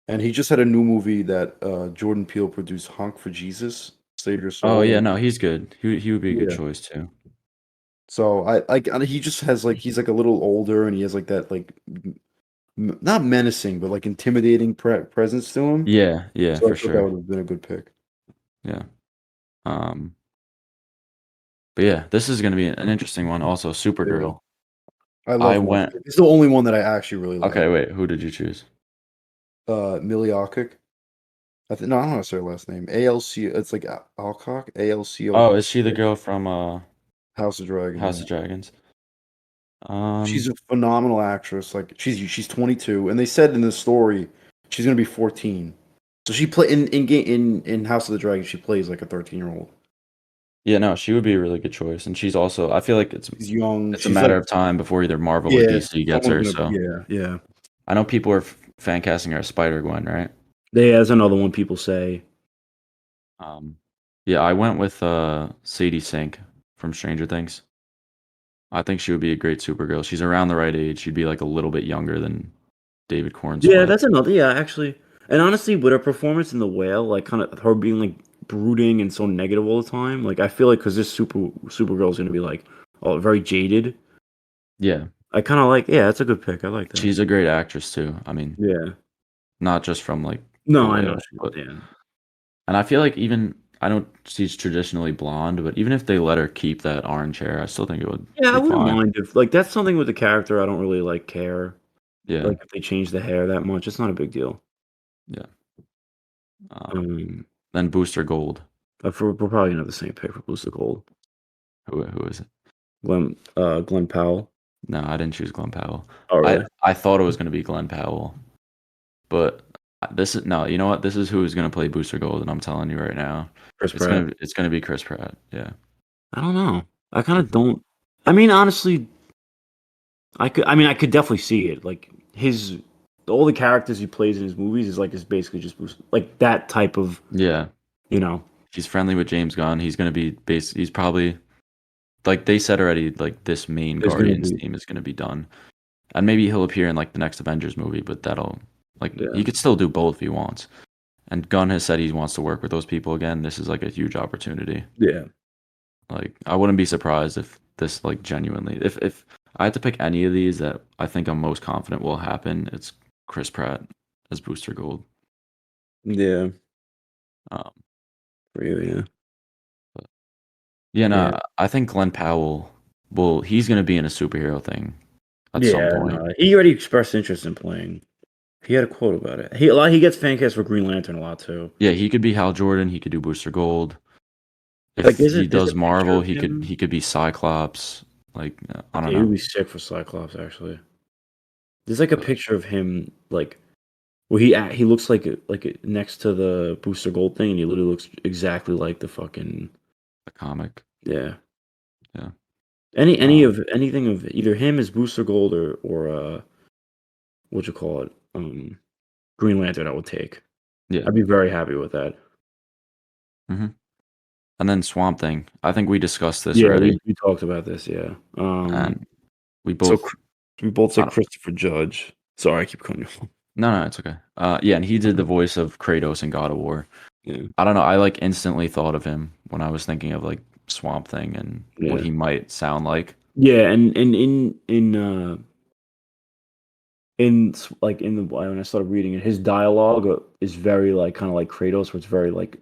B: and he just had a new movie that, Jordan Peele produced, Honk for Jesus, Save Your
A: Oh yeah,
B: Soul.
A: no, he's good. He would be a good
B: Yeah.
A: choice too.
B: So I like he just has like he's like a little older and he has like that like not menacing but like intimidating presence to him.
A: Yeah, yeah,
B: So I
A: for
B: thought that
A: sure.
B: would have been a good pick.
A: Yeah. Um, but yeah, this is gonna be an interesting one. Also,
B: Yeah,
A: Supergirl.
B: I
A: I
B: love
A: went.
B: Morphe. It's the only one that I actually really like.
A: Okay, wait. Who did you choose?
B: Millie Alcock. I think no, I don't know how to say her last name. ALC. It's like Alcock.
A: Oh,
B: ALCO.
A: is she the girl from
B: House of Dragon.
A: House
B: Yeah,
A: of Dragons?
B: she's
A: Um,
B: a phenomenal actress. Like she's 22, and they said in the story she's gonna be 14. So she play in House of the Dragon. She plays like a 13-year-old.
A: yeah, no, she would be a really good choice, and she's also. I feel like
B: She's young.
A: it's a
B: She's like
A: matter of time before either Marvel or
B: yeah,
A: DC gets
B: someone's
A: her.
B: gonna
A: So
B: yeah, yeah.
A: I know people are fan casting her as Spider Gwen, right?
B: That's another one people say.
A: Um, yeah, I went with Sadie Sink from Stranger Things. I think she would be a great Supergirl. She's around the right age. She'd be like a little bit younger than David Corn
B: Yeah,
A: Sweat.
B: that's another yeah, actually. And honestly, with her performance in The Whale, like kind of her being like brooding and so negative all the time, like I feel like because this Supergirl's gonna be like oh very jaded.
A: Yeah,
B: I kind of like yeah, that's a good pick. I like that.
A: she's a great actress too. I mean,
B: Yeah.
A: not just from like The
B: No, I know
A: Whale,
B: she.
A: but
B: Yeah.
A: and I feel like even I know she's traditionally blonde, but even if they let her keep that orange hair, I still think it would
B: Yeah, I
A: be
B: wouldn't
A: fine.
B: mind if like that's something with the character I don't really like care.
A: Yeah,
B: Like if they change the hair that much, it's not a big deal.
A: yeah. Um,
B: Um,
A: then Booster Gold.
B: we're probably gonna have the same pick for Booster Gold.
A: Who is it?
B: Glenn Powell.
A: No, I didn't choose Glenn Powell.
B: Oh,
A: I
B: really?
A: I thought it was gonna be Glenn Powell, but this is no. You know what? This is who's gonna play Booster Gold, and I'm telling you right now,
B: Chris Pratt.
A: it's gonna be Chris Pratt. Yeah.
B: I don't know. I kind of don't. I mean, honestly, I could definitely see it. Like his, all the characters he plays in his movies is basically just like that type of,
A: Yeah.
B: you know.
A: He's friendly with James Gunn. He's gonna be he's probably like they said already, like this main
B: There's gonna
A: Guardians
B: be
A: theme is gonna be done. And maybe he'll appear in like the next Avengers movie, but that'll like
B: yeah,
A: he could still do both if he wants. And Gunn has said he wants to work with those people again. This is like a huge opportunity.
B: yeah,
A: Like I wouldn't be surprised if this like genuinely if I had to pick any of these that I think I'm most confident will happen. It's Chris Pratt as Booster Gold.
B: Yeah,
A: Um,
B: for you, yeah.
A: but yeah,
B: Yeah.
A: no, I think Glenn Powell will. He's gonna be in a superhero thing at some
B: Yeah,
A: point.
B: no, he already expressed interest in playing. He had a quote about it. He gets fan cast for Green Lantern a lot too.
A: Yeah, he could be Hal Jordan. He could do Booster Gold.
B: Like,
A: If he
B: there's a
A: does
B: picture
A: Marvel,
B: of him.
A: he could be Cyclops. Like I don't
B: Yeah, he would
A: know.
B: be sick for Cyclops, actually. There's like a
A: But
B: picture of him, like where he looks next to the Booster Gold thing, and he literally looks exactly like the fucking
A: the comic,
B: yeah.
A: yeah,
B: Any
A: um,
B: of anything of either him as Booster Gold or what you call it, Green Lantern, I would take.
A: yeah.
B: I'd be very happy with that.
A: hmm And then Swamp Thing. I think we discussed this
B: Yeah,
A: already,
B: we talked about this. Yeah.
A: and we
B: So
A: both.
B: we both
A: I
B: said
A: don't,
B: Christopher Judge. Sorry, I keep calling you.
A: no, it's okay. Yeah, and he did the voice of Kratos in God of War.
B: Yeah,
A: I don't know. I like instantly thought of him when I was thinking of like Swamp Thing and what
B: yeah,
A: he might sound like.
B: yeah. And like in the when I started reading it, his dialogue is very like kind of like Kratos, where it's very like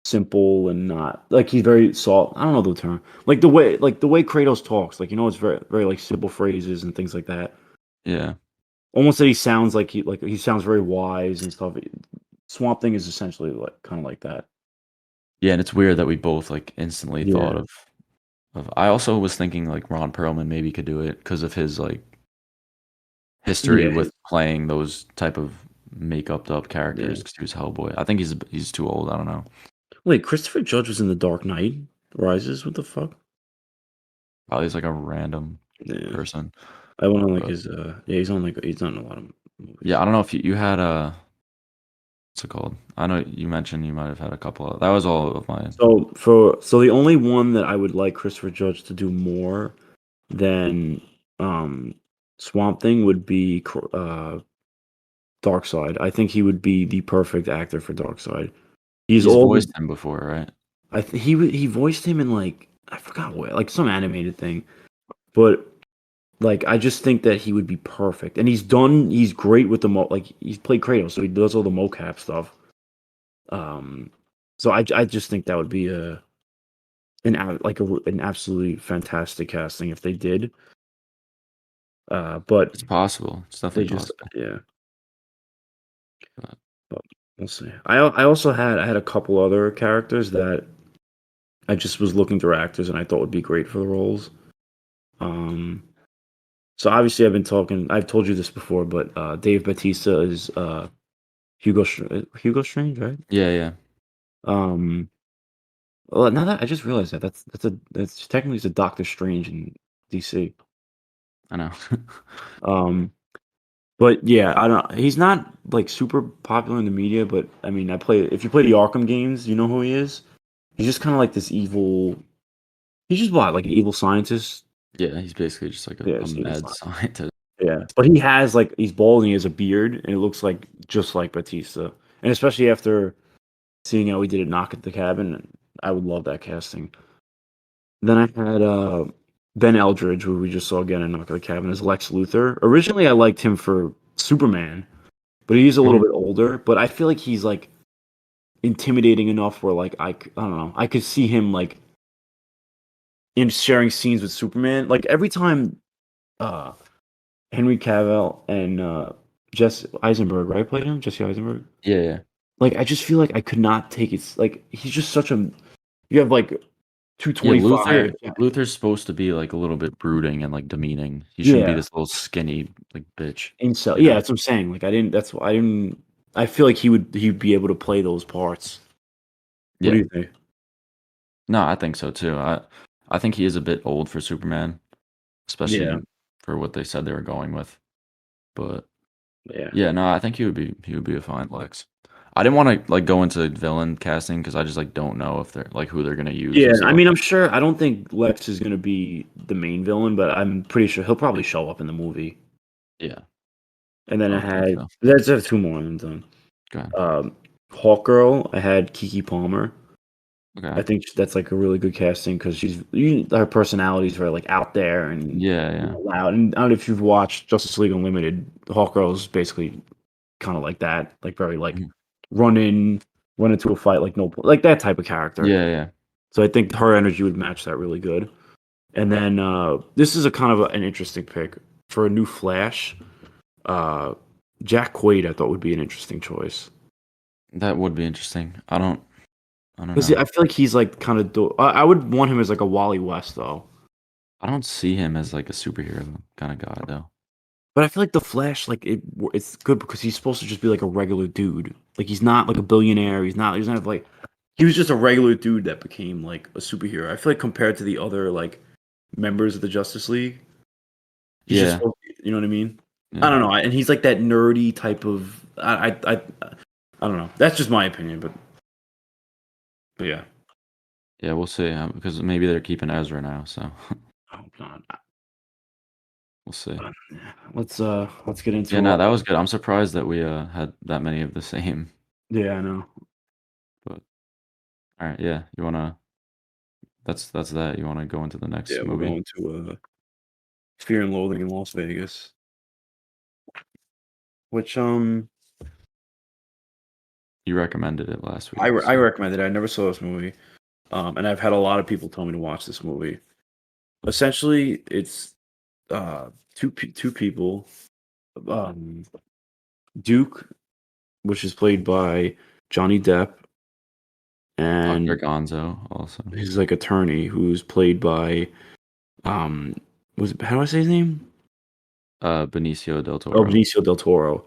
B: simple and not like he's very soft. I don't know the term. Like the way Kratos talks, like it's very like simple phrases and things like that.
A: Yeah,
B: Almost that he sounds like he sounds very wise and stuff. Swamp Thing is essentially like kind of like that.
A: yeah, and it's weird that we both like instantly thought
B: Yeah,
A: of. I also was thinking like Ron Perlman maybe could do it because of his like history
B: yeah,
A: with playing those type of make-upped up characters
B: yeah.
A: because he was Hellboy. I think he's too old. I don't know.
B: Wait, Christopher Judge was in The Dark Knight Rises. What the fuck?
A: Probably he's like a random
B: Yeah,
A: person.
B: I went on like
A: But
B: his. Yeah, he's on a lot of
A: yeah,
B: movies.
A: I don't know if you had a what's it called? I know you mentioned you might have had a couple of that was all of mine.
B: So the only one that I would like Christopher Judge to do more than um Swamp Thing would be Darkseid. I think he would be the perfect actor for Darkseid. He's
A: He's
B: all the
A: voiced him before, right?
B: he voiced him in like I forgot what like some animated thing, but like I just think that he would be perfect. And he's great with the like he's played Kratos, so he does all the mocap stuff. Um, so I just think that would be an absolutely fantastic casting if they did. But
A: It's possible. It's
B: they
A: definitely
B: just
A: possible.
B: yeah.
A: But
B: But we'll see. I also had a couple other characters that I just was looking through actors and I thought would be great for the roles. Um, so obviously I've told you this before, but Dave Bautista is Hugo Strange, right?
A: yeah, yeah,
B: Um, well, now that I just realized that's technically it's a Doctor Strange in DC.
A: I know.
B: Um, but yeah, I don't. He's not like super popular in the media, but I mean, if you play the Arkham games, you know who he is. He's just kind of like this evil. He's just what like an evil scientist.
A: Yeah, he's basically just like
B: Yeah,
A: a
B: it's evil
A: mad
B: scientist.
A: scientist.
B: Yeah, but he has like he's bald and he has a beard, and it looks like just like Batista. And especially after seeing how he did it, Knock at the Cabin, I would love that casting. Then I had Ben Eldridge, who we just saw again in Knock at the Cabin, as Lex Luthor. Originally, I liked him for Superman, but he's a little
A: Mhm.
B: bit older. But I feel like he's like intimidating enough where like I don't know, I could see him like in sharing scenes with Superman. Like every time uh Henry Cavill and Jesse Eisenberg, right, played him, Jesse Eisenberg.
A: Yeah, yeah,
B: Like I just feel like I could not take it. Like he's just such a. You have like
A: yeah.
B: 225. Yeah,
A: Luther's supposed to be like a little bit brooding and like demeaning. He shouldn't be
B: yeah,
A: this little skinny like bitch,
B: incel.
A: you
B: Yeah,
A: know?
B: that's what I'm saying. Like I didn't. That's why I didn't. I feel like he'd be able to play those parts. What do
A: Yeah.
B: you think?
A: No, I think so too. I think he is a bit old for Superman,
B: Yeah,
A: especially for what they said they were going with. But
B: yeah,
A: yeah, no, I think he would be a fine Lex. I didn't want to like go into villain casting because I just like don't know if they're like who they're gonna use
B: yeah.
A: and
B: I
A: stuff.
B: mean, I'm sure. I don't think Lex is gonna be the main villain, but I'm pretty sure he'll probably show up in the movie.
A: Yeah,
B: And then
A: I
B: I
A: would think
B: had
A: so.
B: that's two more. I'm done.
A: Go ahead.
B: Hawk Girl. I had Kiki Palmer.
A: Okay.
B: I think that's like a really good casting because her personality is very like out there and
A: Yeah, yeah.
B: loud. And I don't know if you've watched Justice League Unlimited. Hawkgirl is basically kind of like that, like very like
A: Mhm.
B: run in, run into a fight, like no, like that type of character.
A: Yeah, yeah.
B: So I think her energy would match that really good. And then this is a kind of an interesting pick for a new Flash. Uh, Jack Quaid, I thought would be an interesting choice
A: That would be interesting. I don't
B: because
A: know.
B: I feel like he's like kind of. I would want him as like a Wally West though.
A: I don't see him as like a superhero kind of guy though.
B: But I feel like the Flash, like it's good because he's supposed to just be like a regular dude. Like he's not like a billionaire. He's not. He's not like. He was just a regular dude that became like a superhero. I feel like compared to the other like members of the Justice League, he's just.
A: Yeah,
B: You know what I mean? I
A: yeah.
B: don't know. And he's like that nerdy type of. I don't know. That's just my opinion, but yeah.
A: Yeah, we'll see, because maybe they're keeping Ezra now, so
B: Oh God.
A: we'll see.
B: Let's get
A: Yeah,
B: into
A: no, that was good. I'm surprised that we, had that many of the same,
B: yeah, I know.
A: but alright, yeah, you wanna that's that. You wanna go into the
B: Yeah,
A: next
B: we're
A: movie?
B: going to Fear and Loathing in Las Vegas, which
A: You recommended it last week,
B: I
A: so
B: recommend it. I never saw this movie, and I've had a lot of people tell me to watch this movie. Essentially, it's two people. Um, Duke, which is played by Johnny Depp,
A: Dr.
B: and
A: Gonzo also.
B: his like attorney, who's played by um, how do I say his name?
A: Benicio del
B: Oh,
A: Toro.
B: Benicio del Toro.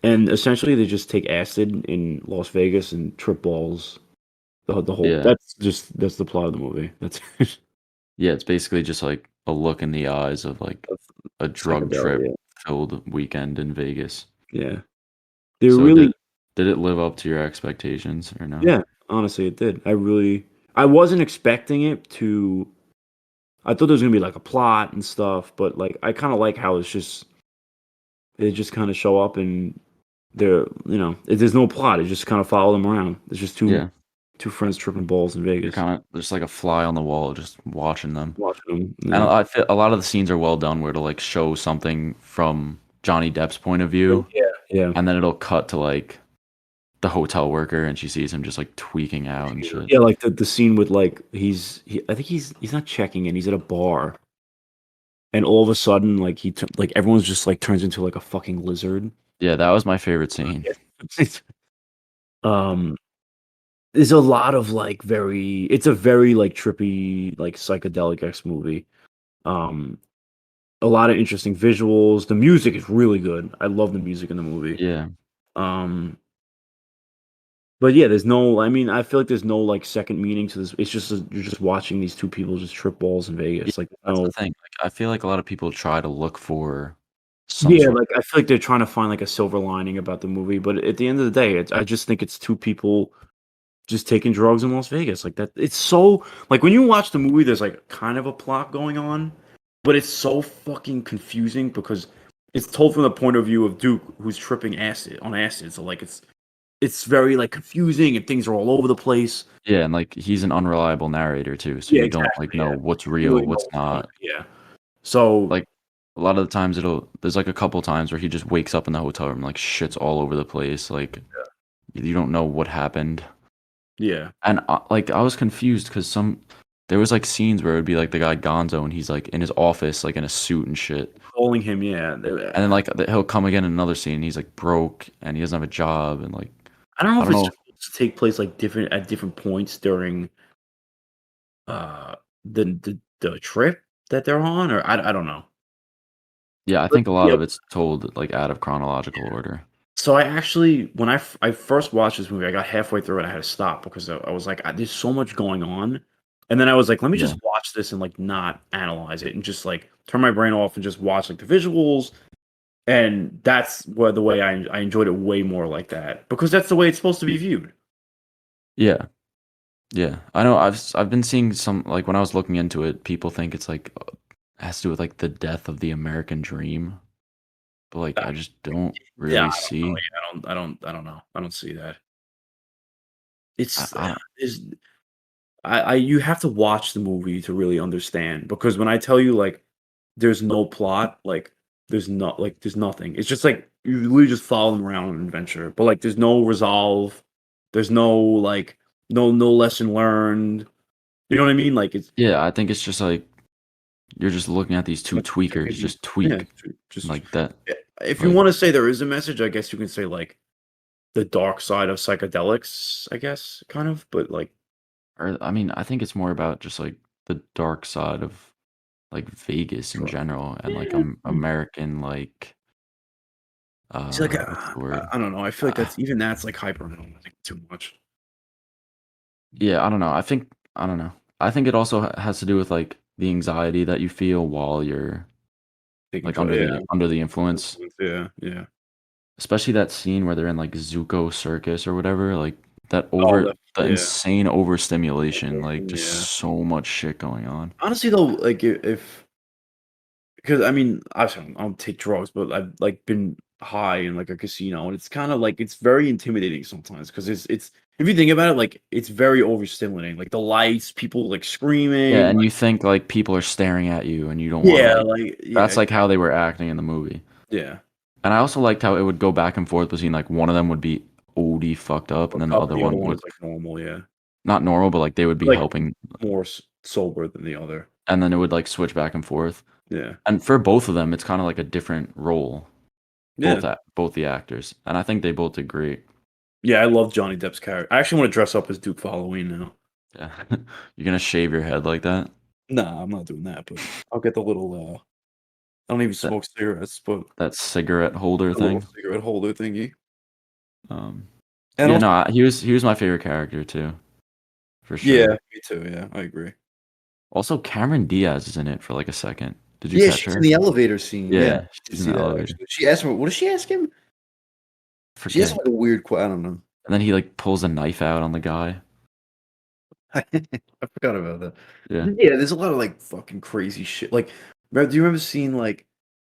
B: And essentially, they just take acid in Las Vegas and trip balls. The whole
A: Yeah.
B: that's the plot of the movie. That's
A: Yeah, it's basically just, like, a look in the eyes of, like, a drug
B: psychedelia.
A: trip-filled weekend in Vegas.
B: Yeah, they're
A: So
B: really
A: did it live up to your expectations or no?
B: yeah. Honestly, it did. I wasn't expecting it to. I thought there was gonna be like a plot and stuff, but like I kind of like how they just kind of show up and there's no plot. It just kind of follow them around. It's just
A: Yeah.
B: two friends tripping balls in
A: You're
B: Vegas,
A: kinda just like a fly on the wall just watching them.
B: watching them.
A: And
B: Yeah,
A: I feel a lot of the scenes are well done where it'll, like, show something from Johnny Depp's point of view,
B: yeah, yeah.
A: and then it'll cut to, like, the hotel worker, and she sees him just, like, tweaking out and shit.
B: Yeah, like the scene with like I think he's not checking in. He's at a bar, and all of a sudden, like like everyone's just like turns into like a fucking lizard.
A: Yeah, that was my favorite scene.
B: Yeah. um, there's a lot of like it's a very like trippy like psychedelic X movie. Um, a lot of interesting visuals. The music is really good. I love the music in the movie.
A: Yeah.
B: Um, but yeah, there's no. I mean, I feel like there's no like second meaning to this. It's just you're just watching these two people just trip balls in
A: Yeah,
B: Vegas. Like
A: that's the
B: no.
A: thing, like, I feel like a lot of people try to look for some
B: Yeah,
A: sort
B: like, I feel like they're trying to find, like, a silver lining about the movie, but at the end of the day, I just think it's 2 people just taking drugs in Las Vegas, like, that it's so like, when you watch the movie, there's, like, kind of a plot going on, but it's so fucking confusing because it's told from the point of view of Duke, who's tripping acid, so, like, it's very, like, confusing and things are all over the place.
A: Yeah, and, like, he's an unreliable narrator too, so
B: Yeah,
A: you don't,
B: exactly,
A: like, know
B: yeah.
A: what's
B: You
A: real,
B: really know
A: what's
B: what's going on,
A: not.
B: yeah. So
A: Like, a lot of the times there's, like, a couple times where he just wakes up in the hotel room, like, shit's all over the place, like, you don't know what happened.
B: yeah,
A: And, like, I was confused because there was, like, scenes where it would be, like, the guy Gonzo, and he's, like, in his office, like, in a suit and shit.
B: calling him, yeah,
A: And then, like, he'll come again in another scene, and he's, like, broke, and he doesn't have a job, and, like,
B: I don't know
A: I
B: if
A: don't
B: it's
A: know.
B: supposed to take place, like, different points during Uh, the trip that they're on, or I don't know.
A: Yeah, I
B: But
A: think a lot
B: yeah,
A: of it's told, like, out of chronological order.
B: so I actually when I first watched this movie, I got halfway through and I had to stop because I was like, "There's so much going on," and then I was like, "Let me
A: Yeah.
B: just watch this and, like, not analyze it and just, like, turn my brain off and just watch, like, the visuals," and that's where the way I enjoyed it way more like that because that's the way it's supposed to be viewed.
A: Yeah. Yeah. I know I've been seeing some, like, when I was looking into it, people think it's, like, has to do with, like, the death of the American dream, but, like,
B: Uh,
A: I just don't
B: yeah,
A: really
B: I don't know,
A: see.
B: yeah, I don't know. I don't see that.
A: I
B: It's
A: I don't
B: is I you have to watch the movie to really understand, because when I tell you, like, there's no plot, like, there's nothing. It's just, like, you literally just follow them around on an adventure, but, like, there's no resolve, there's no, like, no lesson learned, you know what I mean? Like, it's
A: Yeah, I think it's just like you're just looking at these two
B: like,
A: tweakers
B: maybe
A: just
B: yeah,
A: tweak
B: just
A: like that.
B: if you
A: Like,
B: wanna say there is a message, I guess you can say, like, the dark side of psychedelics, I guess, kind of, but, like,
A: or I mean, I think it's more about just like the dark side of like Vegas in
B: drugs.
A: general and like
B: Yeah.
A: American like
B: See, like,
A: what's the word?
B: I don't know, I feel like
A: Uh,
B: that's, like, hyperanalyzing too much.
A: yeah, I don't know. I don't know. I think it also has to do with like the anxiety that you feel while you're
B: Taking
A: like
B: dr yeah,
A: under the influence.
B: influence, yeah, yeah.
A: Especially that scene where they're in like Zuko Circus or whatever, like
B: Oh, that
A: the
B: yeah,
A: insane overstimulation, like just
B: yeah.
A: so much shit going on.
B: Honestly, though, like, if because, I mean, I don't take drugs, but I've, like, been high in, like, a casino, and it's kinda, like, it's very intimidating sometimes, because it's if you think about it, like, it's very overstimulating, like, the lights, people, like,
A: Yeah,
B: screaming,
A: and
B: like
A: you think like people are staring at you and you don't wanna
B: yeah,
A: like
B: like yeah,
A: that's like how they were acting in the movie.
B: yeah.
A: And I also liked how it would go back and forth between like one of them would be OD fucked up and then
B: Fucked
A: the
B: up,
A: other
B: and the other
A: one
B: one
A: would
B: is, like, normal, yeah.
A: not normal, but like they would be
B: Like,
A: helping
B: more sober than the other.
A: and then it would like switch back and forth.
B: Yeah.
A: And for both of them, it's kinda like a different role,
B: Yeah.
A: both the actors, and I think they both did great.
B: Yeah, I love Johnny Depp's character. I actually wanna dress up as Duke for Halloween now.
A: Yeah. You're gonna shave your head like that?
B: Nah, I'm not doing that, but I'll get the little, I don't even
A: That
B: smoke cigarettes, but
A: that cigarette holder
B: the little
A: thing?
B: cigarette holder thingy.
A: Um,
B: And
A: yeah,
B: also
A: no, he was my favorite character too, for
B: yeah,
A: sure.
B: me too, yeah, I agree.
A: Also, Cameron Diaz is in it for, like, a second. Did you
B: Yeah,
A: catch
B: she's in
A: her?
B: the elevator scene, yeah,
A: Yeah,
B: I did
A: she's in
B: see
A: the
B: that
A: elevator.
B: actually. She asked him what did she ask him? She asked him,
A: Forget.
B: like, a weird I don't know.
A: And then he, like, pulls a knife out on the guy.
B: I forgot about that.
A: Yeah.
B: Yeah, there's a lot of, like, fucking crazy shit, like, do you remember seeing, like,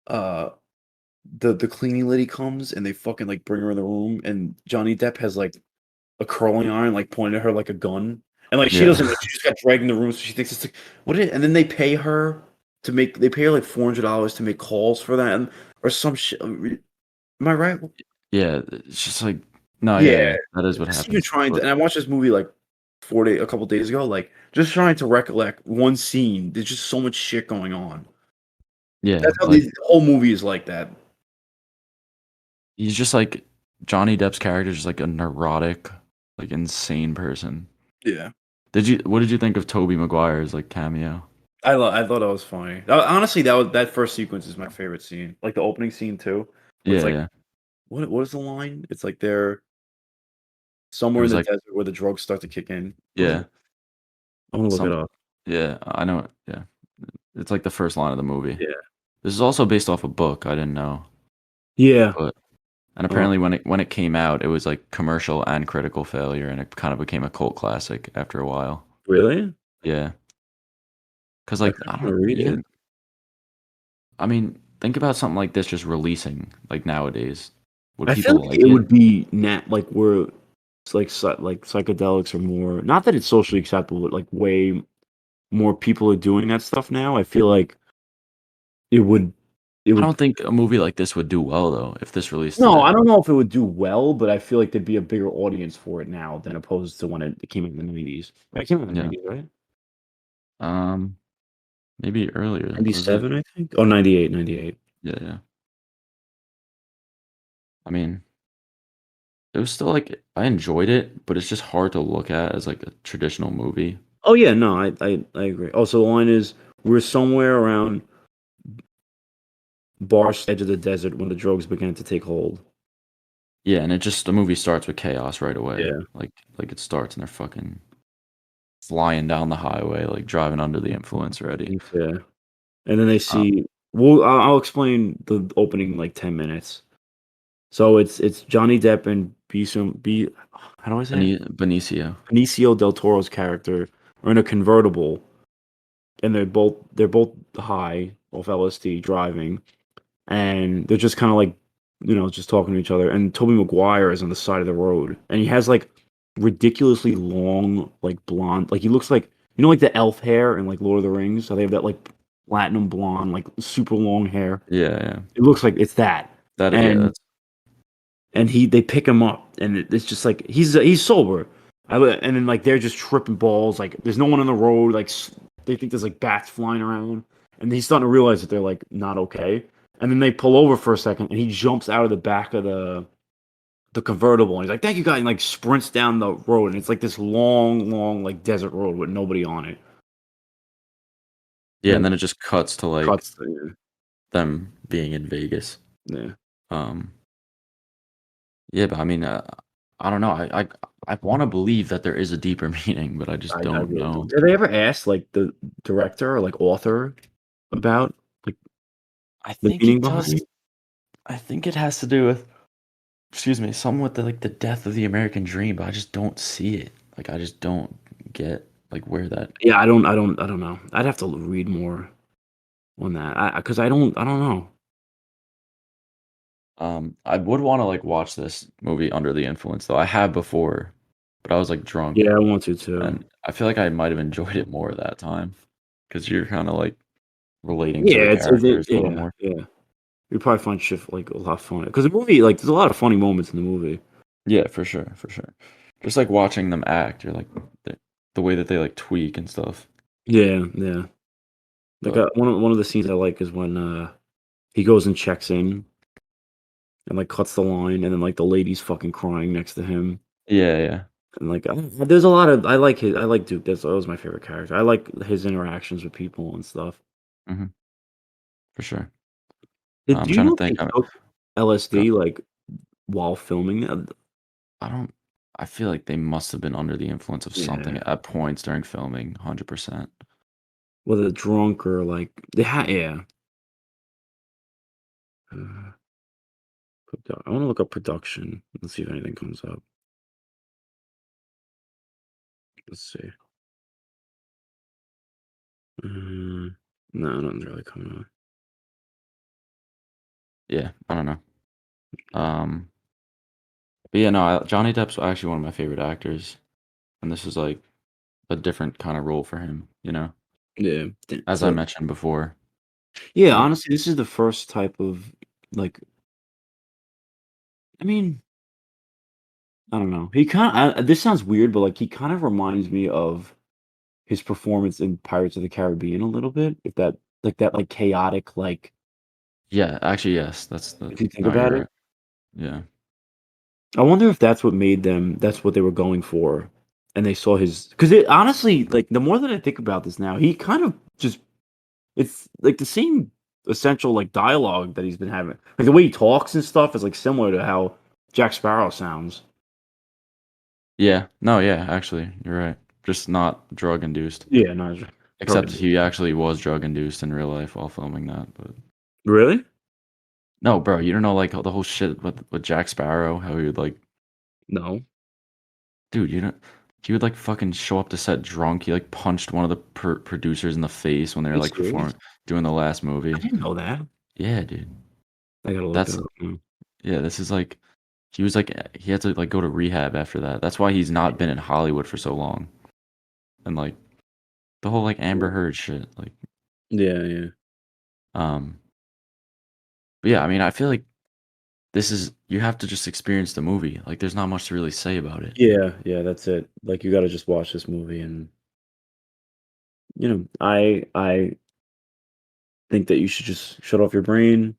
B: uh, the cleaning lady comes and they fucking, like, bring her in the room, and Johnny Depp has, like, a curling iron, like, pointed at her like a gun, and, like, she
A: Yeah.
B: doesn't know, she just got dragged in the room, so she thinks it's like, "What is," and then they pay her, like, $400 to make calls for that, and or some shit, am I right?
A: Yeah, it's just like no, yeah,
B: Yeah,
A: yeah, that is what
B: just even
A: happens,
B: trying to,
A: but
B: and I watched this movie, like, a couple days ago, like, just trying to recollect one scene, there's just so much shit going on.
A: yeah,
B: That's how
A: like,
B: the whole movie is like that.
A: he's just like Johnny Depp's character is just like a neurotic, like, insane person.
B: Yeah.
A: What did you think of Tobey Maguire's, like, cameo?
B: I thought that was funny. Honestly, that first sequence is my favorite scene, like, the opening scene too, where it's
A: Yeah,
B: like
A: yeah.
B: what is the line? It's like they're
A: It
B: somewhere in
A: was
B: the
A: like
B: desert where the drugs start to kick in. What is
A: yeah,
B: it? I wanna look it
A: some
B: up.
A: yeah, I know it, yeah. It's like the first line of the movie.
B: Yeah.
A: This is also based off a book, I didn't know,
B: Yeah.
A: but and
B: Oh,
A: apparently when it came out, it was, like, commercial and critical failure, and it kind of became a cult classic after a while.
B: really?
A: Yeah, because
B: I
A: like, I
B: kinda
A: don't
B: wanna read it.
A: even I mean, think about something like this just releasing, like, nowadays. Would
B: I feel
A: people
B: like
A: like
B: it
A: it?
B: would be like, where it's like psychedelics are more, not that it's socially acceptable, but, like, way more people are doing that stuff now. I feel like it would it
A: I
B: would
A: don't think a movie like this would do well, though, if this released
B: no,
A: today.
B: I don't know if it would do well, but I feel like there'd be a bigger audience for it now than opposed to when it came out in the '90s. It came out in the
A: Yeah.
B: '90s, right?
A: Um, maybe earlier. Was it?
B: 97, I think? Oh, 98, 98.
A: Yeah, yeah. I mean, it was still like I enjoyed it, but it's just hard to look at as like a traditional movie.
B: Oh, yeah, no, I agree. Oh, so the line is, "We're somewhere around Bar's edge of the desert when the drugs began to take hold."
A: Yeah, and it just the movie starts with chaos right away.
B: Yeah.
A: Like it starts and they're fucking flying down the highway, like driving under the influence already.
B: Yeah. And then they
A: Uh,
B: see well, I'll explain the opening, like, 10 minutes. So it's Johnny Depp and how do I say it?
A: Benicio.
B: Benicio del Toro's character are in a convertible, and they're both high off LSD driving, and they're just kinda, like, just talking to each other, and Tobey Maguire is on the side of the road, and he has, like, ridiculously long, like blonde. Like he looks like like the elf hair in like Lord of the Rings. So they have that like platinum blonde, like super long hair.
A: Yeah, yeah.
B: It looks like it's that.
A: Yeah,
B: And
A: that's
B: they pick him up, and it's just like he's sober. And then like they're just tripping balls. Like there's no one on the road. Like they think there's like bats flying around, and he's starting to realize that they're like not okay. And then they pull over for a second, and he jumps out of the back of the convertible, and he's like, "Thank you, guys," and like sprints down the road, and it's like this long, long like desert road with nobody on it.
A: yeah, and
B: And
A: then it just cuts to like
B: cuts. To,
A: them being in Vegas.
B: yeah,
A: Um, yeah, but I mean, I don't know. I want to believe that there is a deeper meaning, but I just
B: I
A: don't
B: really do.
A: know.
B: Did they ever ask like the director or like author about like
A: I
B: the
A: think
B: meaning
A: it
B: behind
A: does.
B: it?
A: I think it has to do with, excuse me, something with the like the death of the American dream, but I just don't see it. Like I just don't get like where that.
B: Yeah, I don't know. I'd have to read more on that. Because I don't know.
A: I would want to like watch this movie Under the Influence though. I have before, but I was like drunk,
B: Yeah, I want to too.
A: and I feel like I might have enjoyed it more that time because you're kind of like relating to the
B: Yeah,
A: characters a little
B: yeah,
A: more.
B: yeah. You probably find shit like a lot funny because the movie like there's a lot of funny moments in the movie.
A: Yeah, for sure, for sure. Just like watching them act, you're like the, the way that they like tweak and stuff.
B: Yeah, yeah. Like
A: But
B: one of the scenes I like is when he goes and checks in and like cuts the line, and then like the lady's fucking crying next to him.
A: yeah, yeah,
B: And like there's a lot of I like Duke. That was my favorite character. I like his interactions with people and stuff.
A: hmm for sure.
B: Did
A: I'm
B: do you
A: trying to
B: know
A: think.
B: they took
A: Go-
B: LSD like while filming that?
A: I don't. I feel like they must have been under the influence of something
B: Yeah,
A: at points during filming. 100%.
B: whether drunk or like they had yeah. Uh, I want to look up production. Let's see if anything comes up. Let's see. No, nothing's really coming up.
A: Yeah, I don't know. Um, but yeah, no, Johnny Depp's actually one of my favorite actors, and this is like a different kind of role for him.
B: Yeah.
A: As I mentioned before,
B: Yeah,
A: like
B: honestly, this is the first type of like I mean, I don't know. He kind of this sounds weird, but like he kind of reminds me of his performance in Pirates of the Caribbean a little bit. If that like chaotic like
A: yeah, actually yes, that's the
B: if you think
A: no, you're
B: about it.
A: right. Yeah.
B: I wonder if that's what made them that's what they were going for. And they saw his because it honestly, like the more that I think about this now, he kind of just it's like the same essential like dialogue that he's been having. Like the way he talks and stuff is like similar to how Jack Sparrow sounds.
A: Yeah. No, yeah, actually, you're right. Just not drug induced.
B: Yeah, no, drug
A: Except
B: addict.
A: he actually was drug induced in real life while filming that. But
B: Really?
A: no, bro, you don't know like the whole shit with Jack Sparrow, how he would like,
B: No.
A: dude, you know, he would like fucking show up to set drunk. He like punched one of the producers in the face when they
B: Are
A: were
B: you
A: like
B: serious?
A: performing doing the last
B: I
A: movie.
B: didn't know that.
A: Yeah, dude.
B: I gotta look that
A: That's
B: up now.
A: yeah. This is like he was like he had to like go to rehab after that. That's why he's not been in Hollywood for so long. And like the whole like Amber Heard shit, like
B: Yeah, yeah.
A: um. But yeah, I mean, I feel like this is you have to just experience the movie. Like, there's not much to really say about it.
B: Yeah, yeah, that's it. Like you gotta just watch this movie and I think that you should just shut off your brain,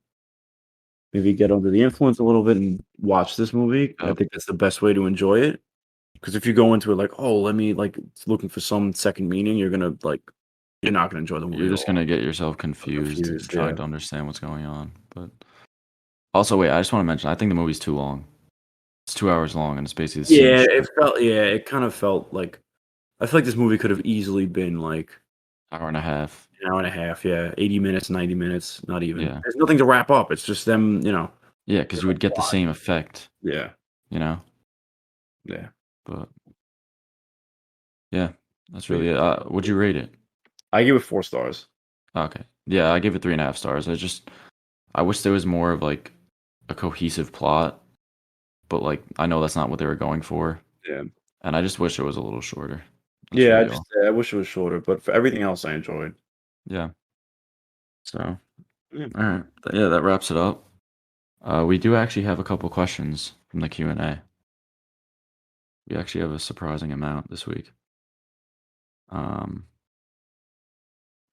B: maybe get under the influence a little bit and watch this movie. I
A: Yep.
B: think that's the best way to enjoy it. Because if you go into it like, oh, let me like looking for some second meaning, you're not gonna enjoy the movie
A: You're
B: at
A: just
B: all.
A: gonna get yourself
B: I'm
A: confused
B: confused. Yeah.
A: trying to understand what's going on. But also, wait, I just want to mention, I think the movie's too long. It's 2 hours long, and it's basically the same shit.
B: It kind of felt like I feel like this movie could have easily been like
A: Hour and a half.
B: an hour and a half, yeah, 80 minutes, 90 minutes, not even.
A: Yeah,
B: There's nothing to wrap up. It's just them,
A: yeah, because you would get the same effect,
B: yeah,
A: you know.
B: yeah.
A: But yeah, that's
B: But
A: really it. Would you rate it?
B: I give it 4 stars.
A: Okay, yeah, I give it 3.5 stars. I wish there was more of like a cohesive plot, but like I know that's not what they were going for.
B: Yeah.
A: And I just wish it was a little shorter. That's
B: Yeah,
A: really all.
B: I wish it was shorter, but for everything else, I enjoyed.
A: Yeah. So, all
B: Yeah.
A: right. Yeah, that wraps it up. We do actually have a couple questions from the Q&A. We actually have a surprising amount this week. Um,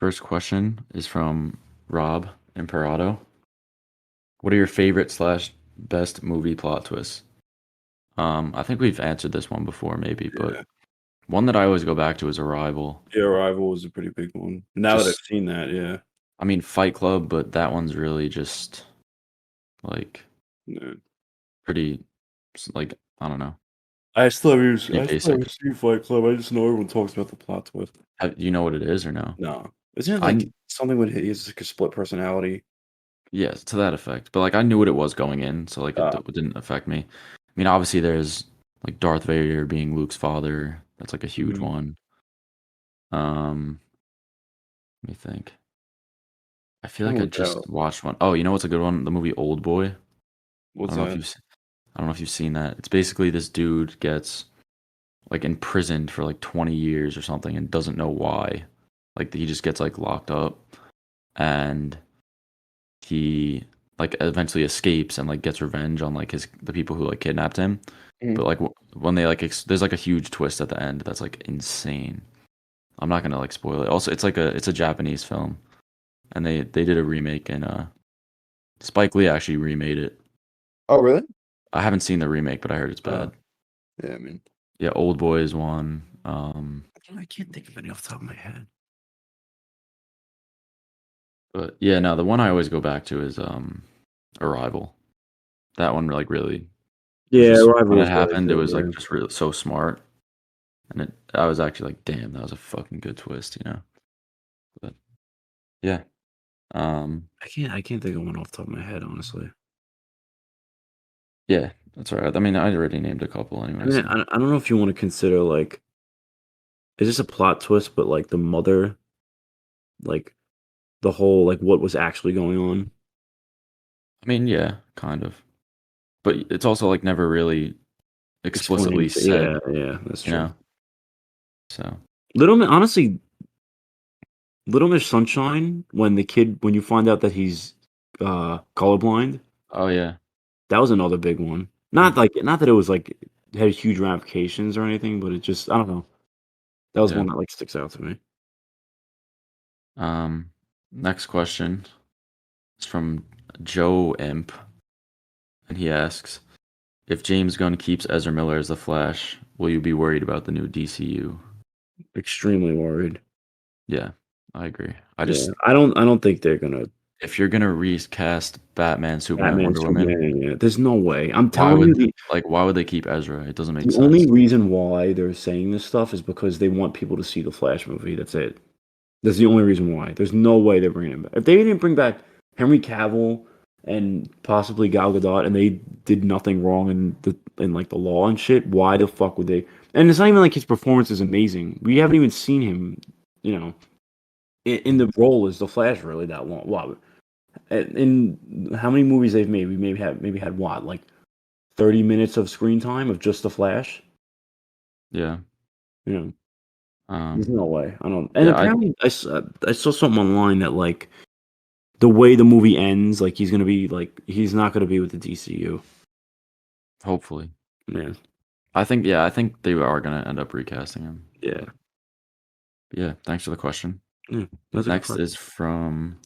A: First question is from Rob Imperato. What are your favorite slash best movie plot twists? I think we've answered this one before, maybe, but
B: Yeah.
A: one that I always go back to is Arrival.
B: Yeah, Arrival was a pretty big one. Now that I've
A: Just,
B: seen that, yeah.
A: I mean, Fight Club, but that one's really just like
B: Yeah.
A: pretty, like, I don't know, pretty
B: I still
A: basic.
B: haven't seen Fight Club. I just know everyone talks about the plot twist.
A: You know what it is or no?
B: No. Isn't it like
A: I
B: something when he has like a split personality?
A: Yes, to that effect. But like I knew what it was going in, so like
B: Uh,
A: it didn't affect me. I mean, obviously there's like Darth Vader being Luke's father. That's like a huge
B: mhm.
A: one. Um, Let me think. I feel
B: I'll
A: like I
B: look it
A: just
B: up.
A: watched one. Oh, you know what's a good one? The movie Old Boy. I
B: What's
A: don't know if
B: that?
A: you've I don't know if you've seen that. It's basically this dude gets like imprisoned for like 20 years or something and doesn't know why. Like he just gets like locked up and he like eventually escapes and like gets revenge on like his the people who like kidnapped him.
B: Mhm.
A: But like when they like there's like a huge twist at the end that's like insane. I'm not gonna like spoil it. Also, it's a Japanese film, and they did a remake and Spike Lee actually remade it.
B: Oh, really?
A: I haven't seen the remake, but I heard it's
B: Uh,
A: bad.
B: yeah, I mean,
A: Yeah, Old Boy is one.
B: I can't think of any off the top of my head.
A: But yeah, no, the one I always go back to is Arrival. That one like really was
B: Yeah,
A: just
B: Arrival
A: when it
B: was really
A: happened, it
B: good.
A: was like
B: Yeah.
A: just really so smart. And I was actually like, damn, that was a fucking good twist, you know? But yeah. Um,
B: I can't think of one off the top of my head, honestly.
A: yeah, that's all right. I mean, I already named a couple
B: I
A: anyway,
B: mean,
A: so.
B: I don't know if you want to consider like is this a plot twist, but like the mother, like the whole like what was actually going on.
A: I mean, yeah, kind of. But it's also like never really explicitly
B: Explained. Yeah,
A: said,
B: yeah, that's
A: you
B: true.
A: know? So,
B: Honestly, Little Miss Sunshine, when you find out that he's colorblind,
A: oh yeah,
B: that was another big one.
A: yeah,
B: Not that it was like had huge ramifications or anything, but it just I don't know. That was
A: yeah.
B: one that like sticks out to me.
A: Um, Next question is from Joe Imp, and he asks, if James Gunn keeps Ezra Miller as the Flash, will you be worried about the new DCU?
B: Extremely worried.
A: Yeah, I agree.
B: Yeah, I don't think they're gonna
A: If you're gonna recast Batman, Superman,
B: Batman,
A: Wonder Woman,
B: Superman. Yeah, there's no way. I'm telling you,
A: why would they keep Ezra? It doesn't make
B: the only
A: sense.
B: reason why they're saying this stuff is because they want people to see the Flash movie. That's it. That's the only reason why. There's no way they're bringing him back. If they didn't bring back Henry Cavill and possibly Gal Gadot, and they did nothing wrong in like the law and shit, why the fuck would they? And it's not even like his performance is amazing. We haven't even seen him, you know, in the role as the Flash really that long. Wow. In how many movies they've made? We maybe had what like 30 minutes of screen time of just the Flash.
A: Yeah.
B: You know, there's
A: Um,
B: no way. I don't. And
A: yeah, I
B: apparently, I saw something online that like the way the movie ends, like he's not gonna be with the DCU.
A: hopefully.
B: Yeah,
A: I think they are gonna end up recasting him.
B: yeah,
A: But yeah, thanks for the question.
B: yeah. That's a good
A: Next
B: question.
A: is from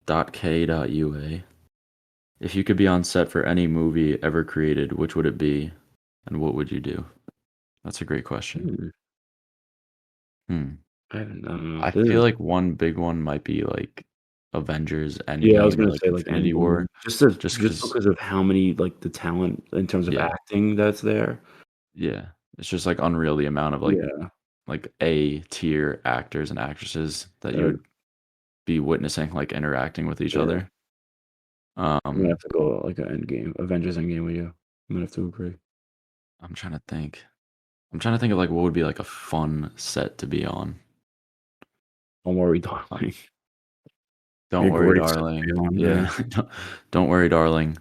A: Sophia.k.ua. If you could be on set for any movie ever created, which would it be, and what would you do? That's a great question.
B: Hmm,
A: Hmm.
B: I don't know.
A: I feel like one big one might be like Avengers
B: Yeah, I was
A: Endgame or
B: gonna
A: like
B: say like
A: Infinity
B: Endgame,
A: War, just
B: just
A: because,
B: because of how many like the talent in terms of
A: yeah,
B: acting that's there.
A: yeah, it's just like unreal the amount of
B: Yeah,
A: like A tier actors and actresses that you
B: uh,
A: would be witnessing like interacting with each
B: yeah.
A: other.
B: I'm gonna have
A: Um,
B: to go like an Endgame, Avengers Endgame with you. I'm gonna have to agree.
A: I'm trying to think. I'm trying to think of like what would be like a fun set to be on.
B: Don't worry,
A: Uh,
B: darling. Be
A: Don't
B: a
A: worry,
B: great set to be
A: darling.
B: on,
A: Yeah, don't worry, darling.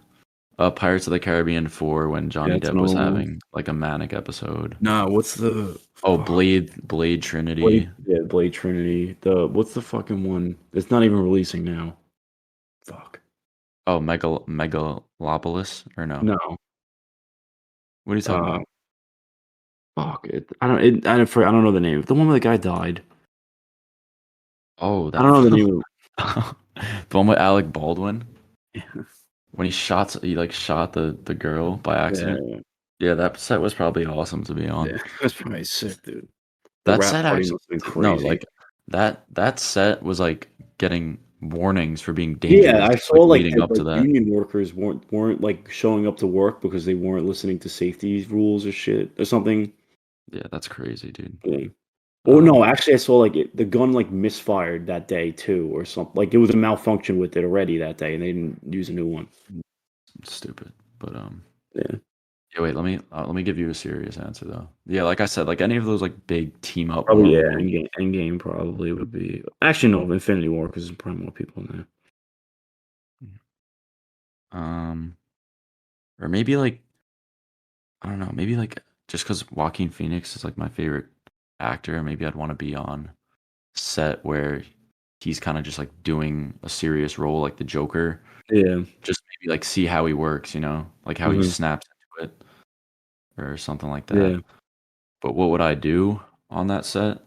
A: Pirates of the Caribbean 4 when
B: Yeah,
A: Johnny
B: that's
A: Depp was
B: another one.
A: having like a manic episode.
B: Nah, what's the
A: Oh,
B: fuck?
A: Blade Trinity.
B: Blade Trinity. What's the fucking one? It's not even releasing now. Fuck.
A: Oh, Megalopolis or no?
B: No.
A: What are you talking
B: Uh,
A: about?
B: fuck it. I don't know the name. The one where the guy died.
A: Oh,
B: I
A: that
B: don't know the
A: film.
B: name
A: The one with Alec Baldwin
B: of.
A: when he like shot the girl by accident.
B: Yeah,
A: Yeah, that set was probably awesome to be on.
B: yeah. That's probably sick, dude. The
A: That
B: rap
A: set
B: party
A: actually
B: must have been
A: no,
B: crazy.
A: like that set was like getting warnings for being
B: Yeah,
A: dangerous,
B: I saw
A: like
B: like
A: leading
B: that
A: up
B: like
A: to that.
B: union workers weren't like showing up to work because they weren't listening to safety rules or shit or something.
A: Yeah, that's crazy, dude.
B: Yeah. Or no,
A: Um,
B: actually, I saw like the gun like misfired that day too, or something. Like it was a malfunction with it already that day, and they didn't use a new one.
A: Stupid. But
B: Yeah,
A: yeah, wait, let me give you a serious answer though. Yeah, like I said, like any of those like big team up
B: probably
A: Marvel
B: yeah.
A: movies.
B: Endgame probably would be. Actually, no, Infinity War because there's probably more people in there.
A: Um, or maybe like I don't know, maybe like just because Joaquin Phoenix is like my favorite actor, maybe I'd want to be on set where he's kind of just like doing a serious role like the Joker.
B: Yeah.
A: Just maybe like see how he works, you know, like how he
B: Hmm.
A: snaps into it or something like
B: Yeah.
A: that. But what would I do on that set?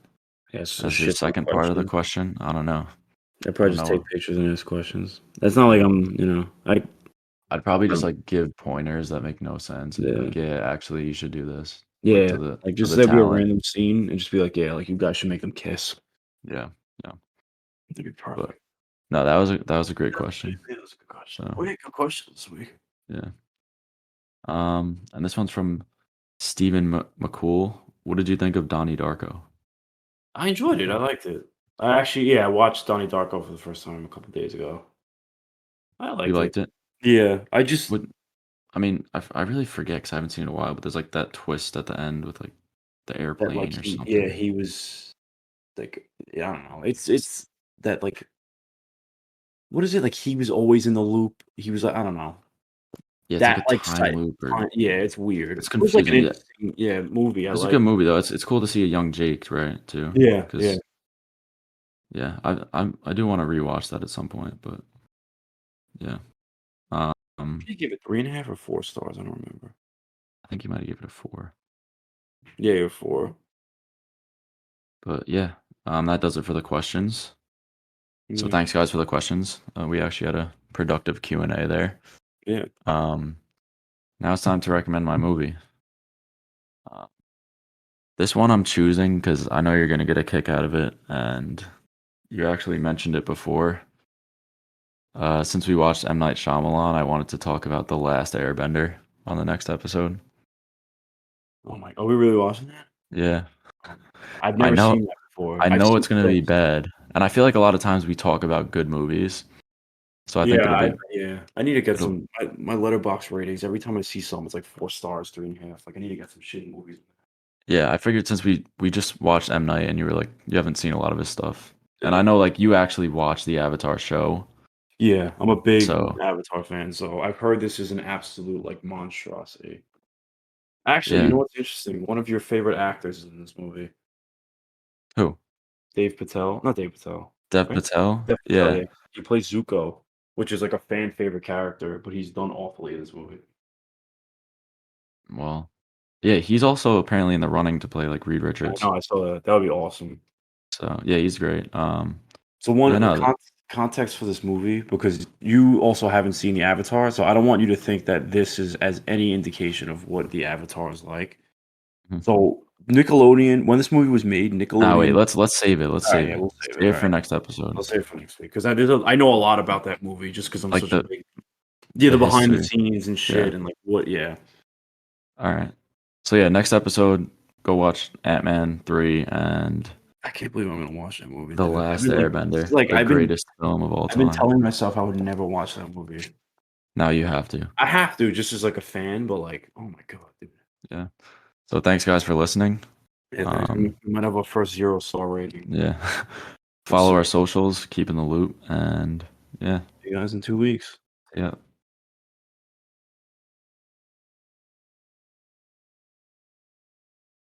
B: Yeah. It's a
A: As your
B: shit ton of
A: second part of the
B: questions.
A: question, I don't know.
B: I
A: I
B: probably
A: don't
B: just take
A: know.
B: pictures and ask questions. That's not like I'm,
A: I'd probably just
B: um,
A: like give pointers that make no sense and be
B: yeah,
A: like, yeah, actually, you should do this, like
B: yeah. Like
A: to
B: just
A: the
B: there'll be a
A: talent.
B: random scene and just be like, yeah, like you guys should make them kiss.
A: Yeah, yeah.
B: That'd be
A: But
B: perfect.
A: no, that was a great question.
B: Yeah, that's a good question.
A: So
B: Wait, good question this week.
A: yeah. And this one's from Stephen McCool. What did you think of Donnie Darko?
B: I enjoyed it. I liked it. I actually, yeah, I watched Donnie Darko for the first time a couple days ago. I
A: You
B: liked it.
A: liked it?
B: Yeah, I just
A: What I mean, I really forget because I haven't seen it in a while. But there's like that twist at the end with like the
B: that like
A: airplane or
B: yeah,
A: something.
B: he was like yeah, I don't know. It's that like what is it like? He was always in the loop. He was like I don't know
A: Yeah, it's like
B: that
A: a
B: like
A: time loop or
B: yeah, it's weird.
A: it's
B: It was like an
A: confusing. Yeah,
B: interesting yeah movie. I
A: it's a good
B: like
A: movie though. It's cool to see a young Jake, right? Too,
B: yeah yeah.
A: because yeah, I do want to rewatch that at some point. But yeah,
B: Did you give it 3.5 or 4 stars? I don't remember.
A: I think you might give it a 4.
B: Yeah, you're 4.
A: But yeah, that does it for the questions. So
B: Yeah,
A: thanks guys for the questions. We actually had a productive Q&A there.
B: yeah.
A: Um, Now it's time to recommend my movie. Uh, this one I'm choosing because I know you're gonna get a kick out of it, and you actually mentioned it before. Since we watched M. Night Shyamalan, I wanted to talk about The Last Airbender on the next episode.
B: Oh my, are we really watching that?
A: Yeah,
B: I've
A: I
B: never
A: know,
B: seen that before.
A: I
B: I've
A: know
B: seen
A: it's gonna be
B: clips.
A: bad, and I feel like a lot of times we talk about good movies, so I think
B: Yeah, yeah. I need to get
A: it'll
B: some my letterbox ratings. Every time I see something, it's like 4 stars, 3.5. Like I need to get some shitty movies.
A: yeah. I figured since we just watched M. Night and you were like you haven't seen a lot of his stuff, and I
B: Yeah.
A: know like you actually watched the Avatar show,
B: Yeah, I'm a big
A: so
B: Avatar fan, so I've heard this is an absolute like monstrosity. Actually, you
A: yeah.
B: know what's interesting? One of your favorite actors is in this movie.
A: Who?
B: Dave Patel. Not Dave Patel,
A: Dev
B: right?
A: Patel?
B: Dev Patel,
A: Yeah.
B: yeah. He plays Zuko, which is like a fan favorite character, but he's done awfully in this movie.
A: Well, yeah, he's also apparently in the running to play like Reed
B: I
A: Richards.
B: know, I saw that. That would be awesome.
A: So yeah, he's great.
B: So
A: Yeah,
B: one
A: no,
B: context for this movie because you also haven't seen the Avatar, so I don't want you to think that this is as any indication of what the Avatar is like.
A: mhm.
B: So Nickelodeon, when this movie was made,
A: Nah, wait,
B: Nickelodeon.
A: let's save it. Let's
B: All right,
A: save
B: yeah,
A: it.
B: we'll save it.
A: Save
B: All
A: it for
B: right,
A: next episode.
B: I'll save it for next week because I know a lot about that movie just because I'm
A: Like
B: such a
A: the
B: big yeah
A: the
B: the behind the
A: history.
B: scenes and
A: Yeah.
B: shit and like what yeah
A: All right. So yeah, next episode, go watch Ant-Man 3 and
B: I can't believe I'm gonna watch that movie,
A: The
B: dude. I've
A: Last
B: been like this is
A: Airbender,
B: like
A: the greatest film of all
B: I've been
A: time.
B: telling myself I would never watch that movie.
A: Now you have to.
B: I have to just as like a fan, but like oh my god, dude.
A: Yeah. So thanks guys for listening.
B: Yeah, thanks.
A: Um,
B: We might have our first 0 star rating.
A: yeah.
B: We'll
A: Follow
B: see
A: our socials, keep in the loop, and yeah.
B: you guys in 2 weeks.
A: Yeah.